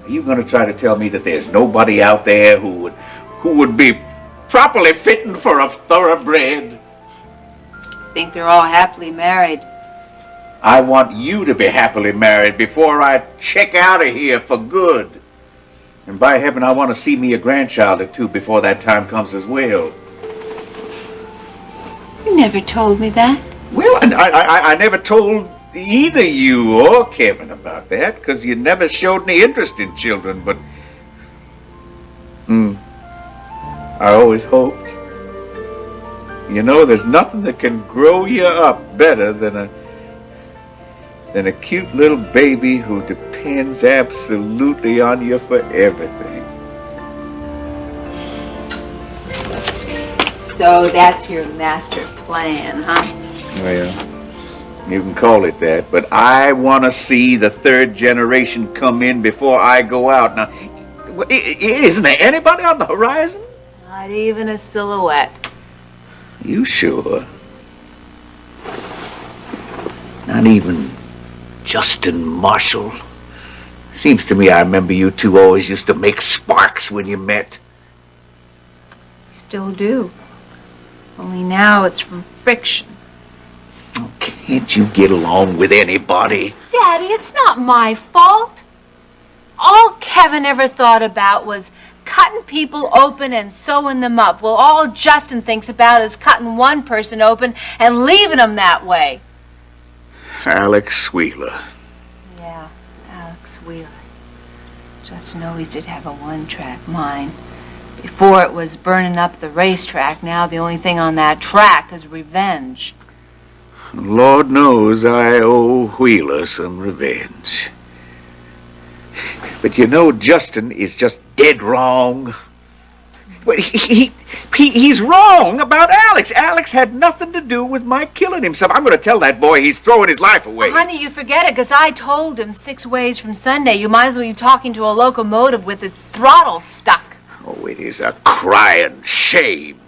Are you going to try to tell me that there's nobody out there who would be properly fitting for a thoroughbred? Think they're all happily married. I want you to be happily married before I check out of here for good. And by heaven, I want to see me a grandchild or two before that time comes as well. You never told me that. Well, I never told either you or Kevin about that, because you never showed any interest in children, but I always hoped. You know, there's nothing that can grow you up better than a cute little baby who depends absolutely on you for everything. So that's your master plan, huh? Well, you can call it that, but I want to see the third generation come in before I go out. Now, isn't there anybody on the horizon? Not even a silhouette. You sure? Not even Justin Marshall? Seems to me I remember you two always used to make sparks when you met. Still do. Only now it's from friction. Oh, can't you get along with anybody? Daddy, it's not my fault. All Kevin ever thought about was cutting people open and sewing them up. Well, all Justin thinks about is cutting one person open and leaving them that way. Alex Wheeler. Yeah, Alex Wheeler. Justin always did have a one-track mind. Before it was burning up the racetrack. Now the only thing on that track is revenge. Lord knows I owe Wheeler some revenge. But you know, Justin is just dead wrong. But he's wrong about Alex. Alex had nothing to do with my killing himself. I'm going to tell that boy he's throwing his life away. Honey, you forget it, because I told him 6 ways from Sunday. You might as well be talking to a locomotive with its throttle stuck. Oh, it is a crying shame.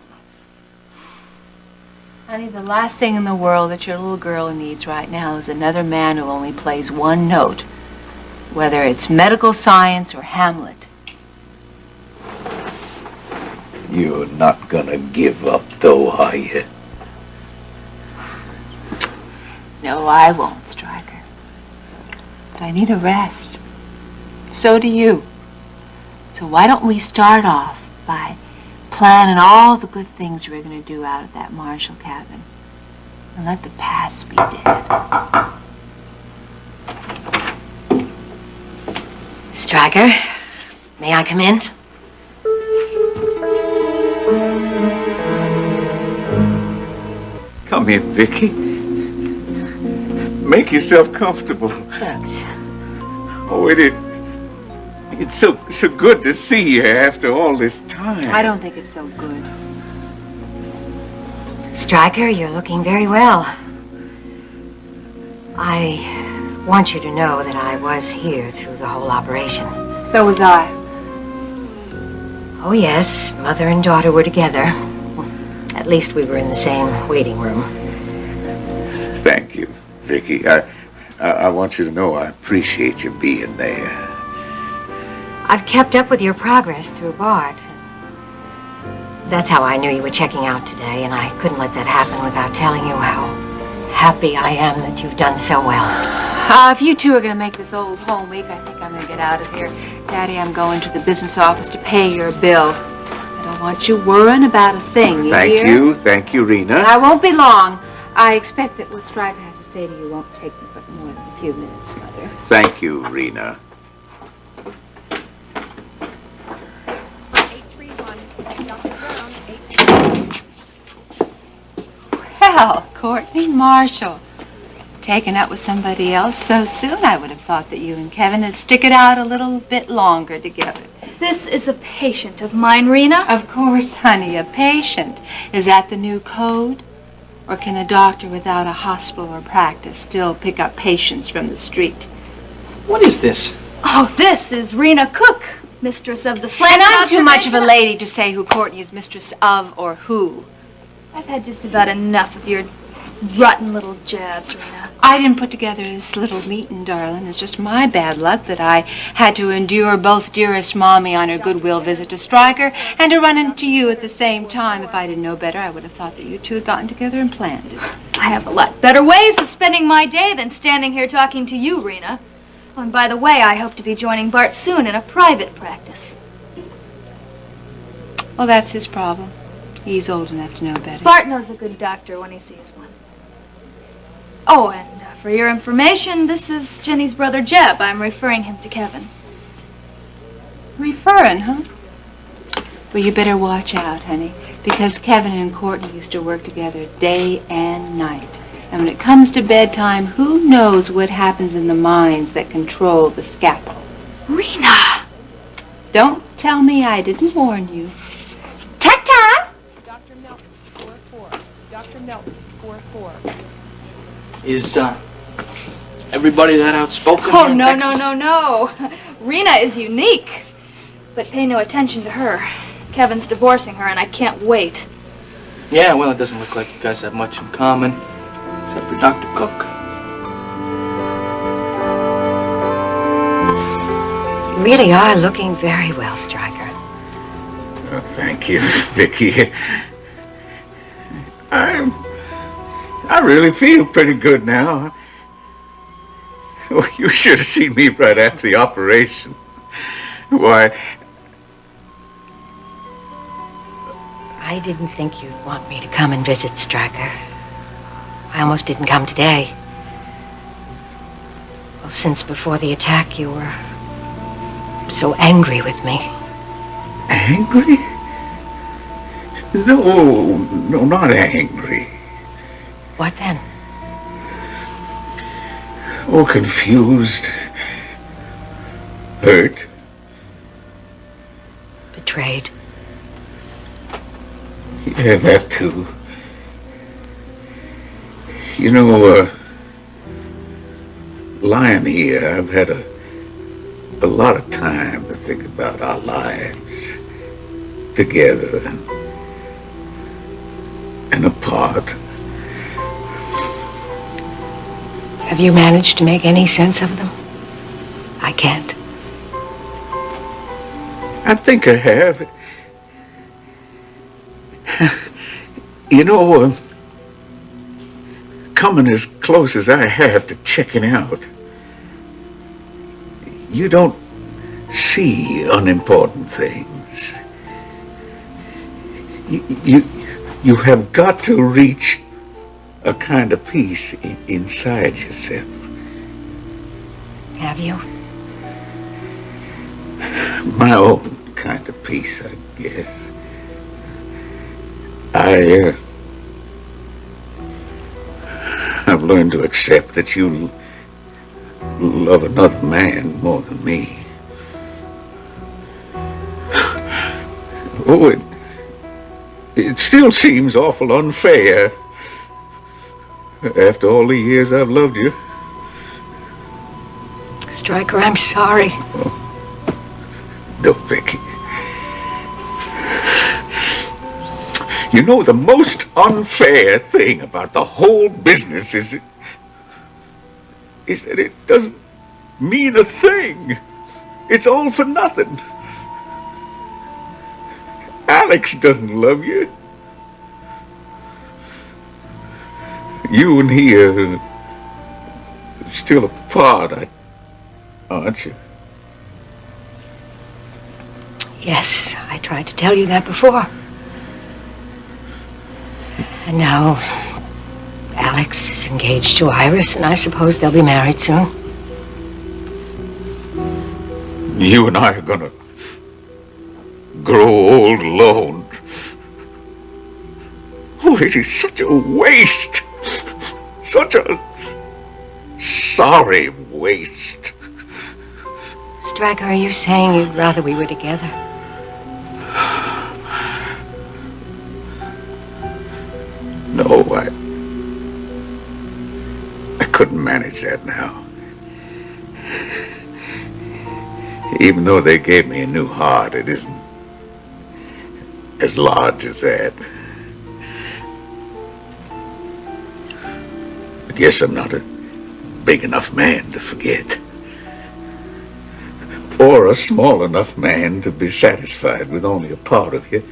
Honey, the last thing in the world that your little girl needs right now is another man who only plays one note, whether it's medical science or Hamlet. You're not gonna give up, though, are you? No, I won't, Stryker. But I need a rest. So do you. So why don't we start off by planning all the good things we're going to do out at that Marshall cabin? And let the past be dead. Stryker, may I come in? Come in, Vicky. Make yourself comfortable. Thanks. Oh, it's so good to see you after all this time. I don't think it's so good. Stryker, you're looking very well. I want you to know that I was here through the whole operation. So was I. Oh, yes, mother and daughter were together. At least we were in the same waiting room. Thank you, Vicky. I want you to know I appreciate you being there. I've kept up with your progress through Bart. That's how I knew you were checking out today, and I couldn't let that happen without telling you how happy I am that you've done so well. If you two are going to make this old home week, I think I'm going to get out of here. Daddy, I'm going to the business office to pay your bill. I don't want you worrying about a thing, you hear? Thank you, Rena. And I won't be long. I expect that what Stryker has to say to you won't take me but more than a few minutes, Mother. Thank you, Rena. Well, Courtney Marshall. Taken up with somebody else so soon, I would have thought that you and Kevin would stick it out a little bit longer together. This is a patient of mine, Rena. Of course, honey, a patient. Is that the new code? Or can a doctor without a hospital or practice still pick up patients from the street? What is this? Oh, this is Rena Cook, mistress of the slant. And I'm too much of a lady to say who Courtney is mistress of or who. I've had just about enough of your rotten little jabs, Rena. I didn't put together this little meeting, darling. It's just my bad luck that I had to endure both dearest Mommy on her goodwill visit to Stryker and to run into you at the same time. If I didn't know better, I would have thought that you two had gotten together and planned it. I have a lot better ways of spending my day than standing here talking to you, Rena. Oh, and by the way, I hope to be joining Bart soon in a private practice. Well, that's his problem. He's old enough to know better. Bart knows a good doctor when he sees one. Oh, and for your information, this is Jenny's brother Jeb. I'm referring him to Kevin. Referring, huh? Well, you better watch out, honey, because Kevin and Courtney used to work together day and night. And when it comes to bedtime, who knows what happens in the minds that control the scalpel? Rena! Don't tell me I didn't warn you. Ta-ta! Dr. Melton, 4-4. Dr. Melton, 4-4. Is, everybody that outspoken? Oh, here in no, Texas? no. Rena is unique. But pay no attention to her. Kevin's divorcing her, and I can't wait. Yeah, well, it doesn't look like you guys have much in common, except for Dr. Cook. You really are looking very well, Stryker. Oh, thank you, Vicky. I really feel pretty good now. Well, you should have seen me right after the operation. Why, I didn't think you'd want me to come and visit, Stryker. I almost didn't come today. Well, since before the attack, you were so angry with me. angry? No, not angry. What then? Oh, confused. Hurt. Betrayed. Yeah, that too. You know, lying here, I've had a lot of time to think about our lives together and apart. Have you managed to make any sense of them? I can't. I think I have. You know, coming as close as I have to checking out, you don't see unimportant things. You have got to reach a kind of peace inside yourself. Have you? My own kind of peace, I guess. I've learned to accept that you love another man more than me. Oh, it still seems awful unfair after all the years I've loved you. Stryker, I'm sorry. No, Vicky. You know, the most unfair thing about the whole business is that it doesn't mean a thing. It's all for nothing. Alex doesn't love you. You and he are still apart, aren't you? Yes, I tried to tell you that before. And now, Alex is engaged to Iris, and I suppose they'll be married soon. You and I are gonna grow old alone. Oh, it is such a waste. Such a sorry waste. Stryker, are you saying you'd rather we were together? No, I couldn't manage that now. Even though they gave me a new heart, it isn't as large as that. I guess I'm not a big enough man to forget. Or a small enough man to be satisfied with only a part of you,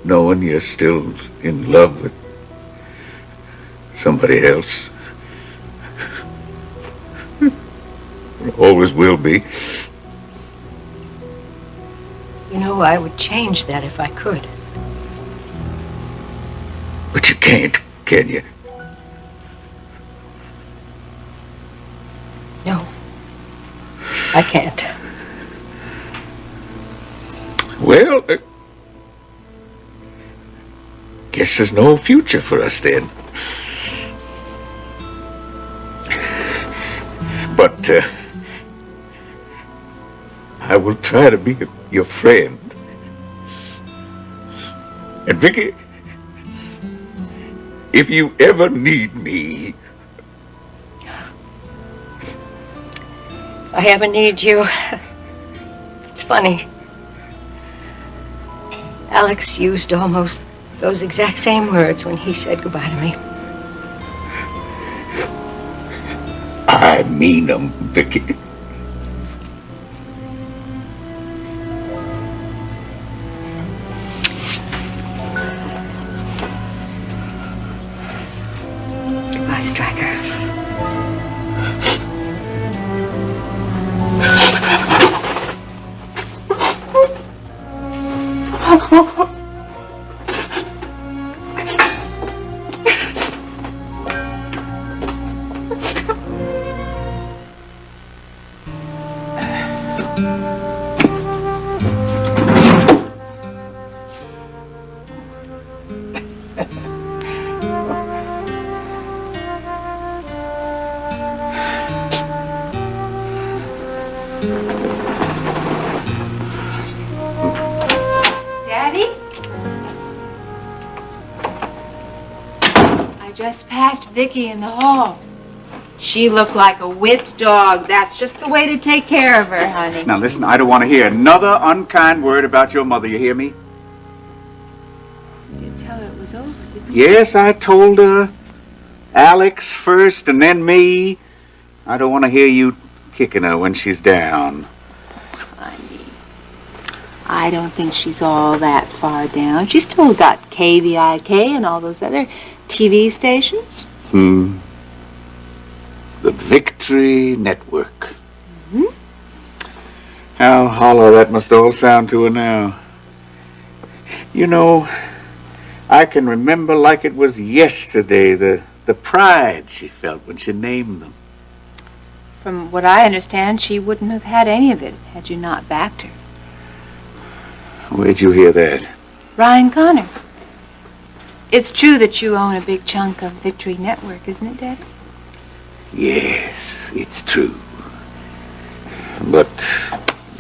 knowing you're still in love with somebody else. Always will be. You know, I would change that if I could. But you can't, can you? No, I can't. Well, guess there's no future for us then. But I will try to be your friend. And Vicky, if you ever need me, If I ever need you, it's funny. Alex used almost those exact same words when he said goodbye to me. I mean them, Vicky. Goodbye, Stryker. Daddy? I just passed Vicky in the hall. She looked like a whipped dog. That's just the way to take care of her, honey. Now listen, I don't want to hear another unkind word about your mother, you hear me? You did tell her it was over, didn't you? Yes, I told her. Alex first and then me. I don't want to hear you kicking her when she's down. Honey, I don't think she's all that far down. She's still got KVIK and all those other TV stations. The Victory Network. How hollow that must all sound to her now. You know, I can remember like it was yesterday the pride she felt when she named them. From what I understand, she wouldn't have had any of it had you not backed her. Where'd you hear that? Ryan Connor. It's true that you own a big chunk of Victory Network, isn't it, Daddy? Yes, it's true. But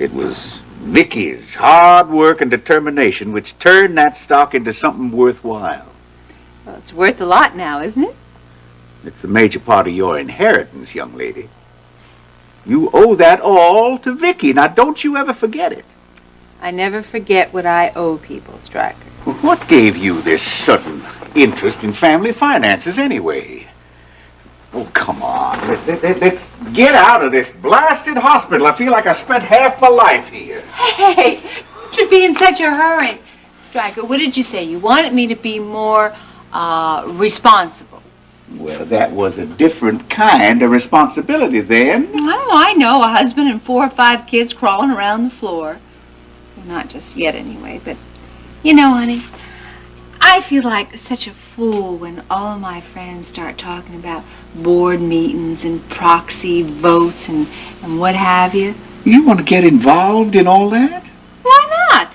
it was Vicky's hard work and determination which turned that stock into something worthwhile. Well, it's worth a lot now, isn't it? It's a major part of your inheritance, young lady. You owe that all to Vicky. Now, don't you ever forget it. I never forget what I owe people, Stryker. What gave you this sudden interest in family finances, anyway? Oh, come on. Let's get out of this blasted hospital. I feel like I spent half my life here. Hey, don't you be in such a hurry. Stryker, what did you say? You wanted me to be more responsible. Well, that was a different kind of responsibility then. Oh, I know. A husband and 4 or 5 kids crawling around the floor. Well, not just yet, anyway, but you know, honey, I feel like such a fool when all of my friends start talking about board meetings and proxy votes and what have you. You want to get involved in all that? Why not?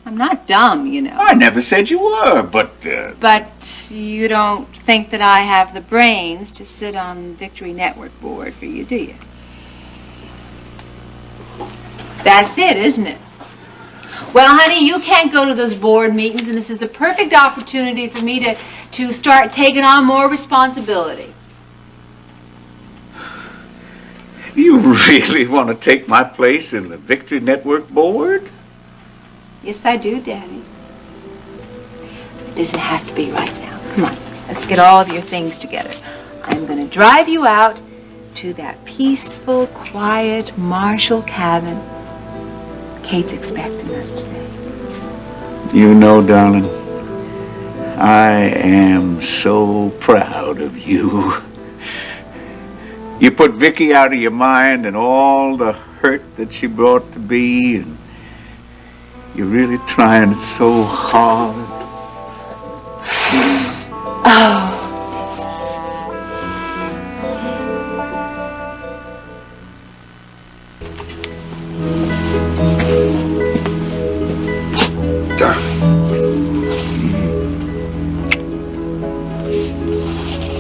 I'm not dumb, you know. I never said you were, but... But you don't think that I have the brains to sit on the Victory Network board for you, do you? That's it, isn't it? Well, honey, you can't go to those board meetings, and this is the perfect opportunity for me to start taking on more responsibility. You really want to take my place in the Victory Network board? Yes, I do, Daddy. It doesn't have to be right now. Come on, let's get all of your things together. I'm going to drive you out to that peaceful, quiet Marshall cabin. Kate's expecting us today. You know, darling, I am so proud of you. You put Vicky out of your mind and all the hurt that she brought to be, and you're really trying so hard. Oh.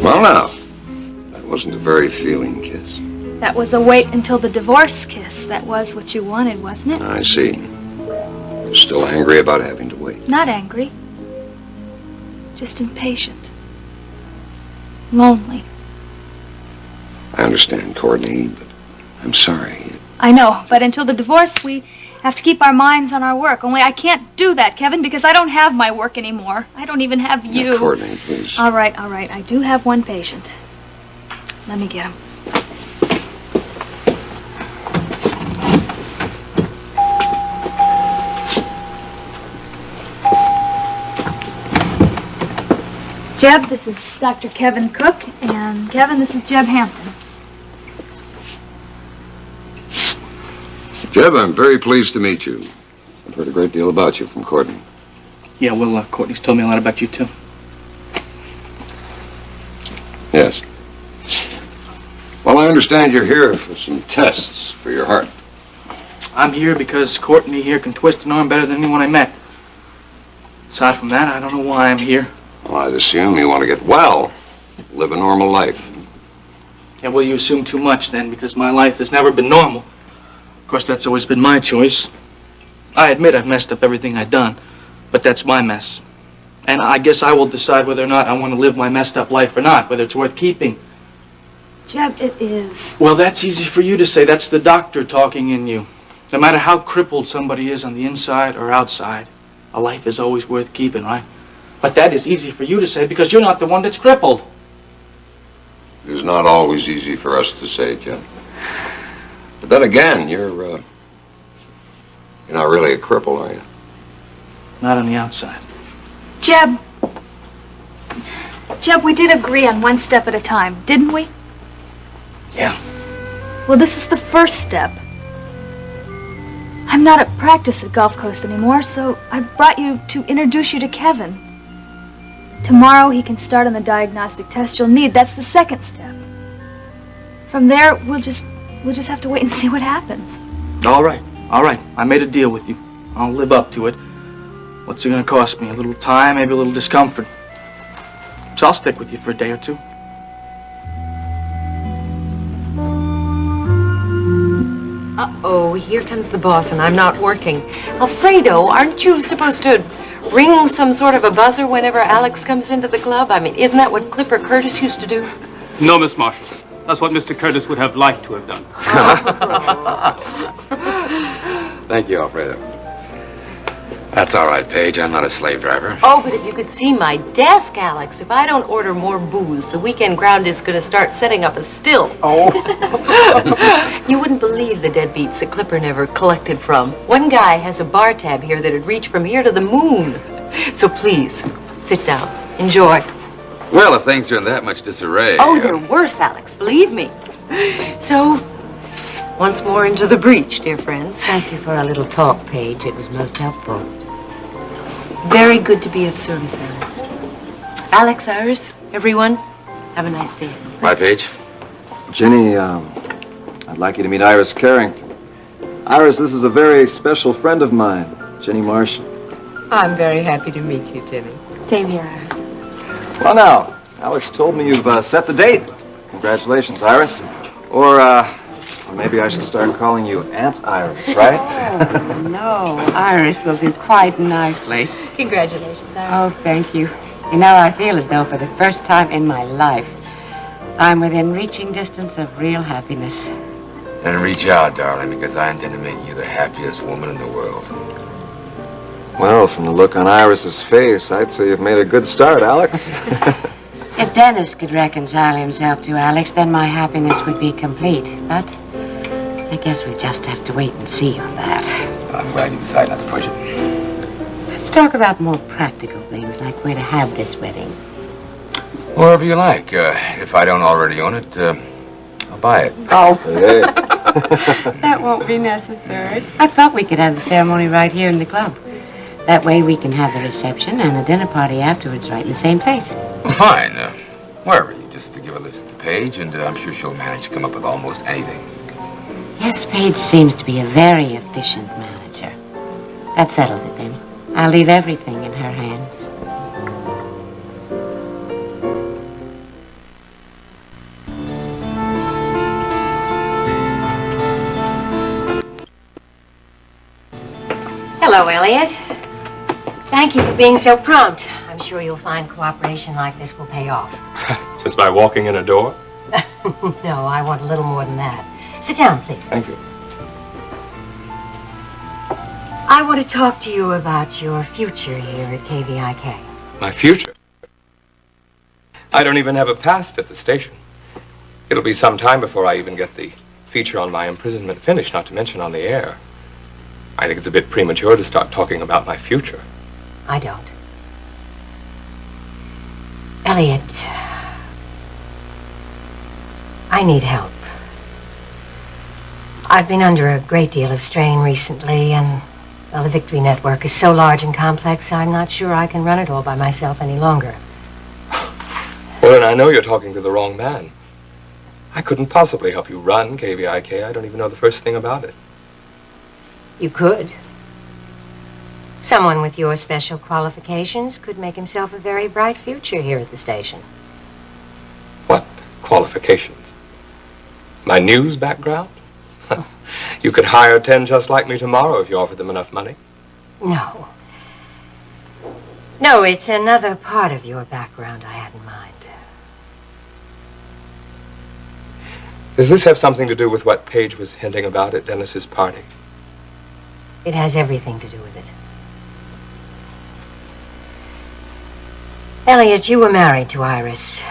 Well, now, that wasn't a very feeling kiss. That was a wait until the divorce kiss. That was what you wanted, wasn't it? I see. You're still angry about having to wait. Not angry. Just impatient. Lonely. I understand, Courtney, but I'm sorry. I know, but until the divorce, we have to keep our minds on our work. Only I can't do that, Kevin, because I don't have my work anymore. I don't even have you. Now, Courtney, please. All right. I do have one patient. Let me get him. Jeb, this is Dr. Kevin Cook, and Kevin, this is Jeb Hampton. Jeb, I'm very pleased to meet you. I've heard a great deal about you from Courtney. Yeah, well, Courtney's told me a lot about you, too. Yes. Well, I understand you're here for some tests for your heart. I'm here because Courtney here can twist an arm better than anyone I met. Aside from that, I don't know why I'm here. Well, I'd assume you want to get well, live a normal life. Yeah, well, you assume too much then, because my life has never been normal. Of course, that's always been my choice. I admit I've messed up everything I've done, but that's my mess. And I guess I will decide whether or not I want to live my messed up life or not, whether it's worth keeping. Jeb, it is. Well, that's easy for you to say. That's the doctor talking in you. No matter how crippled somebody is on the inside or outside, a life is always worth keeping, right? But that is easy for you to say because you're not the one that's crippled. It's not always easy for us to say, Jeb. But then again, you're not really a cripple, are you? Not on the outside. Jeb, we did agree on one step at a time, didn't we? Yeah. Well, this is the first step. I'm not at practice at Gulf Coast anymore, so I brought you to introduce you to Kevin. Tomorrow he can start on the diagnostic test you'll need. That's the second step. From there, we'll just have to wait and see what happens. All right. I made a deal with you. I'll live up to it. What's it gonna cost me? A little time, maybe a little discomfort. So I'll stick with you for a day or two. Uh-oh, here comes the boss and I'm not working. Alfredo, aren't you supposed to ring some sort of a buzzer whenever Alex comes into the club? I mean, isn't that what Clipper Curtis used to do? No, Miss Marshall. That's what Mr. Curtis would have liked to have done. Thank you, Alfredo. That's all right, Paige. I'm not a slave driver. Oh, but if you could see my desk, Alex. If I don't order more booze, the weekend ground is going to start setting up a still. Oh. You wouldn't believe the deadbeats that Clipper never collected from. One guy has a bar tab here that'd reach from here to the moon. So please, sit down. Enjoy. Well, if things are in that much disarray... Oh, they're worse, Alex. Believe me. So, once more into the breach, dear friends. Thank you for a little talk, Paige. It was most helpful. Very good to be of service, Iris. Alex, Iris, everyone, have a nice day. Bye, Paige. Ginny, I'd like you to meet Iris Carrington. Iris, this is a very special friend of mine, Ginny Marshall. I'm very happy to meet you, Timmy. Same here, Iris. Well, now, Alex told me you've set the date. Congratulations, Iris. Or maybe I should start calling you Aunt Iris, right? Oh, no. Iris will do quite nicely. Congratulations, Iris. Oh, thank you. You know, I feel as though for the first time in my life, I'm within reaching distance of real happiness. And reach out, darling, because I intend to make you the happiest woman in the world. Well, from the look on Iris's face, I'd say you've made a good start, Alex. If Dennis could reconcile himself to Alex, then my happiness would be complete. But I guess we just have to wait and see on that. I'm glad you decided not to push it. Let's talk about more practical things, like where to have this wedding. Wherever you like. If I don't already own it, I'll buy it. Oh. Hey. That won't be necessary. I thought we could have the ceremony right here in the club. That way we can have the reception and the dinner party afterwards right in the same place. Fine. Wherever. You just give a list to Paige, and I'm sure she'll manage to come up with almost anything. Yes, Paige seems to be a very efficient manager. That settles it then. I'll leave everything in her hands. Hello, Elliot. Thank you for being so prompt. I'm sure you'll find cooperation like this will pay off. Just by walking in a door? No, I want a little more than that. Sit down, please. Thank you. I want to talk to you about your future here at KVIK. My future? I don't even have a past at the station. It'll be some time before I even get the feature on my imprisonment finished, not to mention on the air. I think it's a bit premature to start talking about my future. I don't. Elliot, I need help. I've been under a great deal of strain recently, and well, the Victory Network is so large and complex, I'm not sure I can run it all by myself any longer. Well, then I know you're talking to the wrong man. I couldn't possibly help you run KVIK. I don't even know the first thing about it. You could. Someone with your special qualifications could make himself a very bright future here at the station. What qualifications? My news background? You could hire 10 just like me tomorrow if you offered them enough money. No. No, it's another part of your background I had in mind. Does this have something to do with what Paige was hinting about at Dennis's party? It has everything to do with it. Elliot, you were married to Iris.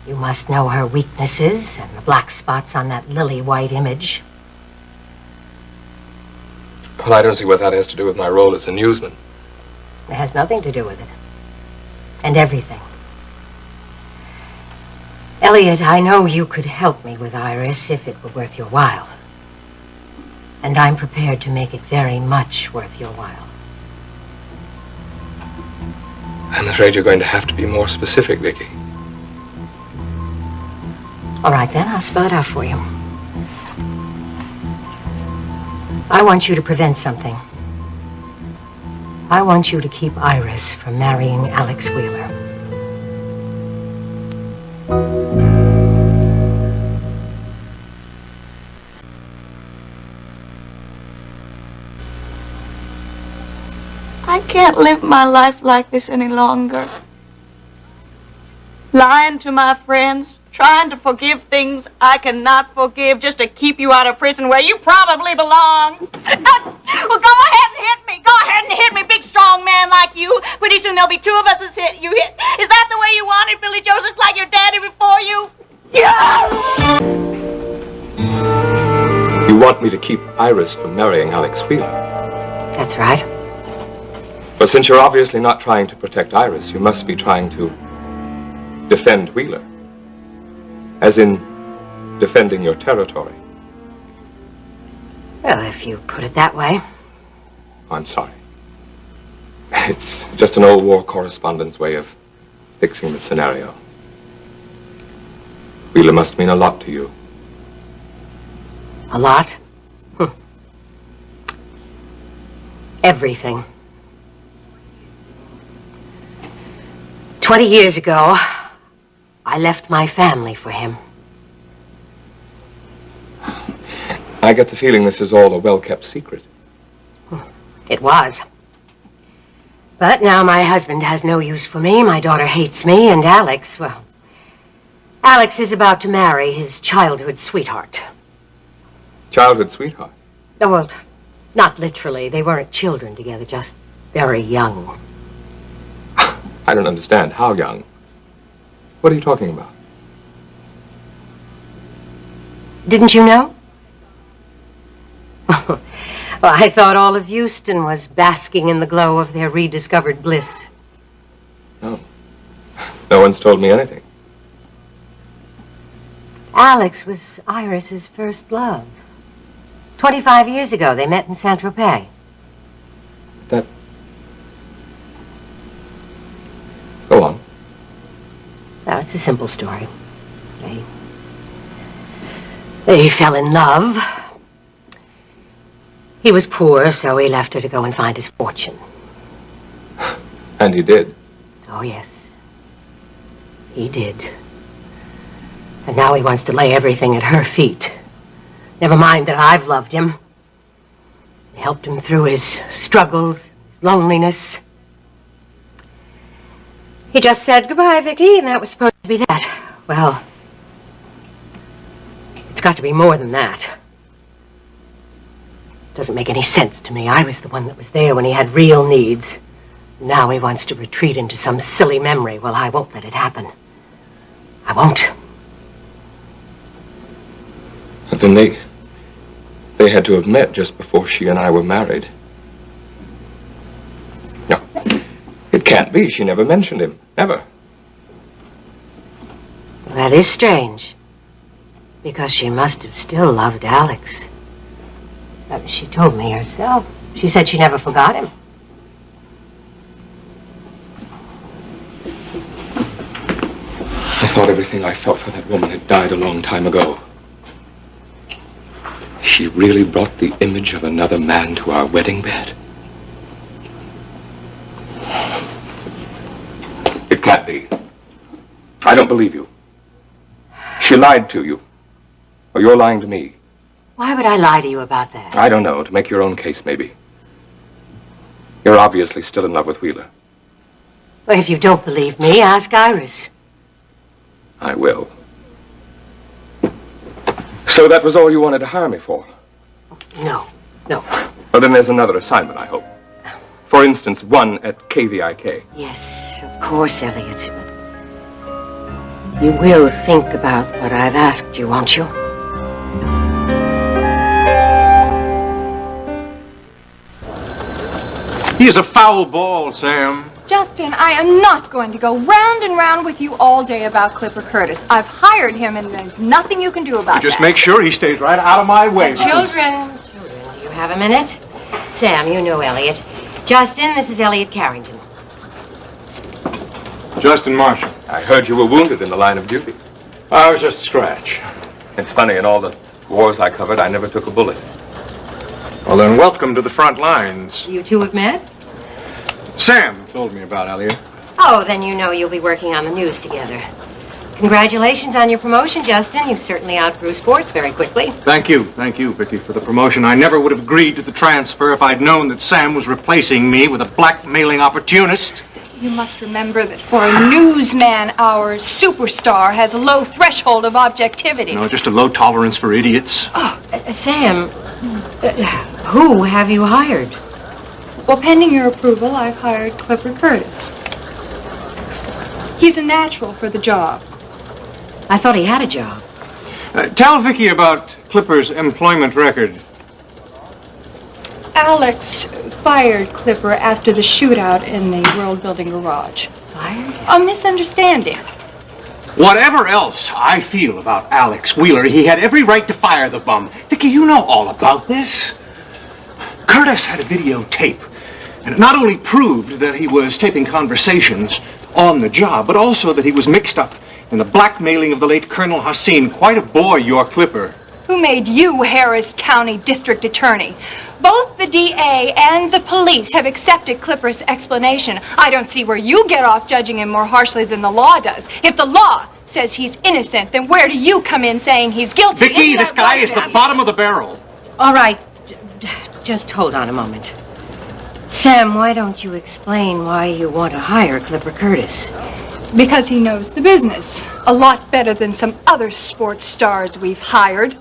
You must know her weaknesses and the black spots on that lily-white image. Well, I don't see what that has to do with my role as a newsman. It has nothing to do with it. And everything. Elliot, I know you could help me with Iris if it were worth your while. And I'm prepared to make it very much worth your while. I'm afraid you're going to have to be more specific, Vicky. All right, then, I'll spell it out for you. I want you to prevent something. I want you to keep Iris from marrying Alex Wheeler. I can't live my life like this any longer. Lying to my friends, trying to forgive things I cannot forgive just to keep you out of prison where you probably belong. Well, go ahead and hit me. Go ahead and hit me, big strong man like you. Pretty soon there'll be two of us that's hit you hit. Is that the way you want it, Billy Joe, just like your daddy before you? Yeah! You want me to keep Iris from marrying Alex Wheeler? That's right. But since you're obviously not trying to protect Iris, you must be trying to defend Wheeler. As in, defending your territory. Well, if you put it that way. I'm sorry. It's just an old war correspondent's way of fixing the scenario. Wheeler must mean a lot to you. A lot? Everything. 20 years ago, I left my family for him. I get the feeling this is all a well-kept secret. It was. But now my husband has no use for me, my daughter hates me, and Alex, well, Alex is about to marry his childhood sweetheart. Childhood sweetheart? Oh, well, not literally. They weren't children together, just very young. I don't understand. How young? What are you talking about? Didn't you know? Well, I thought all of Houston was basking in the glow of their rediscovered bliss. No. No one's told me anything. Alex was Iris's first love. 25 years ago, they met in Saint-Tropez. That... Go on. Now, it's a simple story. They fell in love. He was poor, so he left her to go and find his fortune. And he did. Oh, yes. He did. And now he wants to lay everything at her feet. Never mind that I've loved him. I helped him through his struggles, his loneliness. He just said goodbye, Vicky, and that was supposed to be that. Well, it's got to be more than that. Doesn't make any sense to me. I was the one that was there when he had real needs. Now he wants to retreat into some silly memory. Well, I won't let it happen. I won't. But then they had to have met just before she and I were married. No, it can't be. She never mentioned him. Never. Well, that is strange. Because she must have still loved Alex. She told me herself. She said she never forgot him. I thought everything I felt for that woman had died a long time ago. She really brought the image of another man to our wedding bed. It can't be. I don't believe you. She lied to you. Or you're lying to me. Why would I lie to you about that? I don't know. To make your own case, maybe. You're obviously still in love with Wheeler. Well, if you don't believe me, ask Iris. I will. So that was all you wanted to hire me for? No. Well, then there's another assignment, I hope. For instance, one at KVIK. Yes, of course, Elliot. You will think about what I've asked you, won't you? He is a foul ball, Sam. Justin, I am not going to go round and round with you all day about Clipper Curtis. I've hired him, and there's nothing you can do about Just that. make sure he stays right out of my way. Children, do you have a minute? Sam, you know Elliot. Justin, this is Elliot Carrington. Justin Marshall. I heard you were wounded in the line of duty. I was just a scratch. It's funny, in all the wars I covered, I never took a bullet. Well, then welcome to the front lines. You two have met? Sam told me about Elliot. Oh, then you know you'll be working on the news together. Congratulations on your promotion, Justin. You've certainly outgrew sports very quickly. Thank you, Vicky, for the promotion. I never would have agreed to the transfer if I'd known that Sam was replacing me with a blackmailing opportunist. You must remember that for a newsman, our superstar has a low threshold of objectivity. No, just a low tolerance for idiots. Oh, Sam, who have you hired? Well, pending your approval, I've hired Clipper Curtis. He's a natural for the job. I thought he had a job. Tell Vicky about Clipper's employment record. Alex fired Clipper after the shootout in the World Building Garage. Fired? A misunderstanding. Whatever else I feel about Alex Wheeler, he had every right to fire the bum. Vicky, you know all about this. Curtis had a videotape, and it not only proved that he was taping conversations on the job, but also that he was mixed up in the blackmailing of the late Colonel Hassin. Quite a boy, your Clipper. Who made you Harris County District Attorney? Both the DA and the police have accepted Clipper's explanation. I don't see where you get off judging him more harshly than the law does. If the law says he's innocent, then where do you come in saying he's guilty? Vicky, this guy is the bottom of the barrel. All right, just hold on a moment. Sam, why don't you explain why you want to hire Clipper Curtis? Because he knows the business a lot better than some other sports stars we've hired.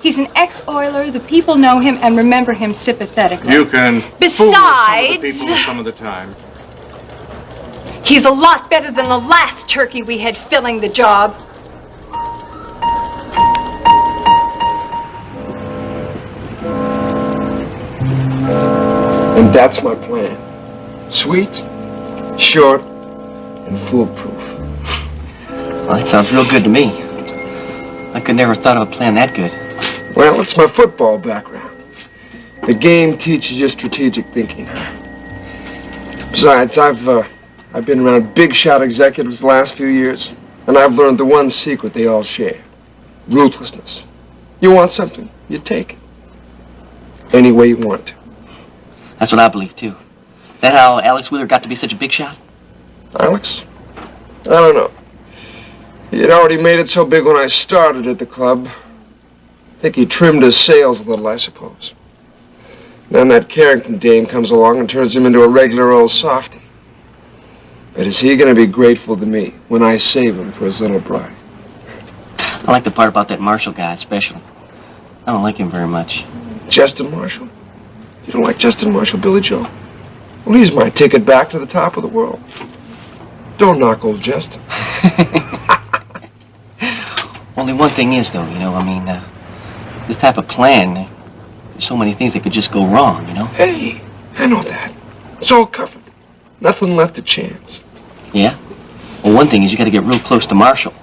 He's an ex-Oiler. The people know him and remember him sympathetically. You can fool some of the people some of the time. He's a lot better than the last turkey we had filling the job. And that's my plan. Sweet, short, and foolproof. Well, that sounds real good to me. I could never thought of a plan that good. Well, it's my football background. The game teaches you strategic thinking. Besides, I've been around big shot executives the last few years, and I've learned the one secret they all share: ruthlessness. You want something, you take it. Any way you want to. That's what I believe, too. That how Alex Wheeler got to be such a big shot? Alex? I don't know. He had already made it so big when I started at the club. I think he trimmed his sails a little, I suppose. Then that Carrington dame comes along and turns him into a regular old softy. But is he going to be grateful to me when I save him for his little bride? I like the part about that Marshall guy, especially. I don't like him very much. Justin Marshall? You don't like Justin Marshall, Billy Joe? Well, he's my ticket back to the top of the world. Don't knock old Justin. Only one thing is, though, this type of plan, there's so many things that could just go wrong, Hey, I know that. It's all covered. Nothing left to chance. Yeah? Well, one thing is you got to get real close to Marshall.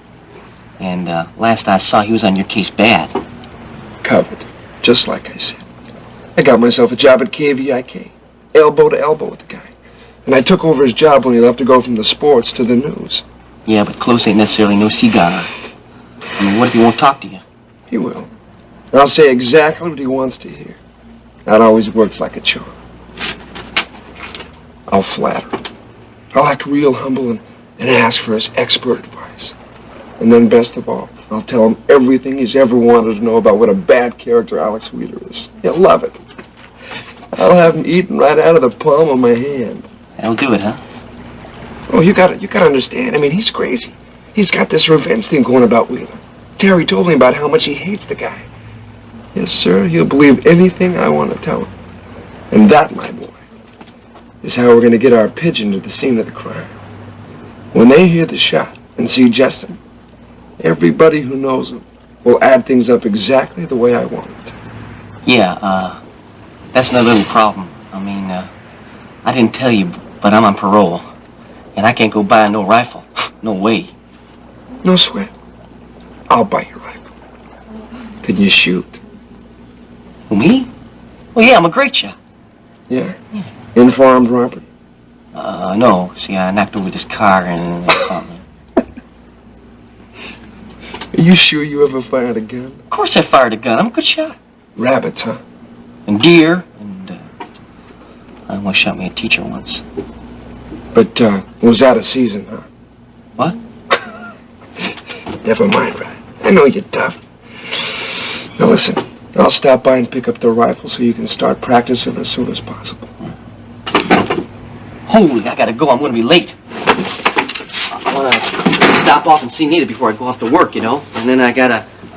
And last I saw, he was on your case bad. Covered. Just like I said. I got myself a job at KVIK. Elbow to elbow with the guy. And I took over his job when he left to go from the sports to the news. Yeah, but close ain't necessarily no cigar. I mean, what if he won't talk to you? He will. And I'll say exactly what he wants to hear. That always works like a charm. I'll flatter him. I'll act real humble and ask for his expert advice. And then best of all, I'll tell him everything he's ever wanted to know about what a bad character Alex Wheeler is. He'll love it. I'll have him eating right out of the palm of my hand. That'll do it, huh? Oh, you gotta understand. I mean, he's crazy. He's got this revenge thing going about Wheeler. Terry told me about how much he hates the guy. Yes, sir, he'll believe anything I want to tell him. And that, my boy, is how we're gonna get our pigeon to the scene of the crime. When they hear the shot and see Justin, everybody who knows him will add things up exactly the way I want it. Yeah, that's another little problem. I mean, I didn't tell you, but I'm on parole. And I can't go buy no rifle. No way. No sweat. I'll buy your rifle. Can you shoot? Who, me? Well, yeah, I'm a great shot. Yeah? In for armed robbery? No. See, I knocked over this car and it caught me. Are you sure you ever fired a gun? Of course I fired a gun. I'm a good shot. Rabbits, huh? And deer, and I almost shot me a teacher once. But, it was out of season, huh? What? Never mind, Ryan. I know you're tough. Now listen, I'll stop by and pick up the rifle so you can start practicing as soon as possible. Holy, I gotta go. I'm gonna be late. I wanna stop off and see Nita before I go off to work, you know? And then I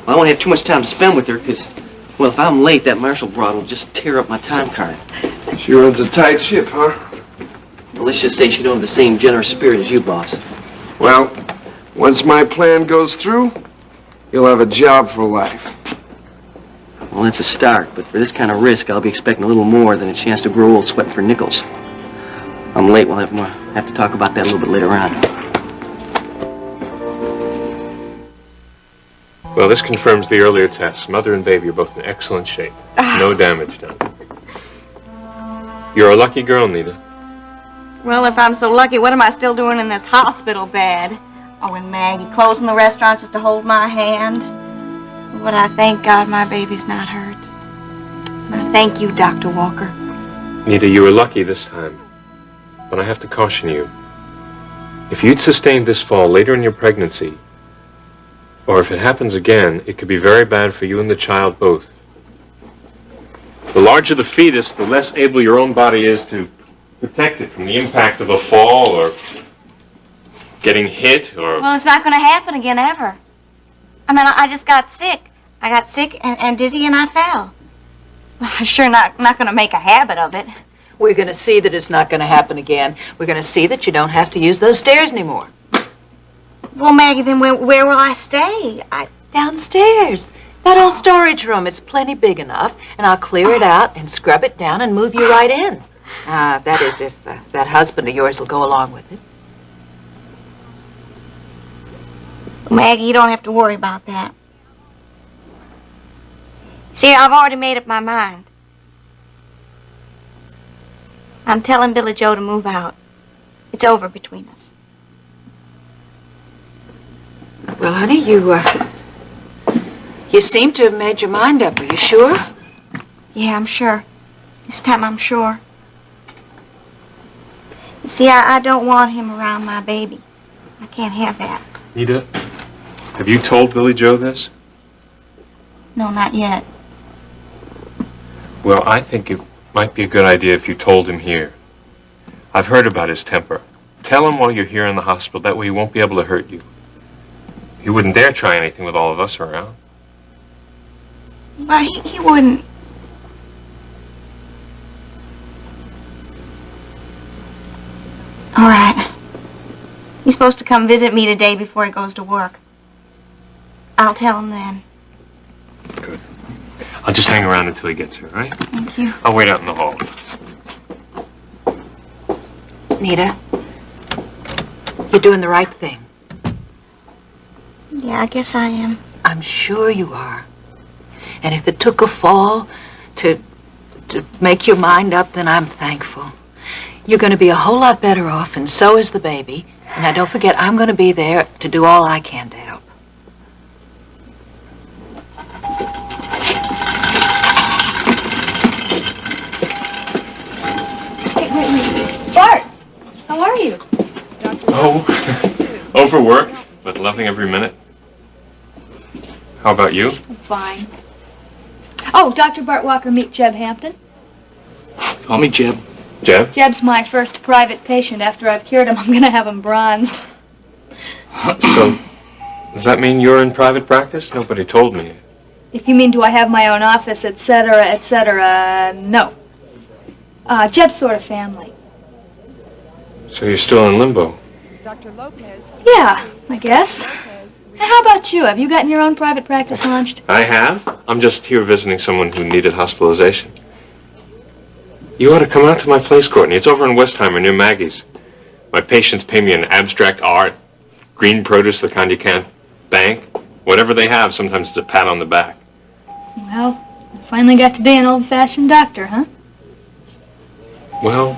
won't have too much time to spend with her, because, well, if I'm late, that Marshall broad will just tear up my time card. She runs a tight ship, huh? Well, let's just say she don't have the same generous spirit as you, boss. Well, once my plan goes through, you'll have a job for life. Well, that's a start, but for this kind of risk, I'll be expecting a little more than a chance to grow old sweating for nickels. I'm late. We'll have to talk about that a little bit later on. Well, this confirms the earlier tests. Mother and baby are both in excellent shape. No damage done. You're a lucky girl, Nita. Well, if I'm so lucky, what am I still doing in this hospital bed? Oh, and Maggie closing the restaurant just to hold my hand. But I thank God my baby's not hurt. And I thank you, Dr. Walker. Nita, you were lucky this time. But I have to caution you. If you'd sustained this fall later in your pregnancy, or if it happens again, it could be very bad for you and the child both. The larger the fetus, the less able your own body is to protect it from the impact of a fall or getting hit or... Well, it's not going to happen again, ever. I mean, I just got sick. I got sick and dizzy and I fell. Well, I'm sure not going to make a habit of it. We're going to see that it's not going to happen again. We're going to see that you don't have to use those stairs anymore. Well, Maggie, then where will I stay? Downstairs. That old storage room. It's plenty big enough, and I'll clear it out and scrub it down and move you right in. That is, if that husband of yours will go along with it. Maggie, you don't have to worry about that. See, I've already made up my mind. I'm telling Billy Joe to move out. It's over between us. Well, honey, you seem to have made your mind up. Are you sure? Yeah, I'm sure. This time I'm sure. You see, I don't want him around my baby. I can't have that. Nita, have you told Billy Joe this? No, not yet. Well, I think it might be a good idea if you told him here. I've heard about his temper. Tell him while you're here in the hospital. That way he won't be able to hurt you. He wouldn't dare try anything with all of us around. But he wouldn't. All right. He's supposed to come visit me today before he goes to work. I'll tell him then. Good. I'll just hang around until he gets here, all right? Thank you. I'll wait out in the hall. Nita, you're doing the right thing. Yeah, I guess I am. I'm sure you are. And if it took a fall to make your mind up, then I'm thankful. You're going to be a whole lot better off, and so is the baby. And now don't forget, I'm going to be there to do all I can to help. Wait. Bart, how are you? Oh, overworked, but loving every minute. How about you? I'm fine. Oh, Dr. Bart Walker, meet Jeb Hampton. Call me Jeb. Jeb? Jeb's my first private patient. After I've cured him, I'm going to have him bronzed. So, does that mean you're in private practice? Nobody told me. If you mean do I have my own office, etc., no. Jeb's sort of family. So you're still in limbo? Yeah, I guess. And how about you? Have you gotten your own private practice launched? I have. I'm just here visiting someone who needed hospitalization. You ought to come out to my place, Courtney. It's over in Westheimer near Maggie's. My patients pay me in abstract art, green produce, the kind you can't bank. Whatever they have, sometimes it's a pat on the back. Well, I finally got to be an old-fashioned doctor, huh? Well,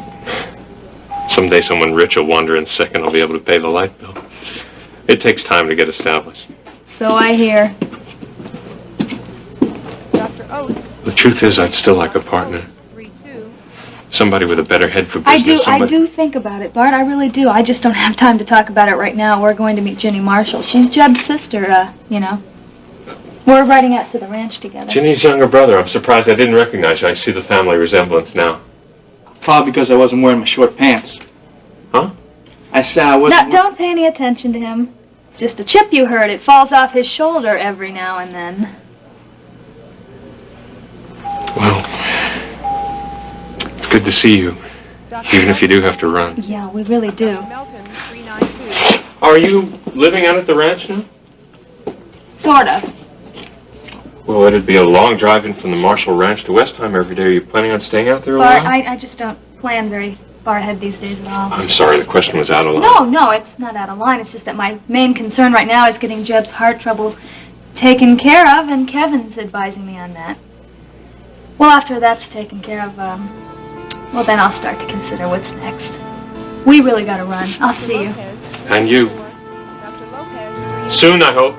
Someday someone rich will wander in sick and I'll be able to pay the light bill. It takes time to get established. So I hear. The truth is, I'd still like a partner. Somebody with a better head for business. I do think about it, Bart. I really do. I just don't have time to talk about it right now. We're going to meet Ginny Marshall. She's Jeb's sister, you know. We're riding out to the ranch together. Ginny's younger brother. I'm surprised I didn't recognize you. I see the family resemblance now. Probably because I wasn't wearing my short pants. Huh? I said I wasn't. No, don't pay any attention to him. It's just a chip you heard. It falls off his shoulder every now and then. Well, it's good to see you, even if you do have to run. Yeah, we really do. Are you living out at the ranch now? Sort of. Well, it'd be a long drive in from the Marshall Ranch to Westheimer every day. Are you planning on staying out there a Bart, while? I just don't plan very far ahead these days at all. I'm sorry, the question was out of line. No, it's not out of line. It's just that my main concern right now is getting Jeb's heart trouble taken care of, and Kevin's advising me on that. Well, after that's taken care of, well, then I'll start to consider what's next. We really gotta run. I'll see you. And you. Soon, I hope.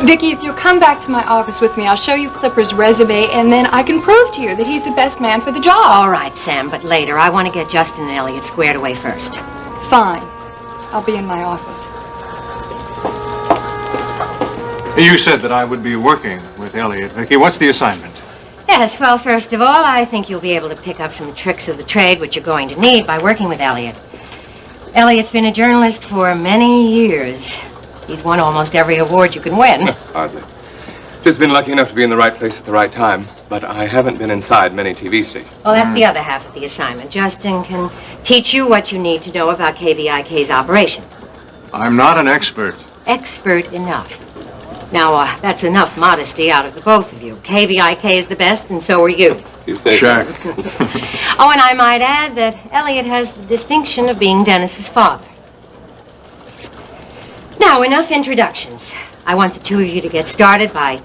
Vicki, if you'll come back to my office with me, I'll show you Clipper's resume, and then I can prove to you that he's the best man for the job. All right, Sam, but later. I want to get Justin and Elliot squared away first. Fine. I'll be in my office. You said that I would be working with Elliot. Vicki, what's the assignment? Yes, well, first of all, I think you'll be able to pick up some tricks of the trade which you're going to need by working with Elliot. Elliot's been a journalist for many years. He's won almost every award you can win. Hardly. Just been lucky enough to be in the right place at the right time, but I haven't been inside many TV stations. Well, that's the other half of the assignment. Justin can teach you what you need to know about KVIK's operation. I'm not an expert. Expert enough. Now, that's enough modesty out of the both of you. KVIK is the best, and so are you. You say Sure. Oh, and I might add that Elliot has the distinction of being Dennis's father. Now, enough introductions. I want the two of you to get started by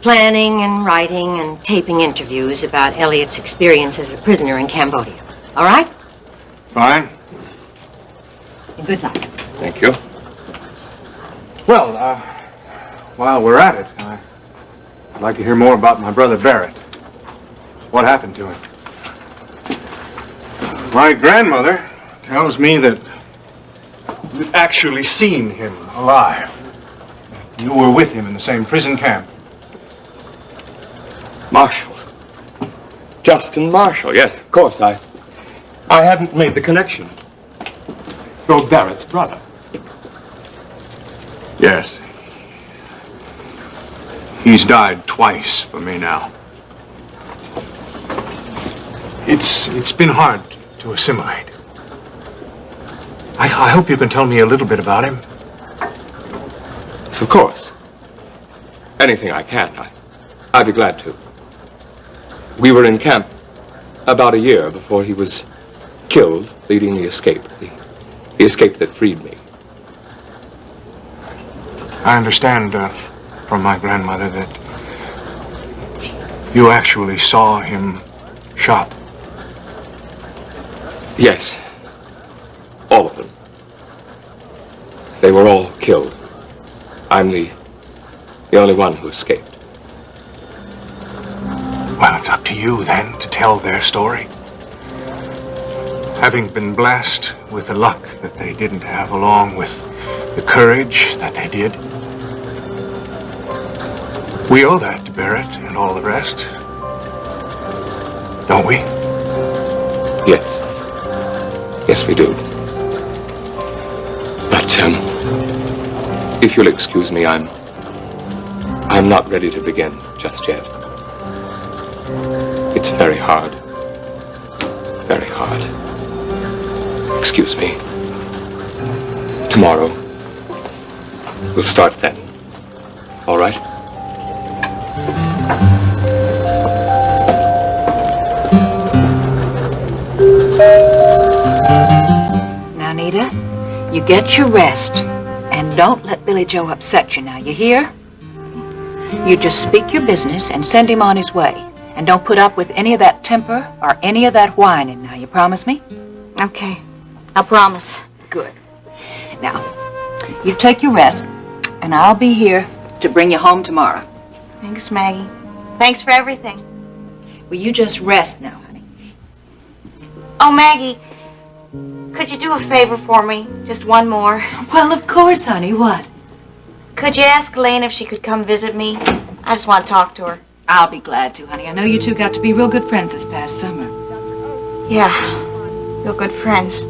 planning and writing and taping interviews about Elliot's experience as a prisoner in Cambodia. All right? Fine. And good luck. Thank you. Well, while we're at it, I'd like to hear more about my brother Barrett. What happened to him? My grandmother tells me that you'd actually seen him alive. You were with him in the same prison camp. Marshall. Justin Marshall, yes, of course. I hadn't made the connection. You're Barrett's brother. Yes. He's died twice for me now. It's been hard to assimilate. I hope you can tell me a little bit about him. Yes, of course. Anything I can, I'd be glad to. We were in camp about a year before he was killed, leading the escape. The escape that freed me. I understand from my grandmother that you actually saw him shot. Yes. All of them. They were all killed. I'm the only one who escaped. Well, it's up to you then to tell their story. Having been blessed with the luck that they didn't have, along with the courage that they did. We owe that to Barrett and all the rest. Don't we? Yes. Yes, we do. But, if you'll excuse me, I'm not ready to begin just yet. It's very hard. Very hard. Excuse me. Tomorrow, we'll start then. All right? Now, Nita, you get your rest. And don't let Billy Joe upset you now, you hear? You just speak your business and send him on his way. And don't put up with any of that temper or any of that whining. Now, you promise me? Okay. I promise. Good. Now, you take your rest, and I'll be here to bring you home tomorrow. Thanks, Maggie. Thanks for everything. Will you just rest now, honey? Oh, Maggie, could you do a favor for me? Just one more. Well, of course, honey. What? Could you ask Elaine if she could come visit me? I just want to talk to her. I'll be glad to, honey. I know you two got to be real good friends this past summer. Yeah, real good friends.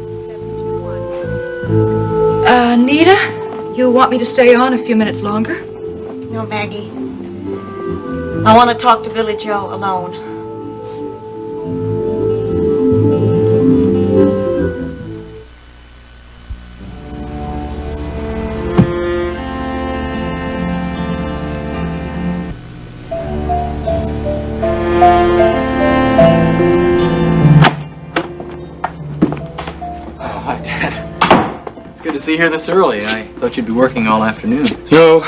Nita, you want me to stay on a few minutes longer? No, Maggie. I want to talk to Billy Joe alone. Good to see you here this early. I thought you'd be working all afternoon. No.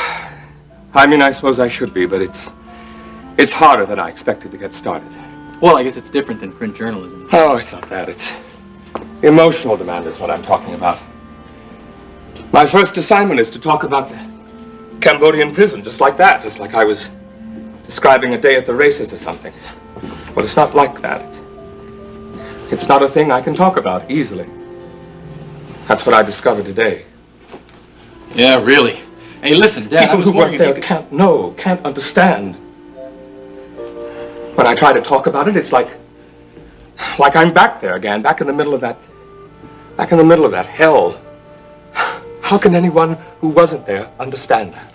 I mean, I suppose I should be, but it's harder than I expected to get started. Well, I guess it's different than print journalism. Oh, it's not that. It's emotional demand is what I'm talking about. My first assignment is to talk about the Cambodian prison, just like that, just like I was describing a day at the races or something. Well, it's not like that. It's not a thing I can talk about easily. That's what I discovered today. Yeah, really. Hey, listen, Dad, People who work there can't know, can't understand. When I try to talk about it, it's like I'm back there again, back in the middle of that hell. How can anyone who wasn't there understand that?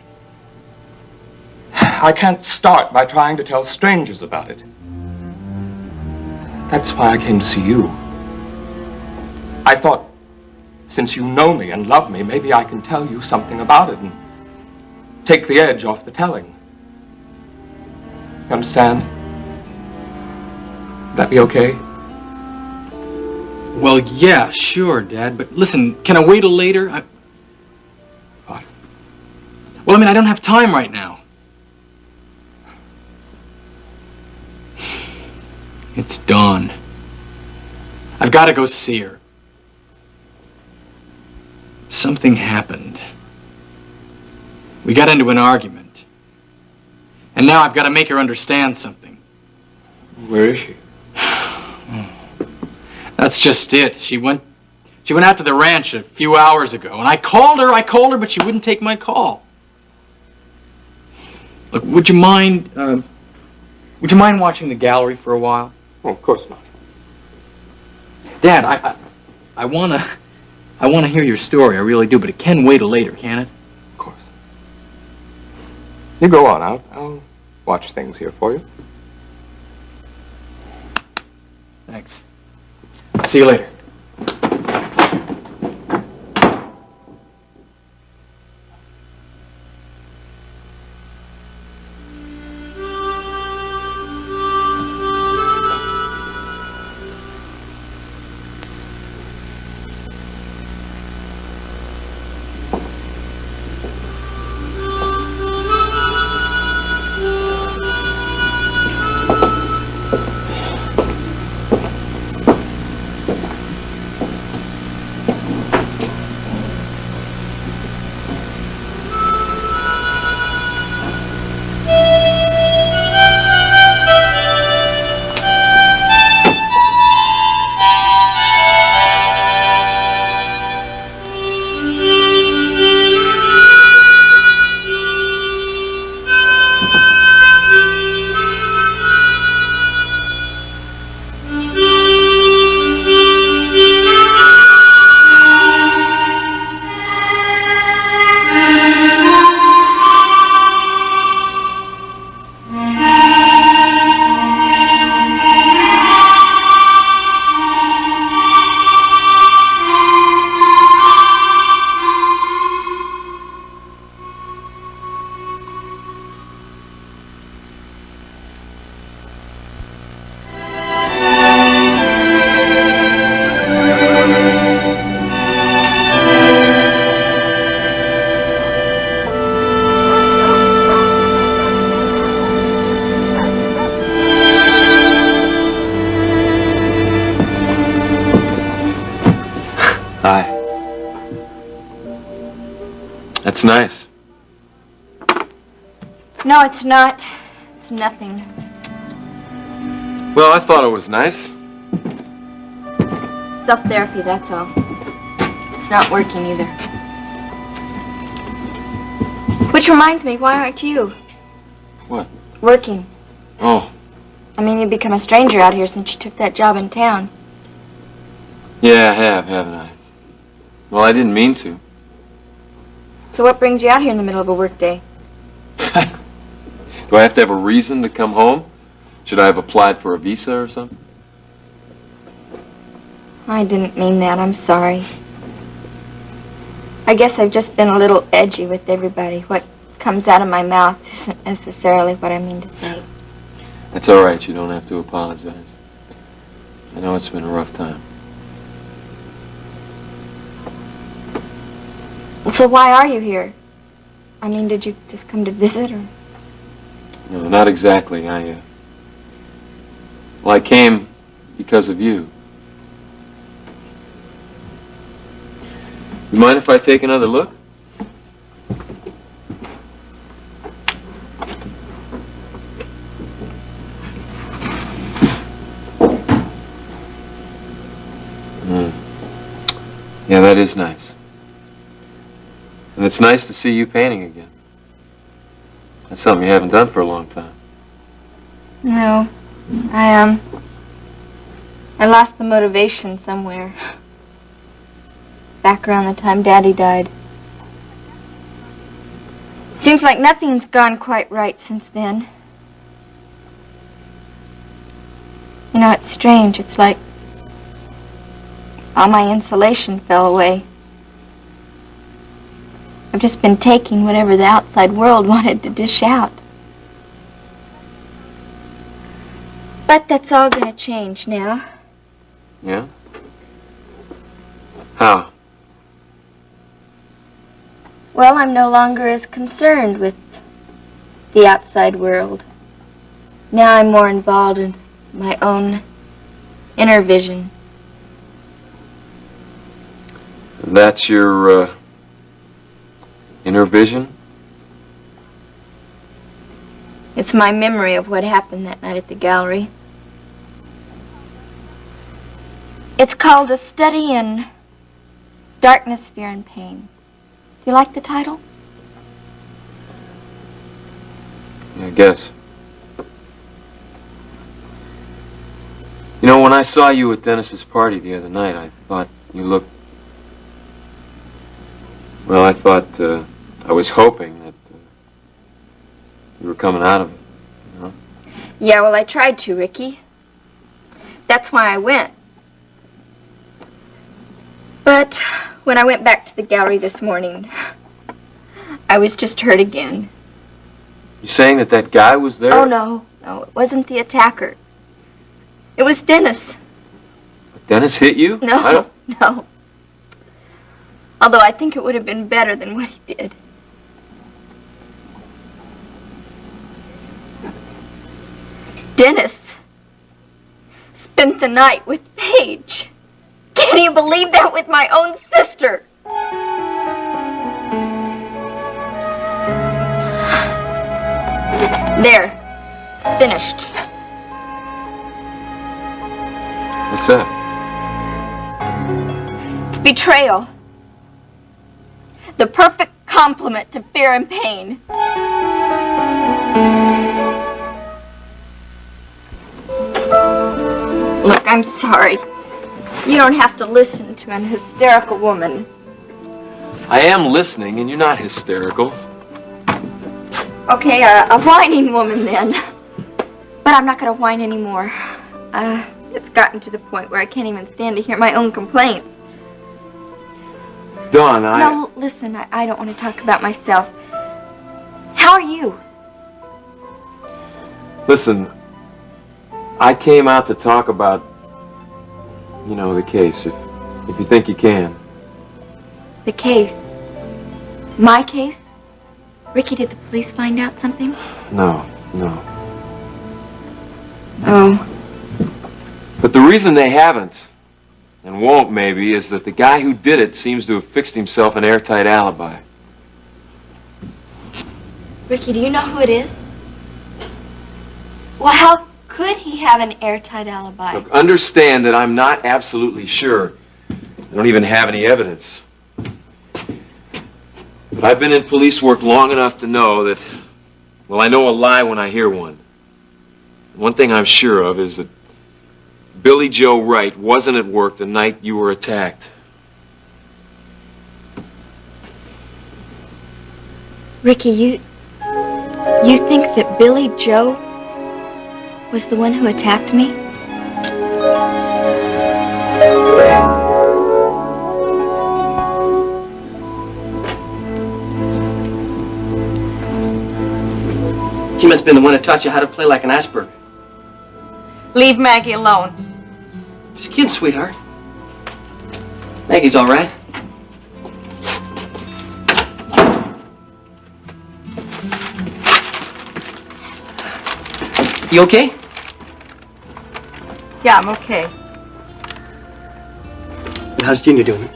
I can't start by trying to tell strangers about it. That's why I came to see you. I thought, since you know me and love me, maybe I can tell you something about it and take the edge off the telling. You understand? Would that be okay? Well, yeah, sure, Dad, but listen, can I wait till later? What? Well, I mean, I don't have time right now. It's Dawn. I've got to go see her. Something happened. We got into an argument. And now I've got to make her understand something. Where is she? That's just it. She went out to the ranch a few hours ago, and I called her, but she wouldn't take my call. Look, would you mind watching the gallery for a while? Oh, of course not. Dad, I want to hear your story, I really do, but it can wait till later, can it? Of course. You go on. I'll watch things here for you. Thanks. See you later. Hi. That's nice. No, it's not. It's nothing. Well, I thought it was nice. Self-therapy, that's all. It's not working either. Which reminds me, why aren't you? What? Working. Oh, I mean, you've become a stranger out here since you took that job in town. yeah, I have, haven't I? Well, I didn't mean to. So what brings you out here in the middle of a workday? Do I have to have a reason to come home? Should I have applied for a visa or something? I didn't mean that. I'm sorry. I guess I've just been a little edgy with everybody. What comes out of my mouth isn't necessarily what I mean to say. That's all right. You don't have to apologize. I know it's been a rough time. So why are you here? I mean, did you just come to visit, or? No, not exactly. Well, I came because of you. You mind if I take another look? Yeah, that is nice. And it's nice to see you painting again. That's something you haven't done for a long time. No. I lost the motivation somewhere. Back around the time Daddy died. Seems like nothing's gone quite right since then. You know, it's strange. It's like all my insulation fell away. I've just been taking whatever the outside world wanted to dish out. But that's all gonna change now. Yeah? How? Well, I'm no longer as concerned with the outside world. Now I'm more involved in my own inner vision. That's your, inner vision? It's my memory of what happened that night at the gallery. It's called A Study in Darkness, Fear, and Pain. Do you like the title? Yeah, I guess. You know, when I saw you at Dennis's party the other night, I thought you looked... Well, I thought, I was hoping that you were coming out of it, you know? Yeah, well, I tried to, Ricky. That's why I went. But when I went back to the gallery this morning, I was just hurt again. You saying that that guy was there? Oh, no. No, it wasn't the attacker. It was Dennis. Dennis hit you? No, no. Although I think it would have been better than what he did. Dennis spent the night with Paige. Can you believe that, with my own sister? There. It's finished. What's that? It's betrayal. The perfect complement to fear and pain. Look, I'm sorry. You don't have to listen to an hysterical woman. I am listening, and you're not hysterical. Okay, a whining woman then. But I'm not going to whine anymore. It's gotten to the point where I can't even stand to hear my own complaints. Dawn, No, listen, I don't want to talk about myself. How are you? Listen, I came out to talk about, you know, the case, if you think you can. The case? My case? Ricky, did the police find out something? No. Oh. But the reason they haven't And won't, maybe, is that the guy who did it seems to have fixed himself an airtight alibi. Ricky, do you know who it is? Well, how could he have an airtight alibi? Look, understand that I'm not absolutely sure. I don't even have any evidence. But I've been in police work long enough to know that, well, I know a lie when I hear one. One thing I'm sure of is that Billy Joe Wright wasn't at work the night you were attacked. Ricky, you think that Billy Joe was the one who attacked me? He must have been the one who taught you how to play like an iceberg. Leave Maggie alone. Just kidding, sweetheart. Maggie's all right. You okay? Yeah, I'm okay. And how's Junior doing?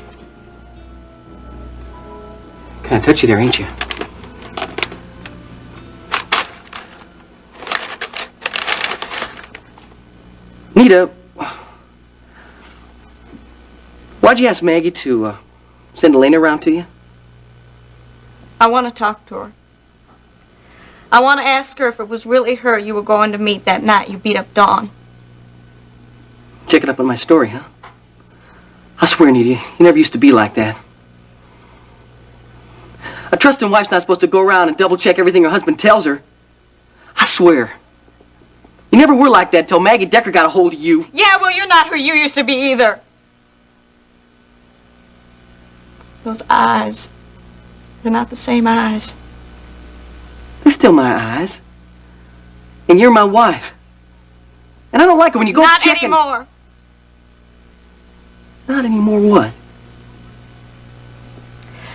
Kind of touchy there, ain't you? Nita, why'd you ask Maggie to send Elena around to you? I want to talk to her. I want to ask her if it was really her you were going to meet that night you beat up Dawn. Check it up on my story, huh? I swear, Nita, you never used to be like that. A trusting wife's not supposed to go around and double-check everything her husband tells her. I swear. You never were like that till Maggie Decker got a hold of you. Yeah, well, you're not who you used to be either. Those eyes. They're not the same eyes. They're still my eyes. And you're my wife. And I don't like it when you go Not checking... anymore. Not anymore what?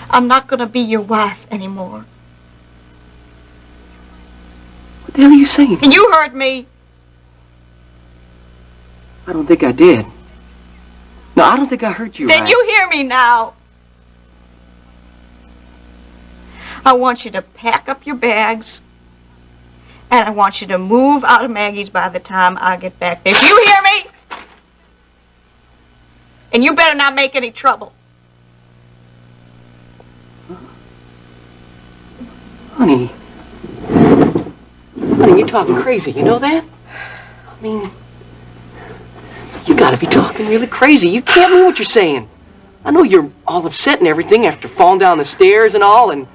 I'm not going to be your wife anymore. What the hell are you saying? You heard me. I don't think I did. No, I don't think I heard you Then right. you hear me now. I want you to pack up your bags, and I want you to move out of Maggie's by the time I get back there. Do you hear me? And you better not make any trouble. Honey, you're talking crazy, you know that? I mean, you gotta be talking really crazy. You can't mean what you're saying. I know you're all upset and everything after falling down the stairs and all, and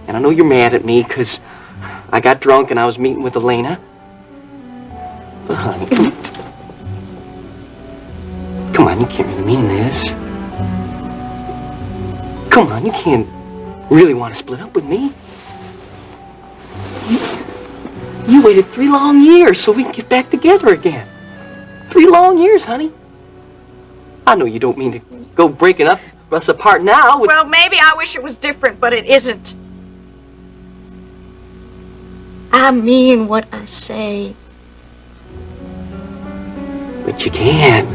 I know you're mad at me because I got drunk and I was meeting with Elena. But honey, come on, you can't really mean this. Come on, you can't really want to split up with me. You waited 3 long years so we can get back together again. 3 long years, honey. I know you don't mean to go breaking us apart now. Well, maybe I wish it was different, but it isn't. I mean what I say. But you can't.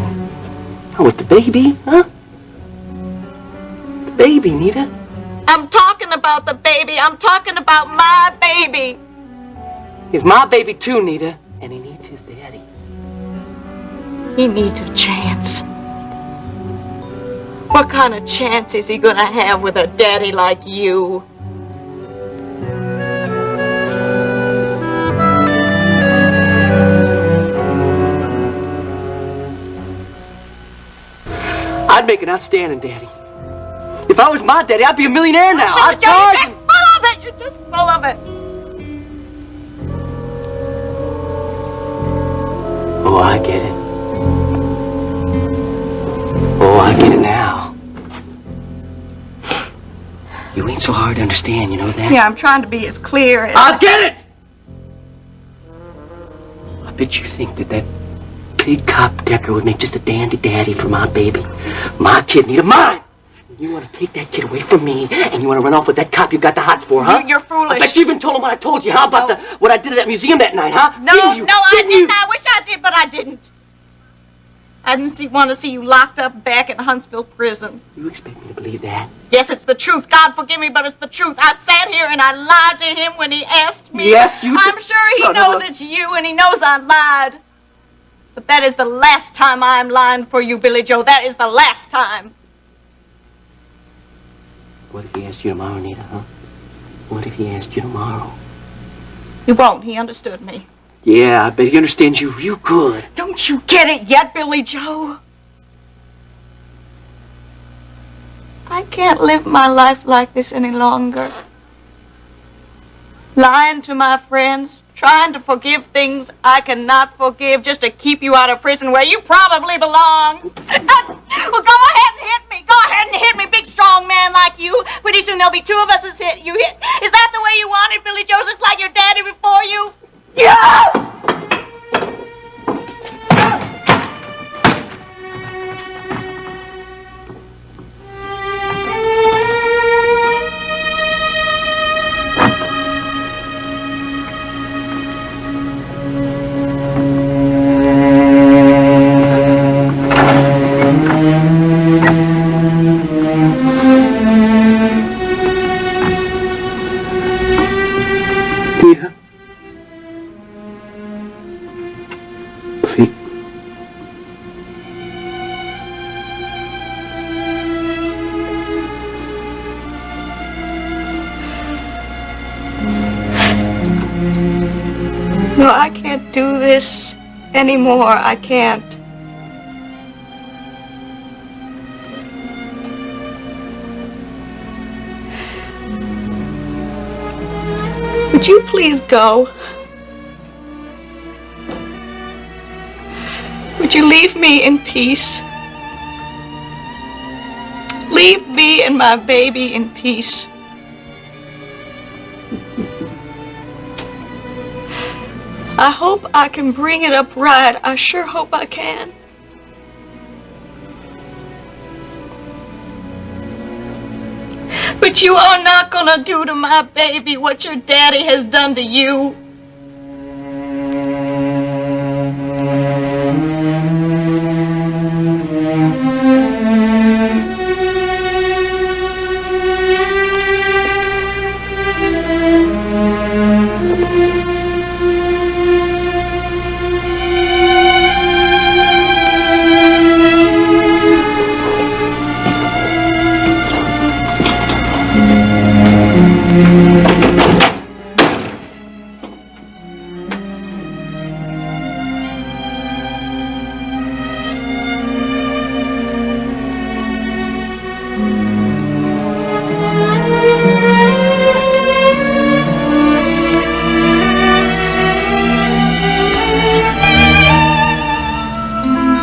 Not with the baby, huh? The baby, Nita. I'm talking about the baby. I'm talking about my baby. He's my baby too, Nita. And he needs his daddy. He needs a chance. What kind of chance is he gonna have with a daddy like you? I'd make an outstanding daddy. If I was my daddy, I'd be a millionaire now. I'd You're charge just full of it. You're just full of it. Oh, I get it. Oh, I get it now. You ain't so hard to understand, you know that? Yeah, I'm trying to be as clear as... I get it! I bet you think that big cop Decker would make just a dandy daddy for my baby. My kid, Nita, mine! You want to take that kid away from me, and you want to run off with that cop you got the hots for, huh? You're foolish. I bet you even told him what I told you, huh? About what I did at that museum that night, huh? No, Didn't you? no, I didn't. I wish I did, but I didn't. I didn't want to see you locked up back in Huntsville prison. You expect me to believe that? Yes, it's the truth. God forgive me, but it's the truth. I sat here and I lied to him when he asked me. He asked you to- I'm sure he Son of knows a- it's you, and he knows I lied. But that is the last time I'm lying for you, Billy Joe. That is the last time. What if he asked you tomorrow, Nita, huh? What if he asked you tomorrow? He won't. He understood me. Yeah, I bet he understands you real good. Don't you get it yet, Billy Joe? I can't live my life like this any longer. Lying to my friends, trying to forgive things I cannot forgive just to keep you out of prison where you probably belong. Well, go ahead and hit me. Go ahead and hit me, big strong man like you. Pretty soon there'll be two of us as hit you hit. Is that the way you want it, Billy Joe? Just like your daddy before you? Yeah! Nita? Please. No, I can't do this anymore. I can't. Would you please go? Would you leave me in peace? Leave me and my baby in peace. I hope I can bring it up right. I sure hope I can. But you are not gonna do to my baby what your daddy has done to you.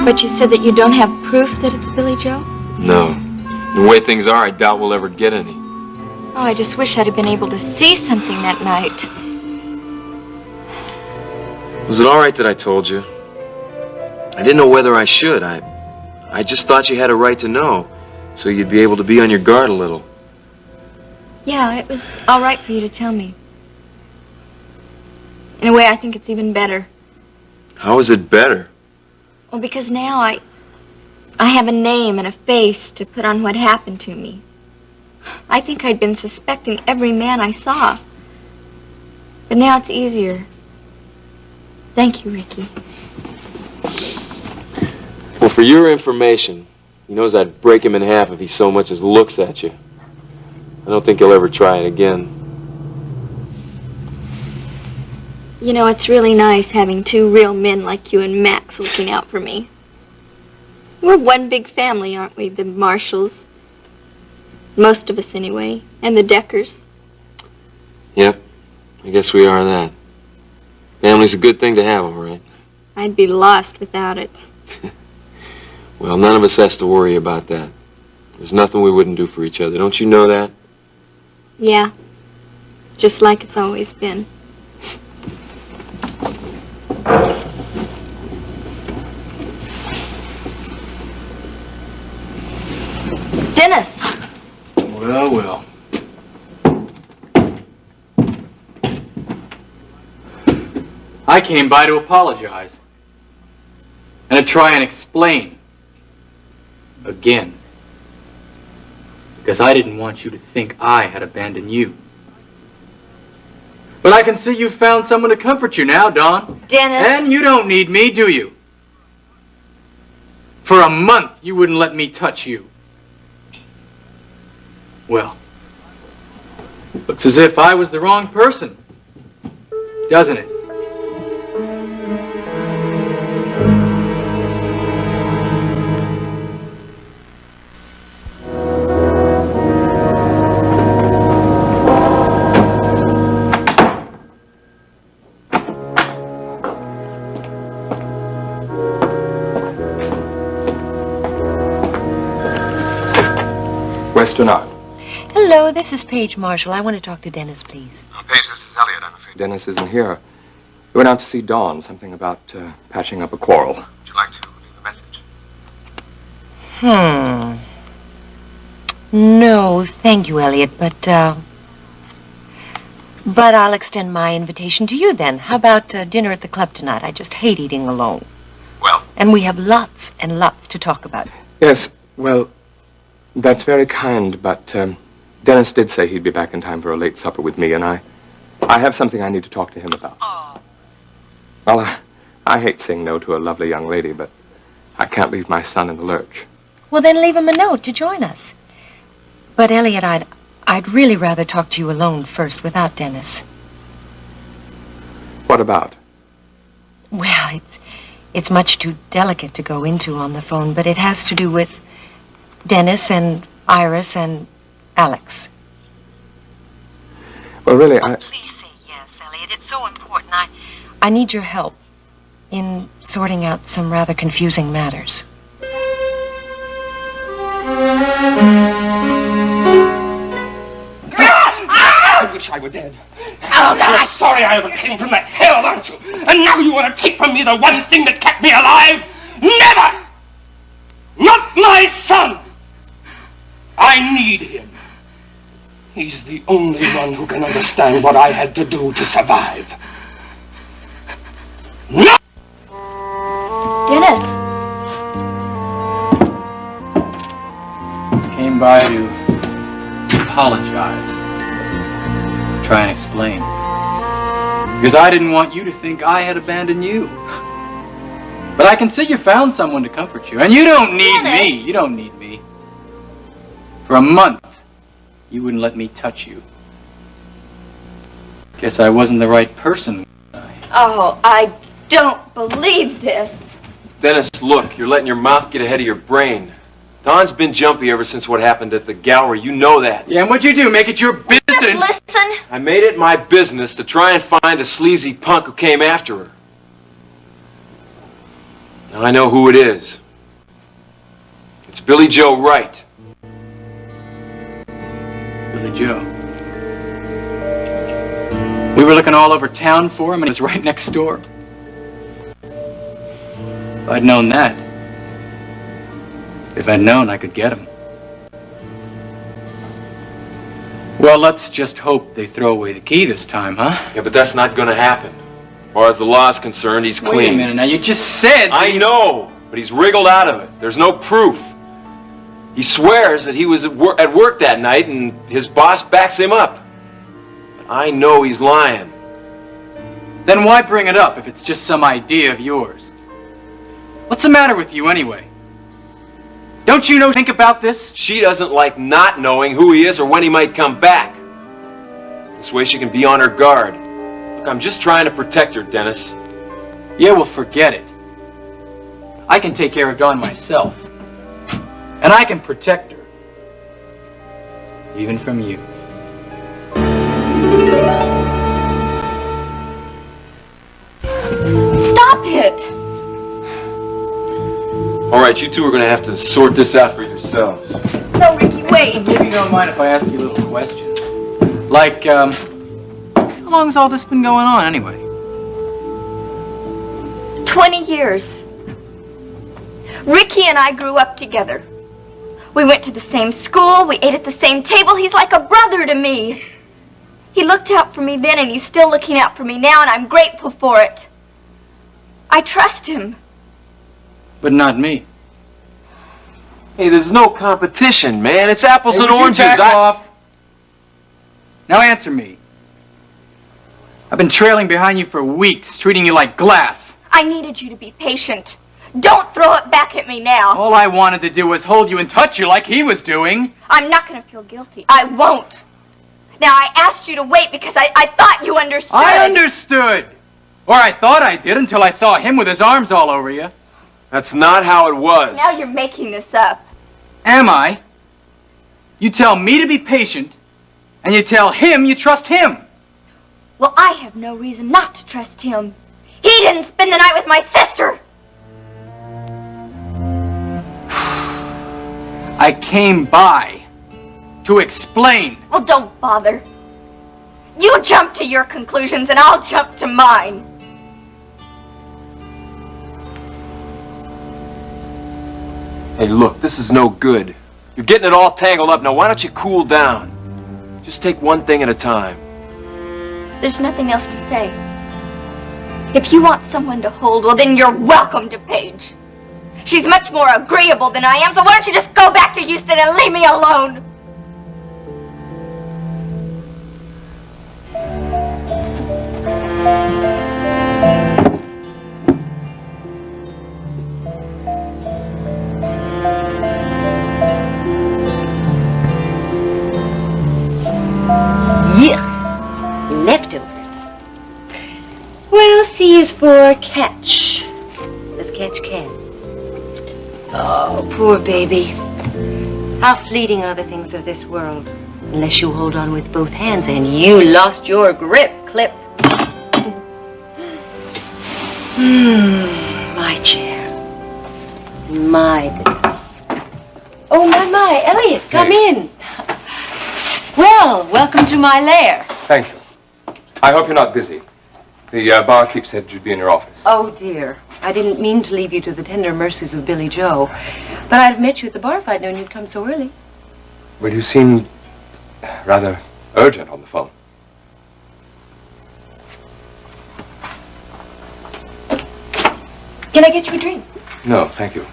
But you said that you don't have proof that it's Billy Joe? No. The way things are, I doubt we'll ever get any. Oh, I just wish I'd have been able to see something that night. Was it all right that I told you? I didn't know whether I should. I just thought you had a right to know, so you'd be able to be on your guard a little. Yeah, it was all right for you to tell me. In a way, I think it's even better. How is it better? Well, because now I have a name and a face to put on what happened to me. I think I'd been suspecting every man I saw. But now it's easier. Thank you, Ricky. Well, for your information, he knows I'd break him in half if he so much as looks at you. I don't think he'll ever try it again. You know, it's really nice having two real men like you and Max looking out for me. We're one big family, aren't we? The Marshalls. Most of us, anyway. And the Deckers. Yep, I guess we are that. Family's a good thing to have, all right. I'd be lost without it. Well, none of us has to worry about that. There's nothing we wouldn't do for each other. Don't you know that? Yeah. Just like it's always been. Dennis! Well, well. I came by to apologize. and to try and explain. Again. Because I didn't want you to think I had abandoned you. But I can see you found someone to comfort you now, Dawn. Dennis. And you don't need me, do you? For a month, you wouldn't let me touch you. Well, looks as if I was the wrong person, doesn't it? Western Art. Hello, this is Paige Marshall. I want to talk to Dennis, please. Paige, this is Elliot. I'm afraid Dennis isn't here. We went out to see Dawn. Something about patching up a quarrel. Would you like to leave a message? No, thank you, Elliot, but I'll extend my invitation to you then. How about dinner at the club tonight? I just hate eating alone. Well. And we have lots and lots to talk about. Yes, well, that's very kind, but Dennis did say he'd be back in time for a late supper with me, and I have something I need to talk to him about. Oh. Well, I hate saying no to a lovely young lady, but I can't leave my son in the lurch. Well, then leave him a note to join us. But, Elliot, I'd really rather talk to you alone first without Dennis. What about? Well, it's much too delicate to go into on the phone, but it has to do with Dennis and Iris and Alex. Well, really, Please say yes, Elliot. It's so important. I need your help in sorting out some rather confusing matters. I wish I were dead. Alex, you're sorry I ever came from that hell, aren't you? And now you want to take from me the one thing that kept me alive? Never! Not my son! I need him. He's the only one who can understand what I had to do to survive. No! Dennis. Came by to apologize. To try and explain. Because I didn't want you to think I had abandoned you. But I can see you found someone to comfort you. And you don't need me. You don't need me. For a month, you wouldn't let me touch you. Guess I wasn't the right person. Oh, I don't believe this. Dennis, look, you're letting your mouth get ahead of your brain. Don's been jumpy ever since what happened at the gallery. You know that. Yeah, and what'd you do? Make it your business? Listen. I made it my business to try and find the sleazy punk who came after her. Now I know who it is. It's Billy Joe Wright. Billy Joe. We were looking all over town for him, and he was right next door. If I'd known that, if I'd known I could get him. Well, let's just hope they throw away the key this time, huh? Yeah, but that's not gonna happen. As far as the law's concerned, he's clean. Wait a minute, now you just said... I know, but he's wriggled out of it. There's no proof. He swears that he was at work that night and his boss backs him up. But I know he's lying. Then why bring it up if it's just some idea of yours? What's the matter with you anyway? Don't you think about this? She doesn't like not knowing who he is or when he might come back. This way she can be on her guard. Look, I'm just trying to protect her, Dennis. Yeah, well, forget it. I can take care of Dawn myself. And I can protect her. Even from you. Stop it! All right, you two are going to have to sort this out for yourselves. No, Ricky, wait. Maybe you don't mind if I ask you a little question. Like, how long has all this been going on anyway? 20 years. Ricky and I grew up together. We went to the same school, we ate at the same table. He's like a brother to me. He looked out for me then and he's still looking out for me now, and I'm grateful for it. I trust him. But not me. Hey, there's no competition, man. It's apples Hey, and would you oranges. back off? Now answer me. I've been trailing behind you for weeks, treating you like glass. I needed you to be patient. Don't throw it back at me now. All I wanted to do was hold you and touch you like he was doing. I'm not going to feel guilty. I won't. Now, I asked you to wait because I thought you understood. I understood. Or I thought I did until I saw him with his arms all over you. That's not how it was. Now you're making this up. Am I? You tell me to be patient, and you tell him you trust him. Well, I have no reason not to trust him. He didn't spend the night with my sister. I came by to explain. Well, don't bother. You jump to your conclusions and I'll jump to mine. Hey, look, this is no good. You're getting it all tangled up. Now, why don't you cool down? Just take one thing at a time. There's nothing else to say. If you want someone to hold, well, then you're welcome to Paige. She's much more agreeable than I am, so why don't you just go back to Houston and leave me alone? Yuck. Leftovers. Well, C is for catch. Let's catch Ken. Oh, poor baby. How fleeting are the things of this world. Unless you hold on with both hands and you lost your grip, Clip. My chair. My goodness. Oh, my, Elliot, come in. Well, welcome to my lair. Thank you. I hope you're not busy. The barkeep said you'd be in your office. Oh, dear. I didn't mean to leave you to the tender mercies of Billy Joe. But I'd have met you at the bar if I'd known you'd come so early. Well, you seemed rather urgent on the phone. Can I get you a drink? No, thank you.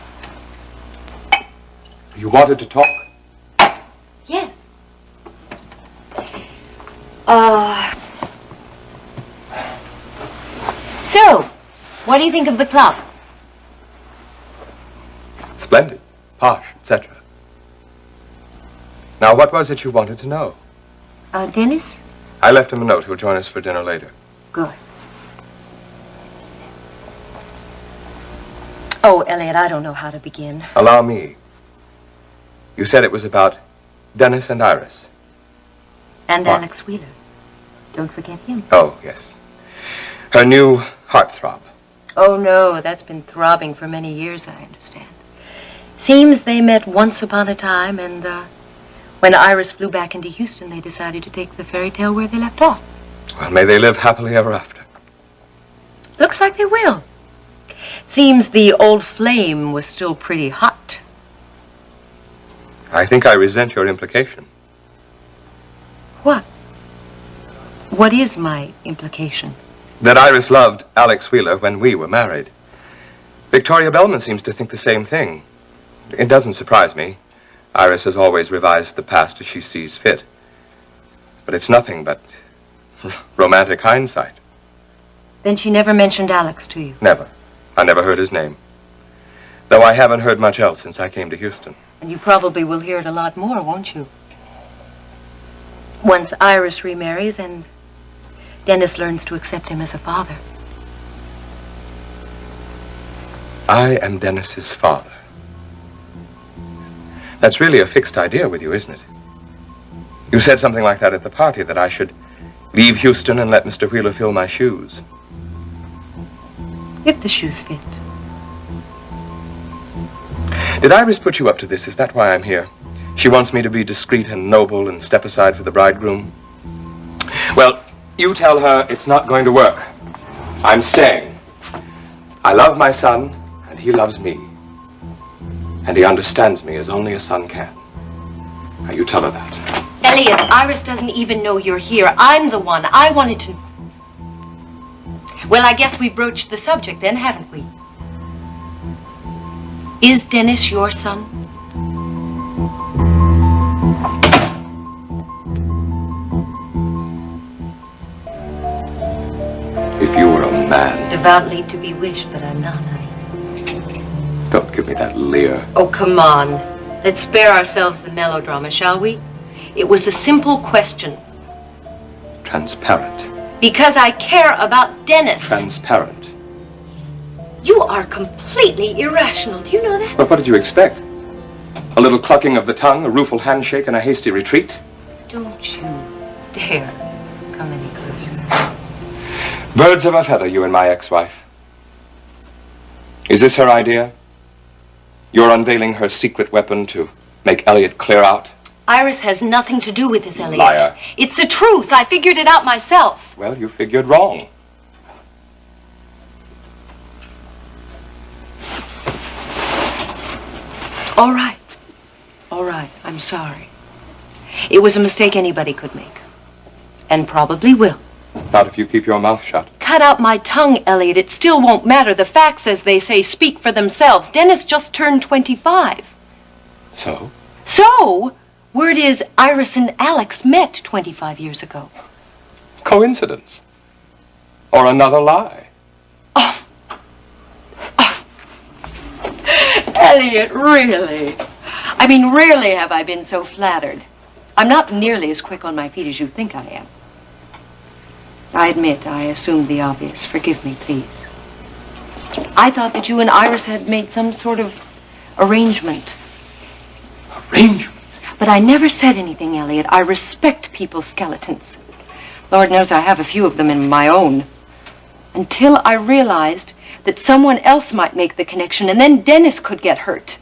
You wanted to talk? Yes. So, what do you think of the club? Splendid, posh, etc. Now, what was it you wanted to know? Dennis? I left him a note. He'll join us for dinner later. Good. Oh, Elliot, I don't know how to begin. Allow me. You said it was about Dennis and Iris. And What? Alex Wheeler. Don't forget him. Oh, yes. Her new heartthrob. Oh, no, that's been throbbing for many years, I understand. Seems they met once upon a time, and when Iris flew back into Houston, they decided to take the fairy tale where they left off. Well, may they live happily ever after. Looks like they will. Seems the old flame was still pretty hot. I think I resent your implication. What? What is my implication? That Iris loved Alex Wheeler when we were married. Victoria Bellman seems to think the same thing. It doesn't surprise me. Iris has always revised the past as she sees fit. But it's nothing but romantic hindsight. Then she never mentioned Alex to you. Never. I never heard his name. Though I haven't heard much else since I came to Houston. And you probably will hear it a lot more, won't you? Once Iris remarries and Dennis learns to accept him as a father. I am Dennis's father. That's really a fixed idea with you, isn't it? You said something like that at the party, that I should leave Houston and let Mr. Wheeler fill my shoes. If the shoes fit. Did Iris put you up to this? Is that why I'm here? She wants me to be discreet and noble and step aside for the bridegroom. Well, you tell her it's not going to work. I'm staying. I love my son, and he loves me. And he understands me as only a son can. Now, you tell her that. Elliot, Iris doesn't even know you're here. I'm the one. I wanted to... Well, I guess we've broached the subject then, haven't we? Is Dennis your son? If you were a man, Devoutly to be wished, but I'm not, honey. don't give me that leer. Oh, come on. Let's spare ourselves the melodrama, shall we? It was a simple question. Transparent. Because I care about Dennis. Transparent. You are completely irrational. Do you know that? But what did you expect? A little clucking of the tongue, a rueful handshake, and a hasty retreat? Don't you dare come any closer. Birds of a feather, you and my ex-wife. Is this her idea? You're unveiling her secret weapon to make Elliot clear out? Iris has nothing to do with this, Elliot. Liar. It's the truth. I figured it out myself. Well, you figured wrong. All right. All right. I'm sorry. It was a mistake anybody could make. And probably will. Not if you keep your mouth shut. Cut out my tongue, Elliot. It still won't matter. The facts, as they say, speak for themselves. Dennis just turned 25. So? So, word is Iris and Alex met 25 years ago. Coincidence. Or another lie. Elliot, really? I mean, rarely have I been so flattered. I'm not nearly as quick on my feet as you think I am. I admit I assumed the obvious. Forgive me, please. I thought that you and Iris had made some sort of arrangement. Arrangement? But I never said anything, Elliot. I respect people's skeletons. Lord knows I have a few of them in my own. Until I realized that someone else might make the connection, and then Dennis could get hurt.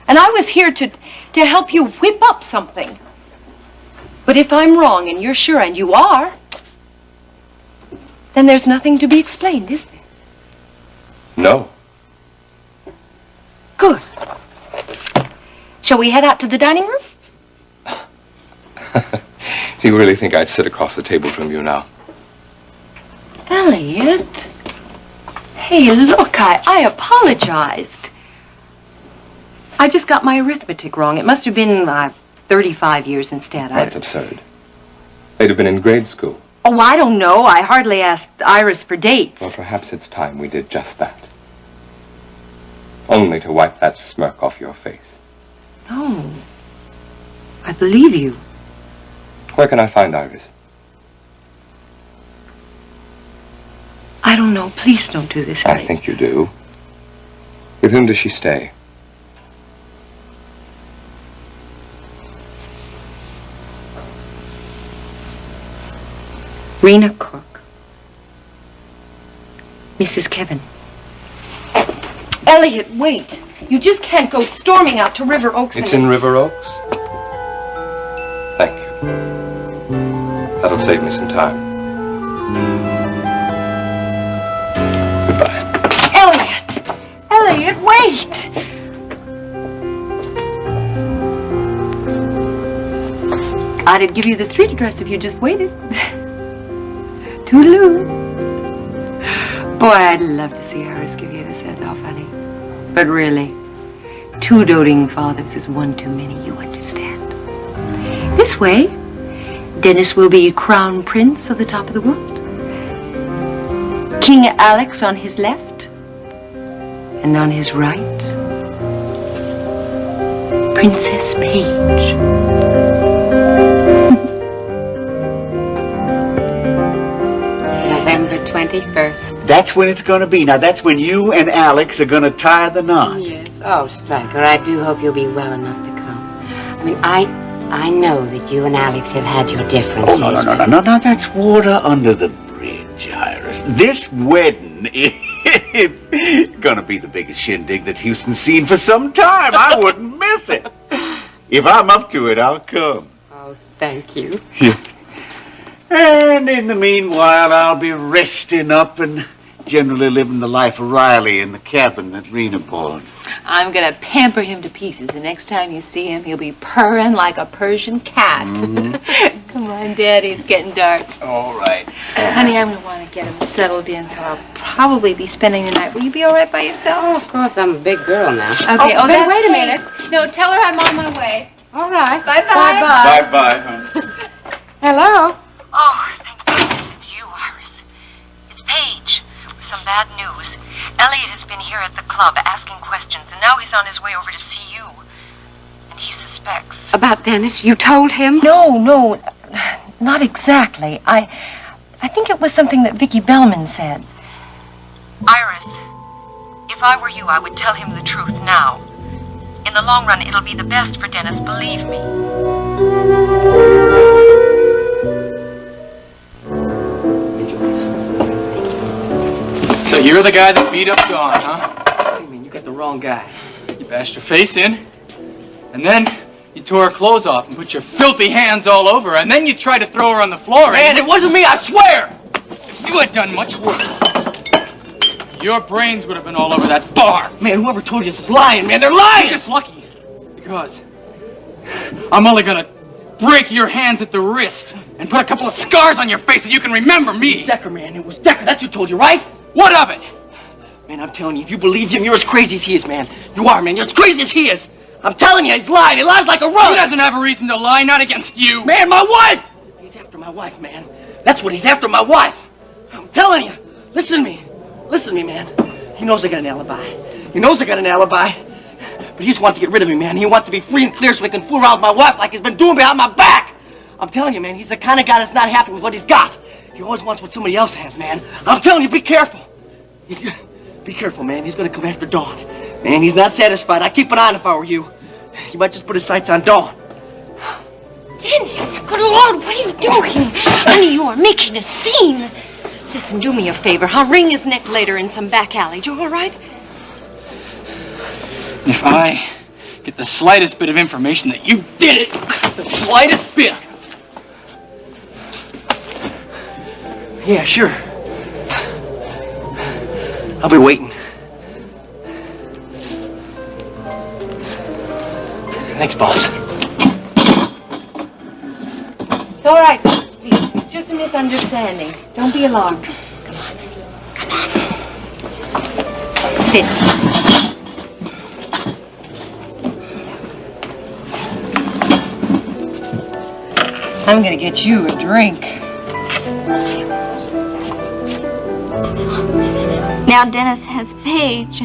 And I was here to help you whip up something. But if I'm wrong, and you're sure, and you are, then there's nothing to be explained, is there? No. Good. Shall we head out to the dining room? Do you really think I'd sit across the table from you now? Elliot. Hey, look, I apologized. I just got my arithmetic wrong. It must have been 35 years instead. That's absurd. They'd have been in grade school. Oh, I don't know. I hardly asked Iris for dates. Well, perhaps it's time we did just that. Only to wipe that smirk off your face. No. I believe you. Where can I find Iris? I don't know. Please don't do this, Elliot. I think you do. With whom does she stay? Rena Cook. Mrs. Kevin. Elliot, wait. You just can't go storming out to River Oaks. It's in River Oaks? Thank you. That'll save me some time. Goodbye. Elliot! Elliot, wait! I'd give you the street address if you just waited. Toodaloo. Boy, I'd love to see Iris give you the send-off, honey. But really, 2 doting fathers is one too many, you understand. This way, Dennis will be crown prince of the top of the world. King Alex on his left, and on his right, Princess Paige. November 21st. That's when it's going to be. Now, that's when you and Alex are going to tie the knot. Yes. Oh, Stryker, I do hope you'll be well enough to come. I mean, I know that you and Alex have had your differences. Oh, no. That's water under the bridge, Iris. This wedding is going to be the biggest shindig that Houston's seen for some time. I wouldn't miss it. If I'm up to it, I'll come. Oh, thank you. Yeah. And in the meanwhile, I'll be resting up and generally living the life of Riley in the cabin that Rena bought. I'm gonna pamper him to pieces. The next time you see him, he'll be purring like a Persian cat. Mm-hmm. Come on, Daddy, it's getting dark. All right. Honey, I'm gonna want to get him settled in, so I'll probably be spending the night. Will you be all right by yourself? Oh, of course, I'm a big girl now. Okay, oh, then that's wait a Kate. minute. No, tell her I'm on my way. All right. Bye-bye. Bye-bye. Bye-bye. Hello? Oh, thank goodness it's you, Iris. It's Paige with some bad news. Elliot has been here at the club asking questions, and now he's on his way over to see you. And he suspects. About Dennis? You told him? No, not exactly. I think it was something that Vicki Bellman said. Iris, if I were you, I would tell him the truth now. In the long run, it'll be the best for Dennis, believe me. So you're the guy that beat up Dawn, huh? Hey, man, you got the wrong guy. You bashed her face in, and then you tore her clothes off and put your filthy hands all over her, and then you tried to throw her on the floor. Man, it wasn't me, I swear! If you had done much worse, your brains would have been all over that bar. Man, whoever told you this is lying, man. They're lying! You're just lucky, because I'm only gonna break your hands at the wrist and put a couple of scars on your face so you can remember me. It was Decker, man. It was Decker. That's who told you, right? What of it? Man, I'm telling you, if you believe him, you're as crazy as he is, man. You are, man. You're as crazy as he is. I'm telling you, he's lying. He lies like a rug. He doesn't have a reason to lie, not against you. Man, my wife! He's after my wife, man. That's what he's after, my wife. I'm telling you. Listen to me. Listen to me, man. He knows I got an alibi. He knows I got an alibi. But he just wants to get rid of me, man. He wants to be free and clear so he can fool around with my wife like he's been doing behind my back. I'm telling you, man, he's the kind of guy that's not happy with what he's got. He always wants what somebody else has, man. I'm telling you, be careful. Be careful, man. He's gonna come after Dawn. Man, he's not satisfied. I'd keep an eye on if I were you. He might just put his sights on Dawn. Dennis, good Lord, what are you doing? Honey, you are making a scene. Listen, do me a favor. I'll wring his neck later in some back alley. You all right? If I get the slightest bit of information that you did it, the slightest bit. Yeah, sure. I'll be waiting. Thanks, boss. It's all right, Max, please. It's just a misunderstanding. Don't be alarmed. Come on. Come on. Sit. I'm gonna get you a drink. Now Dennis has Paige.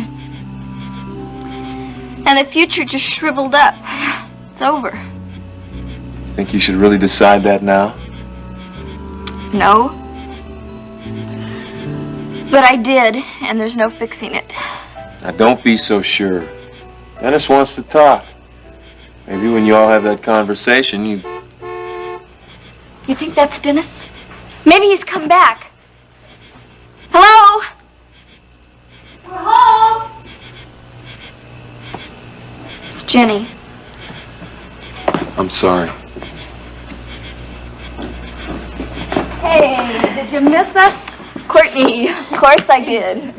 And the future just shriveled up. It's over. Think you should really decide that now? No. But I did, and there's no fixing it. Now, don't be so sure. Dennis wants to talk. Maybe when you all have that conversation, you... You think that's Dennis? Maybe he's come back. Hello? We're home. It's Jenny. I'm sorry. Hey, did you miss us? Courtney, of course I did.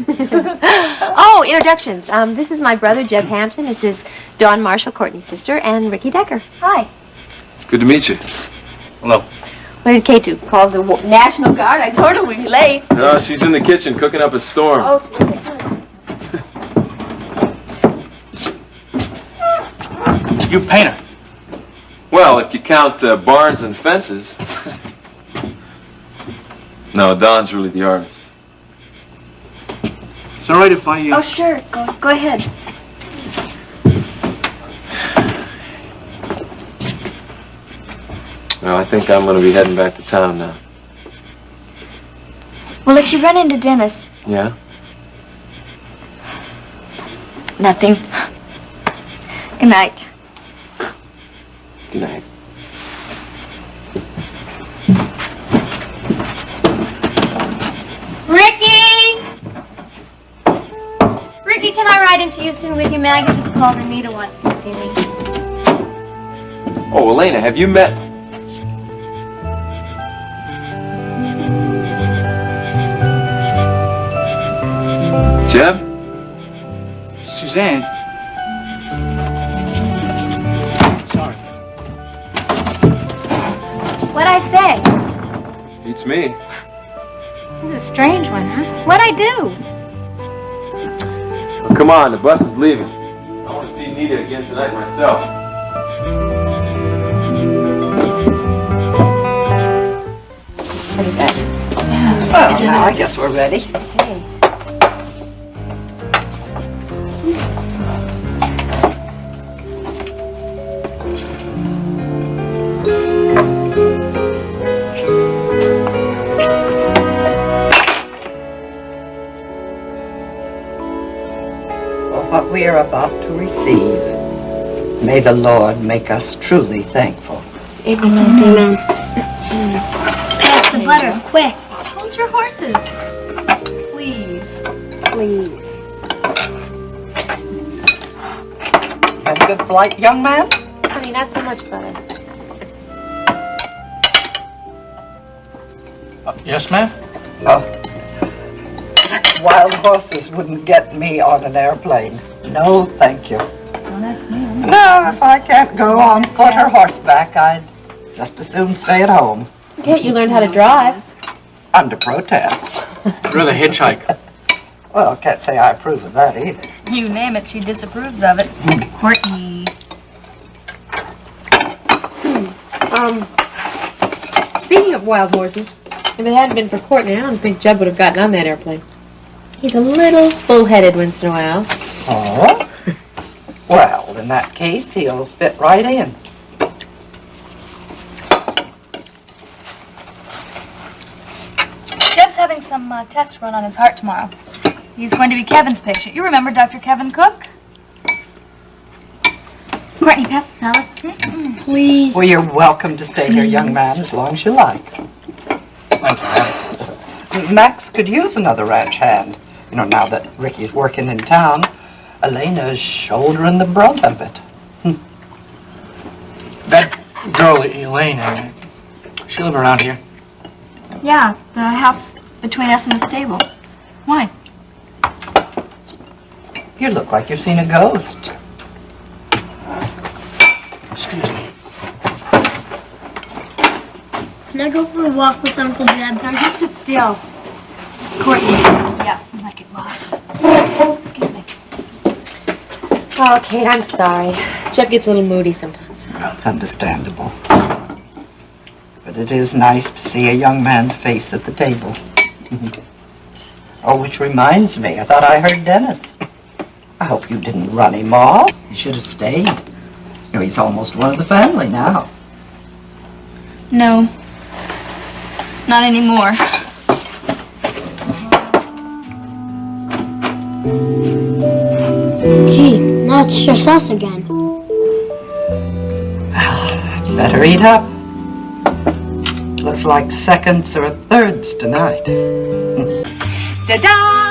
Oh, introductions. This is my brother, Jeb Hampton. This is Dawn Marshall, Courtney's sister, and Ricky Decker. Hi. Good to meet you. Hello. What did Kate do? Call the National Guard. I told her we'd be late. No, she's in the kitchen cooking up a storm. Oh, terrific. You paint her. Well, if you count barns and fences. No, Don's really the artist. It's all right if I... Oh, sure. Go ahead. Well, I think I'm going to be heading back to town now. Well, if you run into Dennis... Yeah? Nothing. Good night. Good night. Ricky! Ricky, can I ride into Houston with you? Maggie just called. Anita wants to see me. Oh, Elena, have you met... Jeb? Suzanne. Sorry. What'd I say? Beats me. This is a strange one, huh? What'd I do? Well, come on, the bus is leaving. I want to see Nita again tonight myself. Well, now I guess we're ready. For what we are about to receive, may the Lord make us truly thankful. Amen. Pass the butter, quick. Hold your horses. Please. Please. Had a good flight, young man? Honey, not so much butter. Yes, ma'am? Wild horses wouldn't get me on an airplane. No, thank you. Don't ask me. No, if I can't go on foot or horseback, I'd just as soon stay at home. Can't you learn how to drive? Under protest. I'd rather hitchhike. Well, can't say I approve of that either. You name it, she disapproves of it. Courtney. Speaking of wild horses, if it hadn't been for Courtney, I don't think Jeb would have gotten on that airplane. He's a little bull-headed once in a while. Oh? Well, in that case, he'll fit right in. Jeb's having some tests run on his heart tomorrow. He's going to be Kevin's patient. You remember Dr. Kevin Cook? Courtney, pass the salad. Please. Well, you're welcome to stay here, young man, as long as you like. Thank you, ma'am. Max could use another ranch hand. You know, now that Ricky's working in town, Elena's shouldering the brunt of it. That girl, Elaine, she live around here? Yeah, the house between us and the stable. Why? You look like you've seen a ghost. Excuse me. Can I go for a walk with Uncle Jeb? Now you sit still. Courtney. Yeah, you might get lost. Excuse me. Oh, Kate, I'm sorry. Jeb gets a little moody sometimes. Well, it's understandable. But it is nice to see a young man's face at the table. Oh, which reminds me, I thought I heard Dennis. I hope you didn't run him off. He should have stayed. You know, he's almost one of the family now. No. Not anymore. Gee, now it's just us again. Better eat up. Looks like seconds or thirds tonight. Da-da!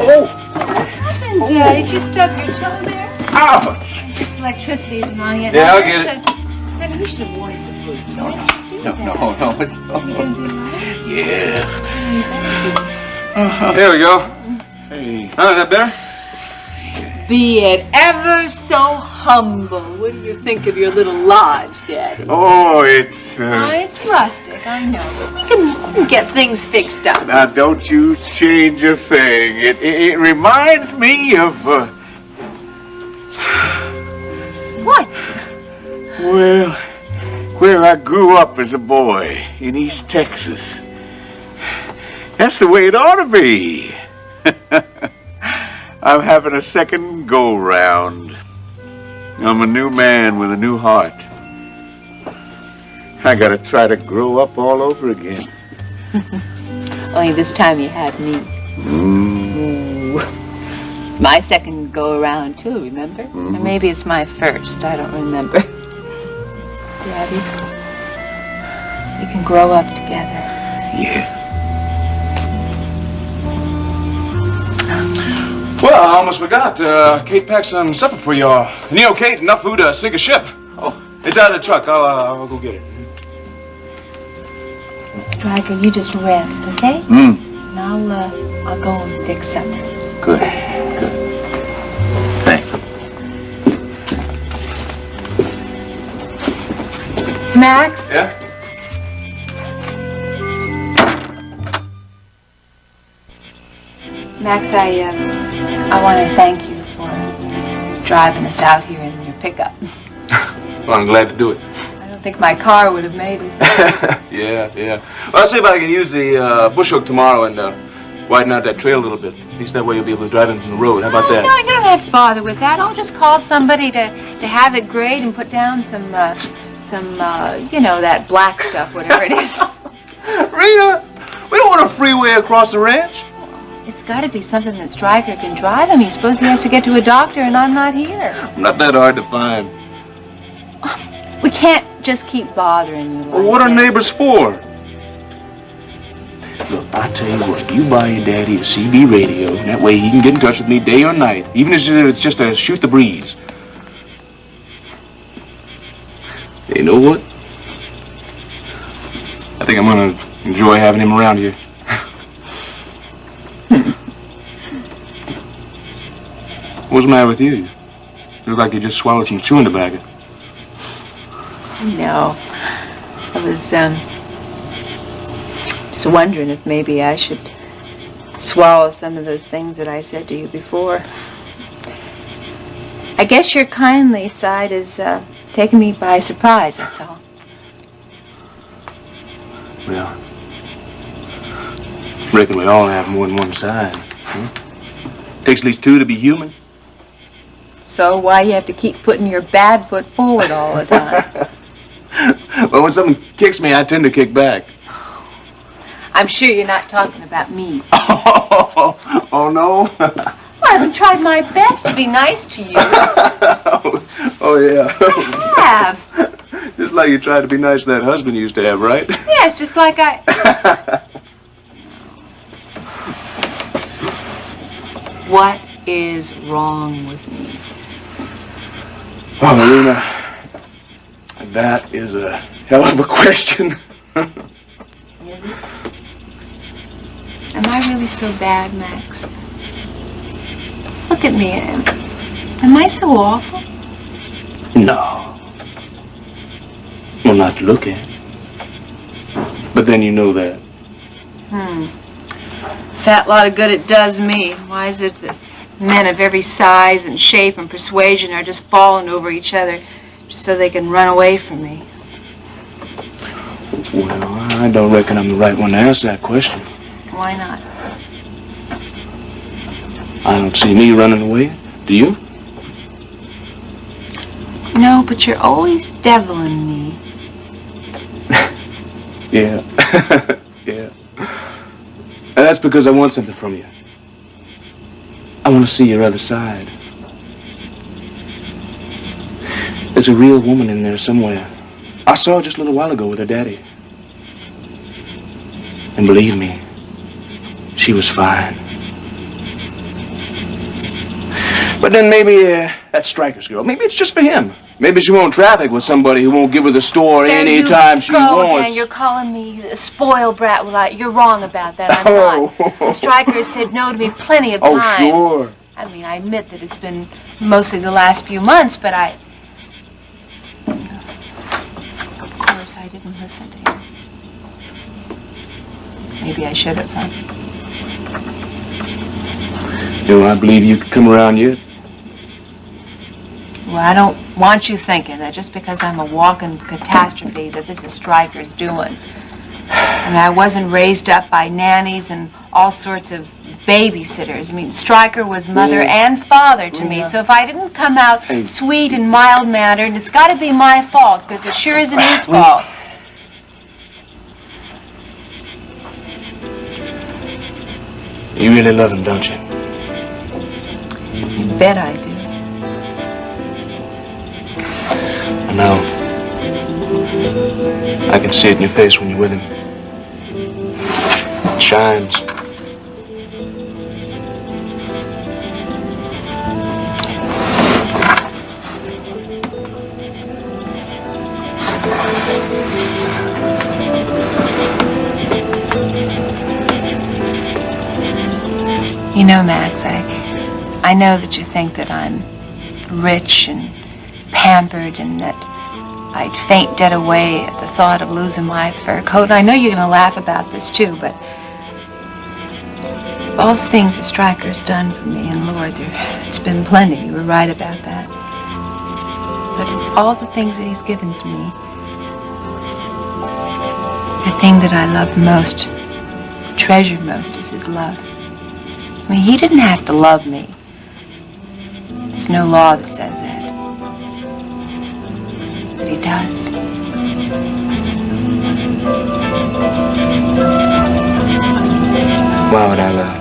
What happened, Dad? Did you stub your toe there? Ouch! This electricity isn't on yet. Yeah, Now, I'll where's get it. Maybe we should have worn the boots. No, it's Yeah. There we go. Hey. Oh, is that better? Be it ever so humble. What do you think of your little lodge, Daddy? Oh, it's... It's rustic, I know. But we can get things fixed up. Now, don't you change a thing. It reminds me of... What? Well, where I grew up as a boy in East Texas. That's the way it ought to be. I'm having a second go-round. I'm a new man with a new heart. I gotta try to grow up all over again. Only this time you have me. Ooh. It's my second go-around, too, remember? Or maybe it's my first. I don't remember. Daddy, we can grow up together. Yeah. Well, I almost forgot. Kate packed some supper for y'all. And you know, Kate, enough food to sink a ship. Oh, it's out of the truck. I'll go get it. Striker, you just rest, okay? Mm. And I'll go and fix something. Good. Thank you. Max? Yeah? Max, I want to thank you for driving us out here in your pickup. Well, I'm glad to do it. I don't think my car would have made it. Yeah. Well, I'll see if I can use the bush hook tomorrow and widen out that trail a little bit. At least that way you'll be able to drive in from the road. How about that? No, you don't have to bother with that. I'll just call somebody to have it grade and put down some you know, that black stuff, whatever it is. Rita, we don't want a freeway across the ranch. It's got to be something that Stryker can drive. I mean, suppose he has to get to a doctor and I'm not here. I'm not that hard to find. We can't just keep bothering you like Well, what are this. neighbors for? Look, I tell you what, you buy your daddy a CB radio, and that way he can get in touch with me day or night, even if it's just to shoot the breeze. You know what? I think I'm gonna enjoy having him around here. What's the matter with you? You look like you just swallowed some chewing tobacco. No. I was, just wondering if maybe I should swallow some of those things that I said to you before. I guess your kindly side is, taking me by surprise, that's all. Well, I reckon we all have more than one side. Takes at least two to be human. So why you have to keep putting your bad foot forward all the time? Well, when someone kicks me, I tend to kick back. I'm sure you're not talking about me. Oh, no? Well, I haven't tried my best to be nice to you. Oh, yeah. I have. Just like you tried to be nice to that husband you used to have, right? Yes, just like I... What is wrong with me? Well, Marina, that is a hell of a question. Is it? Am I really so bad, Max? Look at me. Am I so awful? No. Well, not to look at. But then you know that. Fat lot of good it does me. Why is it that men of every size and shape and persuasion are just falling over each other just so they can run away from me? Well, I don't reckon I'm the right one to answer that question. Why not? I don't see me running away. Do you? No, but you're always deviling me. Yeah. Yeah. And that's because I want something from you. I want to see your other side. There's a real woman in there somewhere. I saw her just a little while ago with her daddy. And believe me, she was fine. But then maybe that Stryker's girl, maybe it's just for him. Maybe she won't traffic with somebody who won't give her the store anytime she wants. And you're calling me a spoiled brat. Well, you're wrong about that. I'm not. The Stryker has said no to me plenty of times. Oh, sure. I mean, I admit that it's been mostly the last few months, but of course, I didn't listen to him. Maybe I should have, huh? You know, I believe you could come around yet. Well, I don't want you thinking that just because I'm a walking catastrophe that this is Stryker's doing. I mean, I wasn't raised up by nannies and all sorts of babysitters. I mean, Stryker was mother and father to me, so if I didn't come out sweet and mild-mannered, it's got to be my fault, because it sure isn't his fault. You really love him, don't you? You bet I do. I know. I can see it in your face when you're with him. It shines. You know, Max, I know that you think that I'm rich and pampered and that I'd faint dead away at the thought of losing my fur coat. And I know you're going to laugh about this too, but all the things that Stryker's done for me, and Lord, it's been plenty. You were right about that. But all the things that he's given to me, the thing that I love most, treasure most, is his love. I mean, he didn't have to love me. There's no law that says that. But he does. Why would I lie?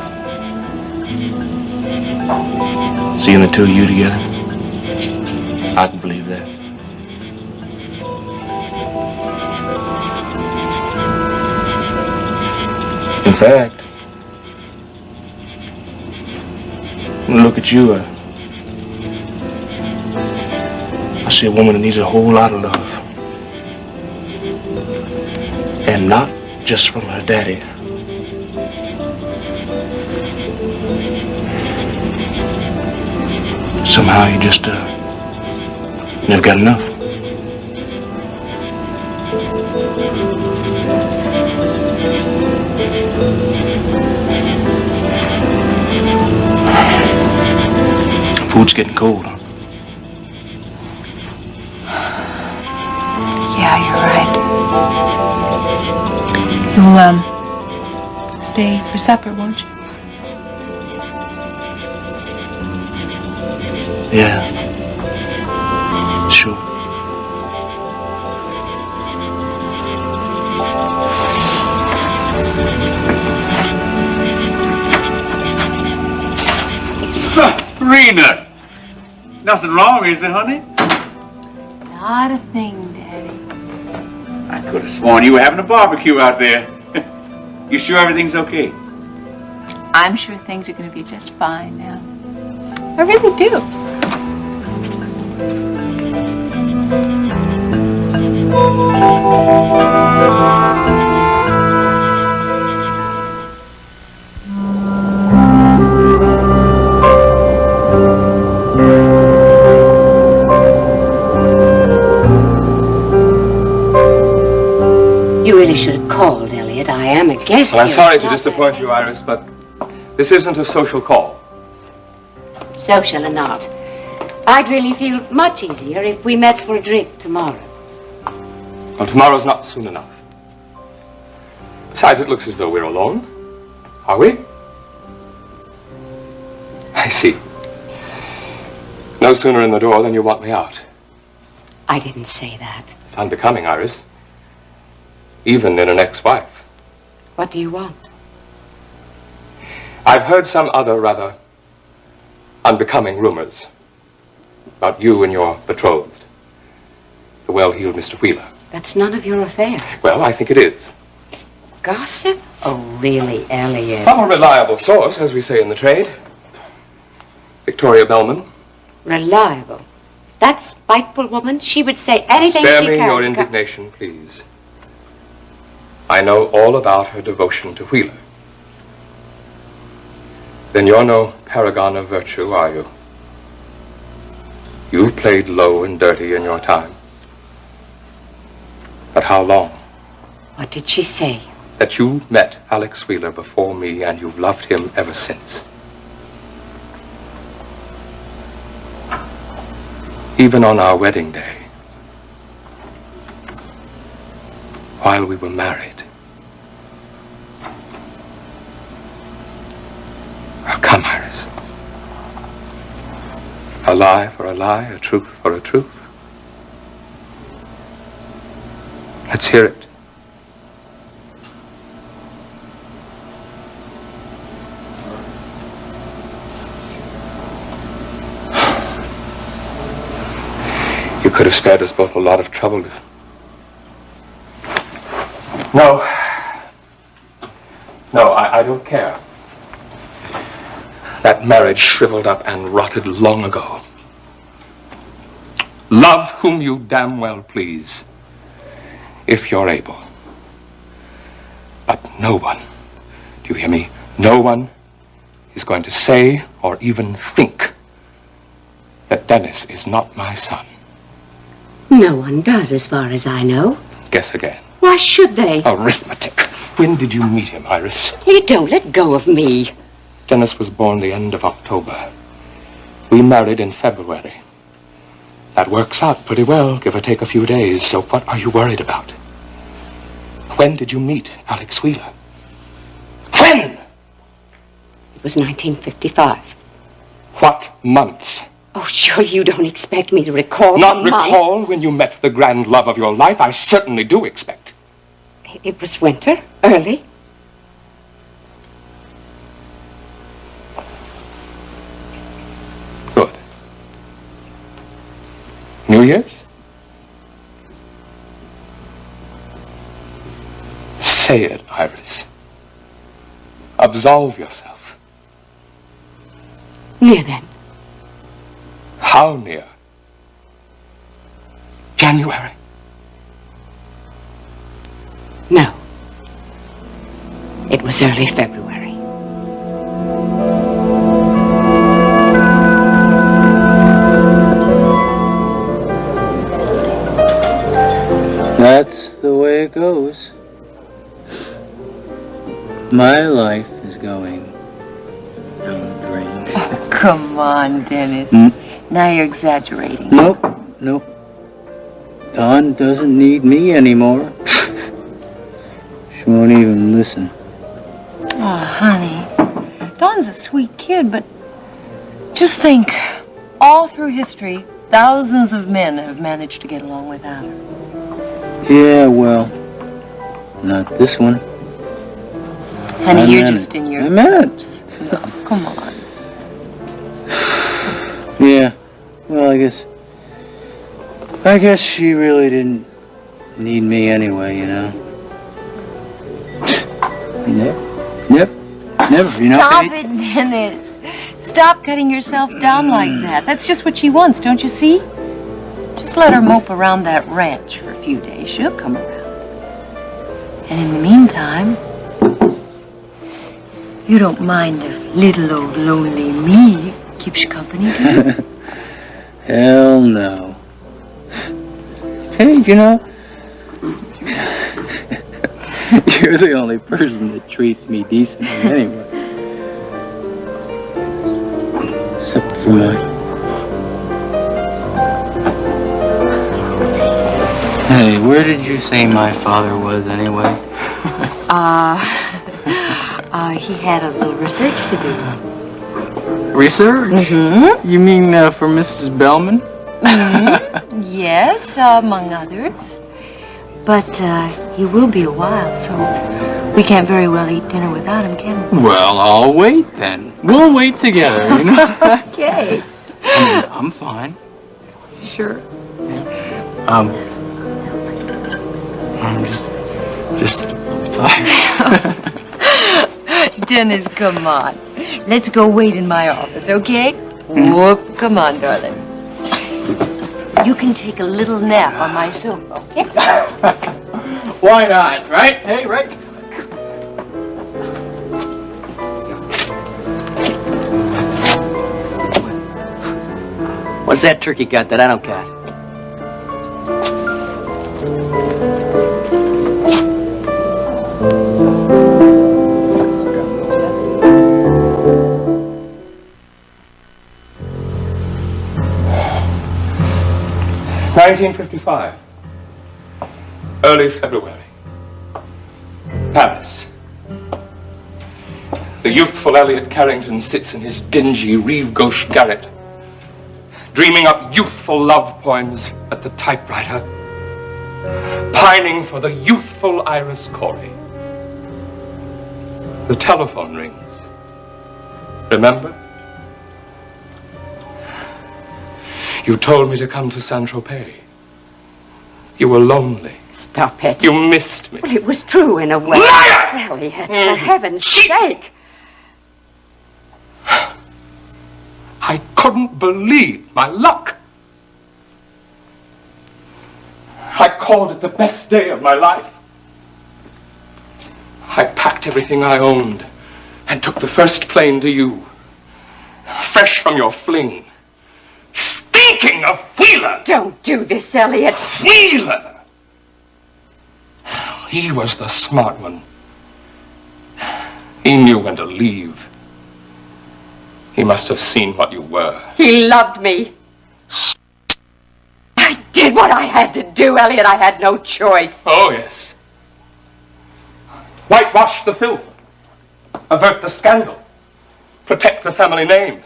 Seeing the two of you together, I can believe that. In fact, when I look at you, I see a woman that needs a whole lot of love. And not just from her daddy. Somehow you just, never got enough. Food's getting cold, huh? Yeah, you're right. You'll, stay for supper, won't you? Yeah. Sure. Rena! Nothing wrong, is it, honey? Not a thing, Daddy. I could have sworn you were having a barbecue out there. You sure everything's okay? I'm sure things are going to be just fine now. I really do. You really should have called, Elliot. I am a guest Well, I'm here. sorry It's to not disappoint you, Iris, but this isn't a social call. social or not. I'd really feel much easier if we met for a drink tomorrow. Well, tomorrow's not soon enough. Besides, it looks as though we're alone. Are we? I see. No sooner in the door than you want me out. I didn't say that. It's unbecoming, Iris. Even in an ex-wife. What do you want? I've heard some other rather unbecoming rumors about you and your betrothed, the well-heeled Mr. Wheeler. That's none of your affair. Well, I think it is. Gossip? Oh, really, Elliot? From a reliable source, as we say in the trade. Victoria Bellman. Reliable. That spiteful woman, she would say anything Spare she me can your to indignation, please. I know all about her devotion to Wheeler. Then you're no paragon of virtue, are you? You've played low and dirty in your time. But how long? What did she say? That you met Alex Wheeler before me and you've loved him ever since. Even on our wedding day, while we were married. Well, come, Iris. A lie for a lie, a truth for a truth. Let's hear it. You could have spared us both a lot of trouble. No, I don't care. That marriage shriveled up and rotted long ago. Love whom you damn well please, if you're able. But no one, do you hear me? No one is going to say or even think that Dennis is not my son. No one does, as far as I know. Guess again. Why should they? Arithmetic. When did you meet him, Iris? You don't let go of me. Dennis was born the end of October. We married in February. That works out pretty well, give or take a few days. So what are you worried about? When did you meet Alex Wheeler? When? It was 1955. What month? Oh, surely you don't expect me to recall Not the month. recall when you met the grand love of your life. I certainly do expect. It was winter, early. Good. New Year's? Say it, Iris. Absolve yourself. Near then. How near? January? No. It was early February. That's the way it goes. My life is going down the drain. Oh, come on, Dennis. Now you're exaggerating. Nope. Dawn doesn't need me anymore. She won't even listen. Oh, honey. Dawn's a sweet kid, but just think, all through history, thousands of men have managed to get along without her. Yeah, well, not this one. Honey, you're just in your... I'm at. No, come on. Yeah, well, I guess she really didn't need me anyway, you know. Never, you know. Stop it, Dennis. Stop cutting yourself down like that. That's just what she wants, don't you see? Just let her mope around that ranch for a few days. She'll come around. And in the meantime, you don't mind if little old lonely me keeps you company, do you? Hell no. Hey, you know, you're the only person that treats me decently anyway. Except for my... Hey, where did you say my father was anyway? He had a little research to do. Research? Mm-hmm. You mean for Mrs. Bellman? Mm-hmm. Yes, among others. But he will be a while, so we can't very well eat dinner without him, can we? Well, I'll wait then. We'll wait together, you know? Okay. I mean, I'm fine. Sure. I'm just tired. Dennis, come on. Let's go wait in my office, okay? Whoop, come on, darling. You can take a little nap on my sofa, okay? Why not, right? Hey, right? What's that turkey got that I don't got? $1955. Early February. Paris. The youthful Elliot Carrington sits in his dingy Rive Gauche garret, dreaming up youthful love poems at the typewriter, pining for the youthful Iris Corey. The telephone rings. Remember? You told me to come to Saint-Tropez. You were lonely. Stop it. You missed me. Well, it was true in a way. Liar! Elliot, for heaven's sake. I couldn't believe my luck. I called it the best day of my life. I packed everything I owned and took the first plane to you, fresh from your fling, stinking of Wheeler. Wheeler! Don't do this, Elliot. Wheeler! He was the smart one. He knew when to leave. He must have seen what you were. He loved me. I did what I had to do, Elliot. I had no choice. Oh, yes. Whitewash the filth. Avert the scandal. Protect the family name.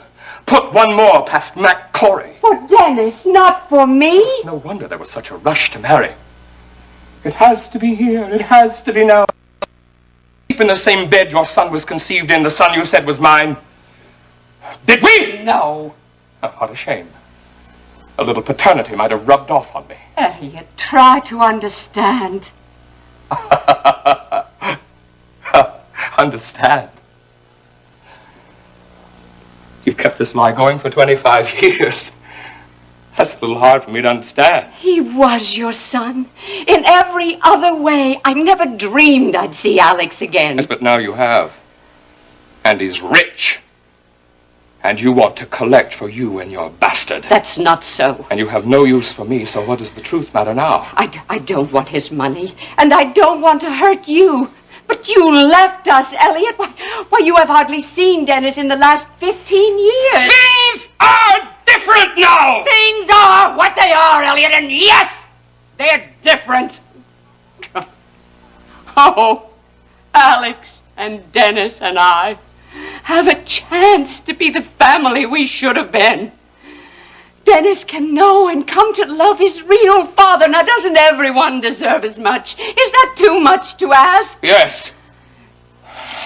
Put one more past Mac Corey. For Dennis, not for me. No wonder there was such a rush to marry. It has to be here. It has to be now. Sleep in the same bed your son was conceived in, the son you said was mine. Did we? No. Oh, what a shame. A little paternity might have rubbed off on me. Elliot, try to understand. Understand? You've kept this lie going for 25 years. That's a little hard for me to understand. He was your son. In every other way, I never dreamed I'd see Alex again. Yes, but now you have. And he's rich. And you want to collect for you and your bastard. That's not so. And you have no use for me, so what does the truth matter now? I don't want his money, and I don't want to hurt you. But you left us, Elliot. Why, you have hardly seen Dennis in the last 15 years. Things are different now! Things are what they are, Elliot, and yes, they're different. Oh, Alex and Dennis and I have a chance to be the family we should have been. Dennis can know and come to love his real father. Now, doesn't everyone deserve as much? Is that too much to ask? Yes.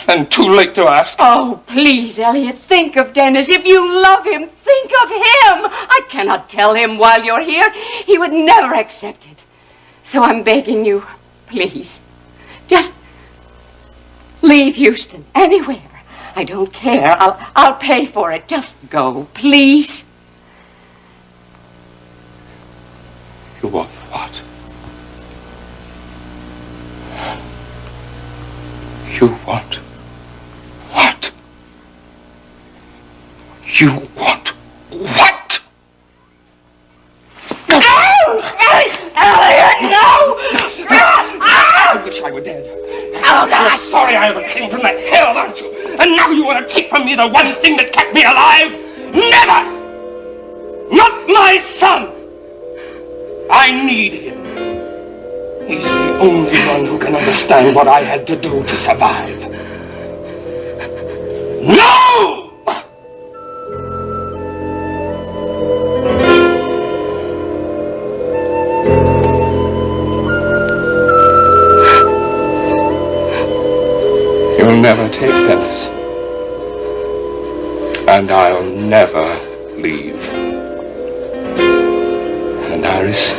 And too late to ask. Oh, please, Elliot, think of Dennis. If you love him, think of him. I cannot tell him while you're here. He would never accept it. So I'm begging you, please, just leave Houston, anywhere. I don't care. I'll pay for it. Just go, please. You want what? You want what? You want what? Elliot, no! I wish I were dead. You're sorry I ever came from that hell, aren't you? And now you want to take from me the one thing that kept me alive? Never! Not my son! I need him. He's the only one who can understand what I had to do to survive. No! You'll never take Dennis. And I'll never leave. And Iris,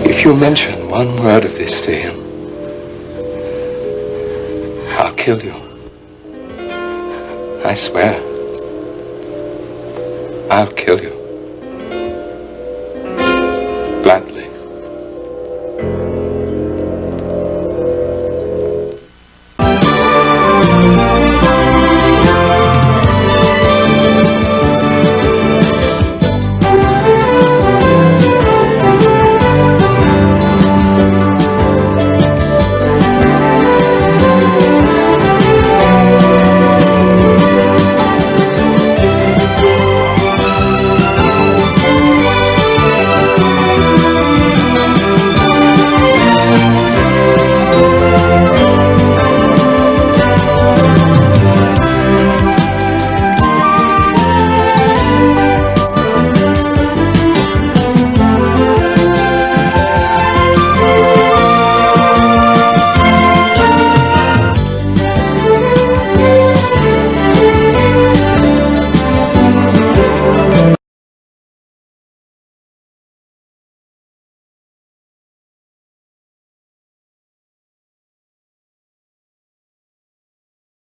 if you mention one word of this to him, I'll kill you. I swear. I'll kill you.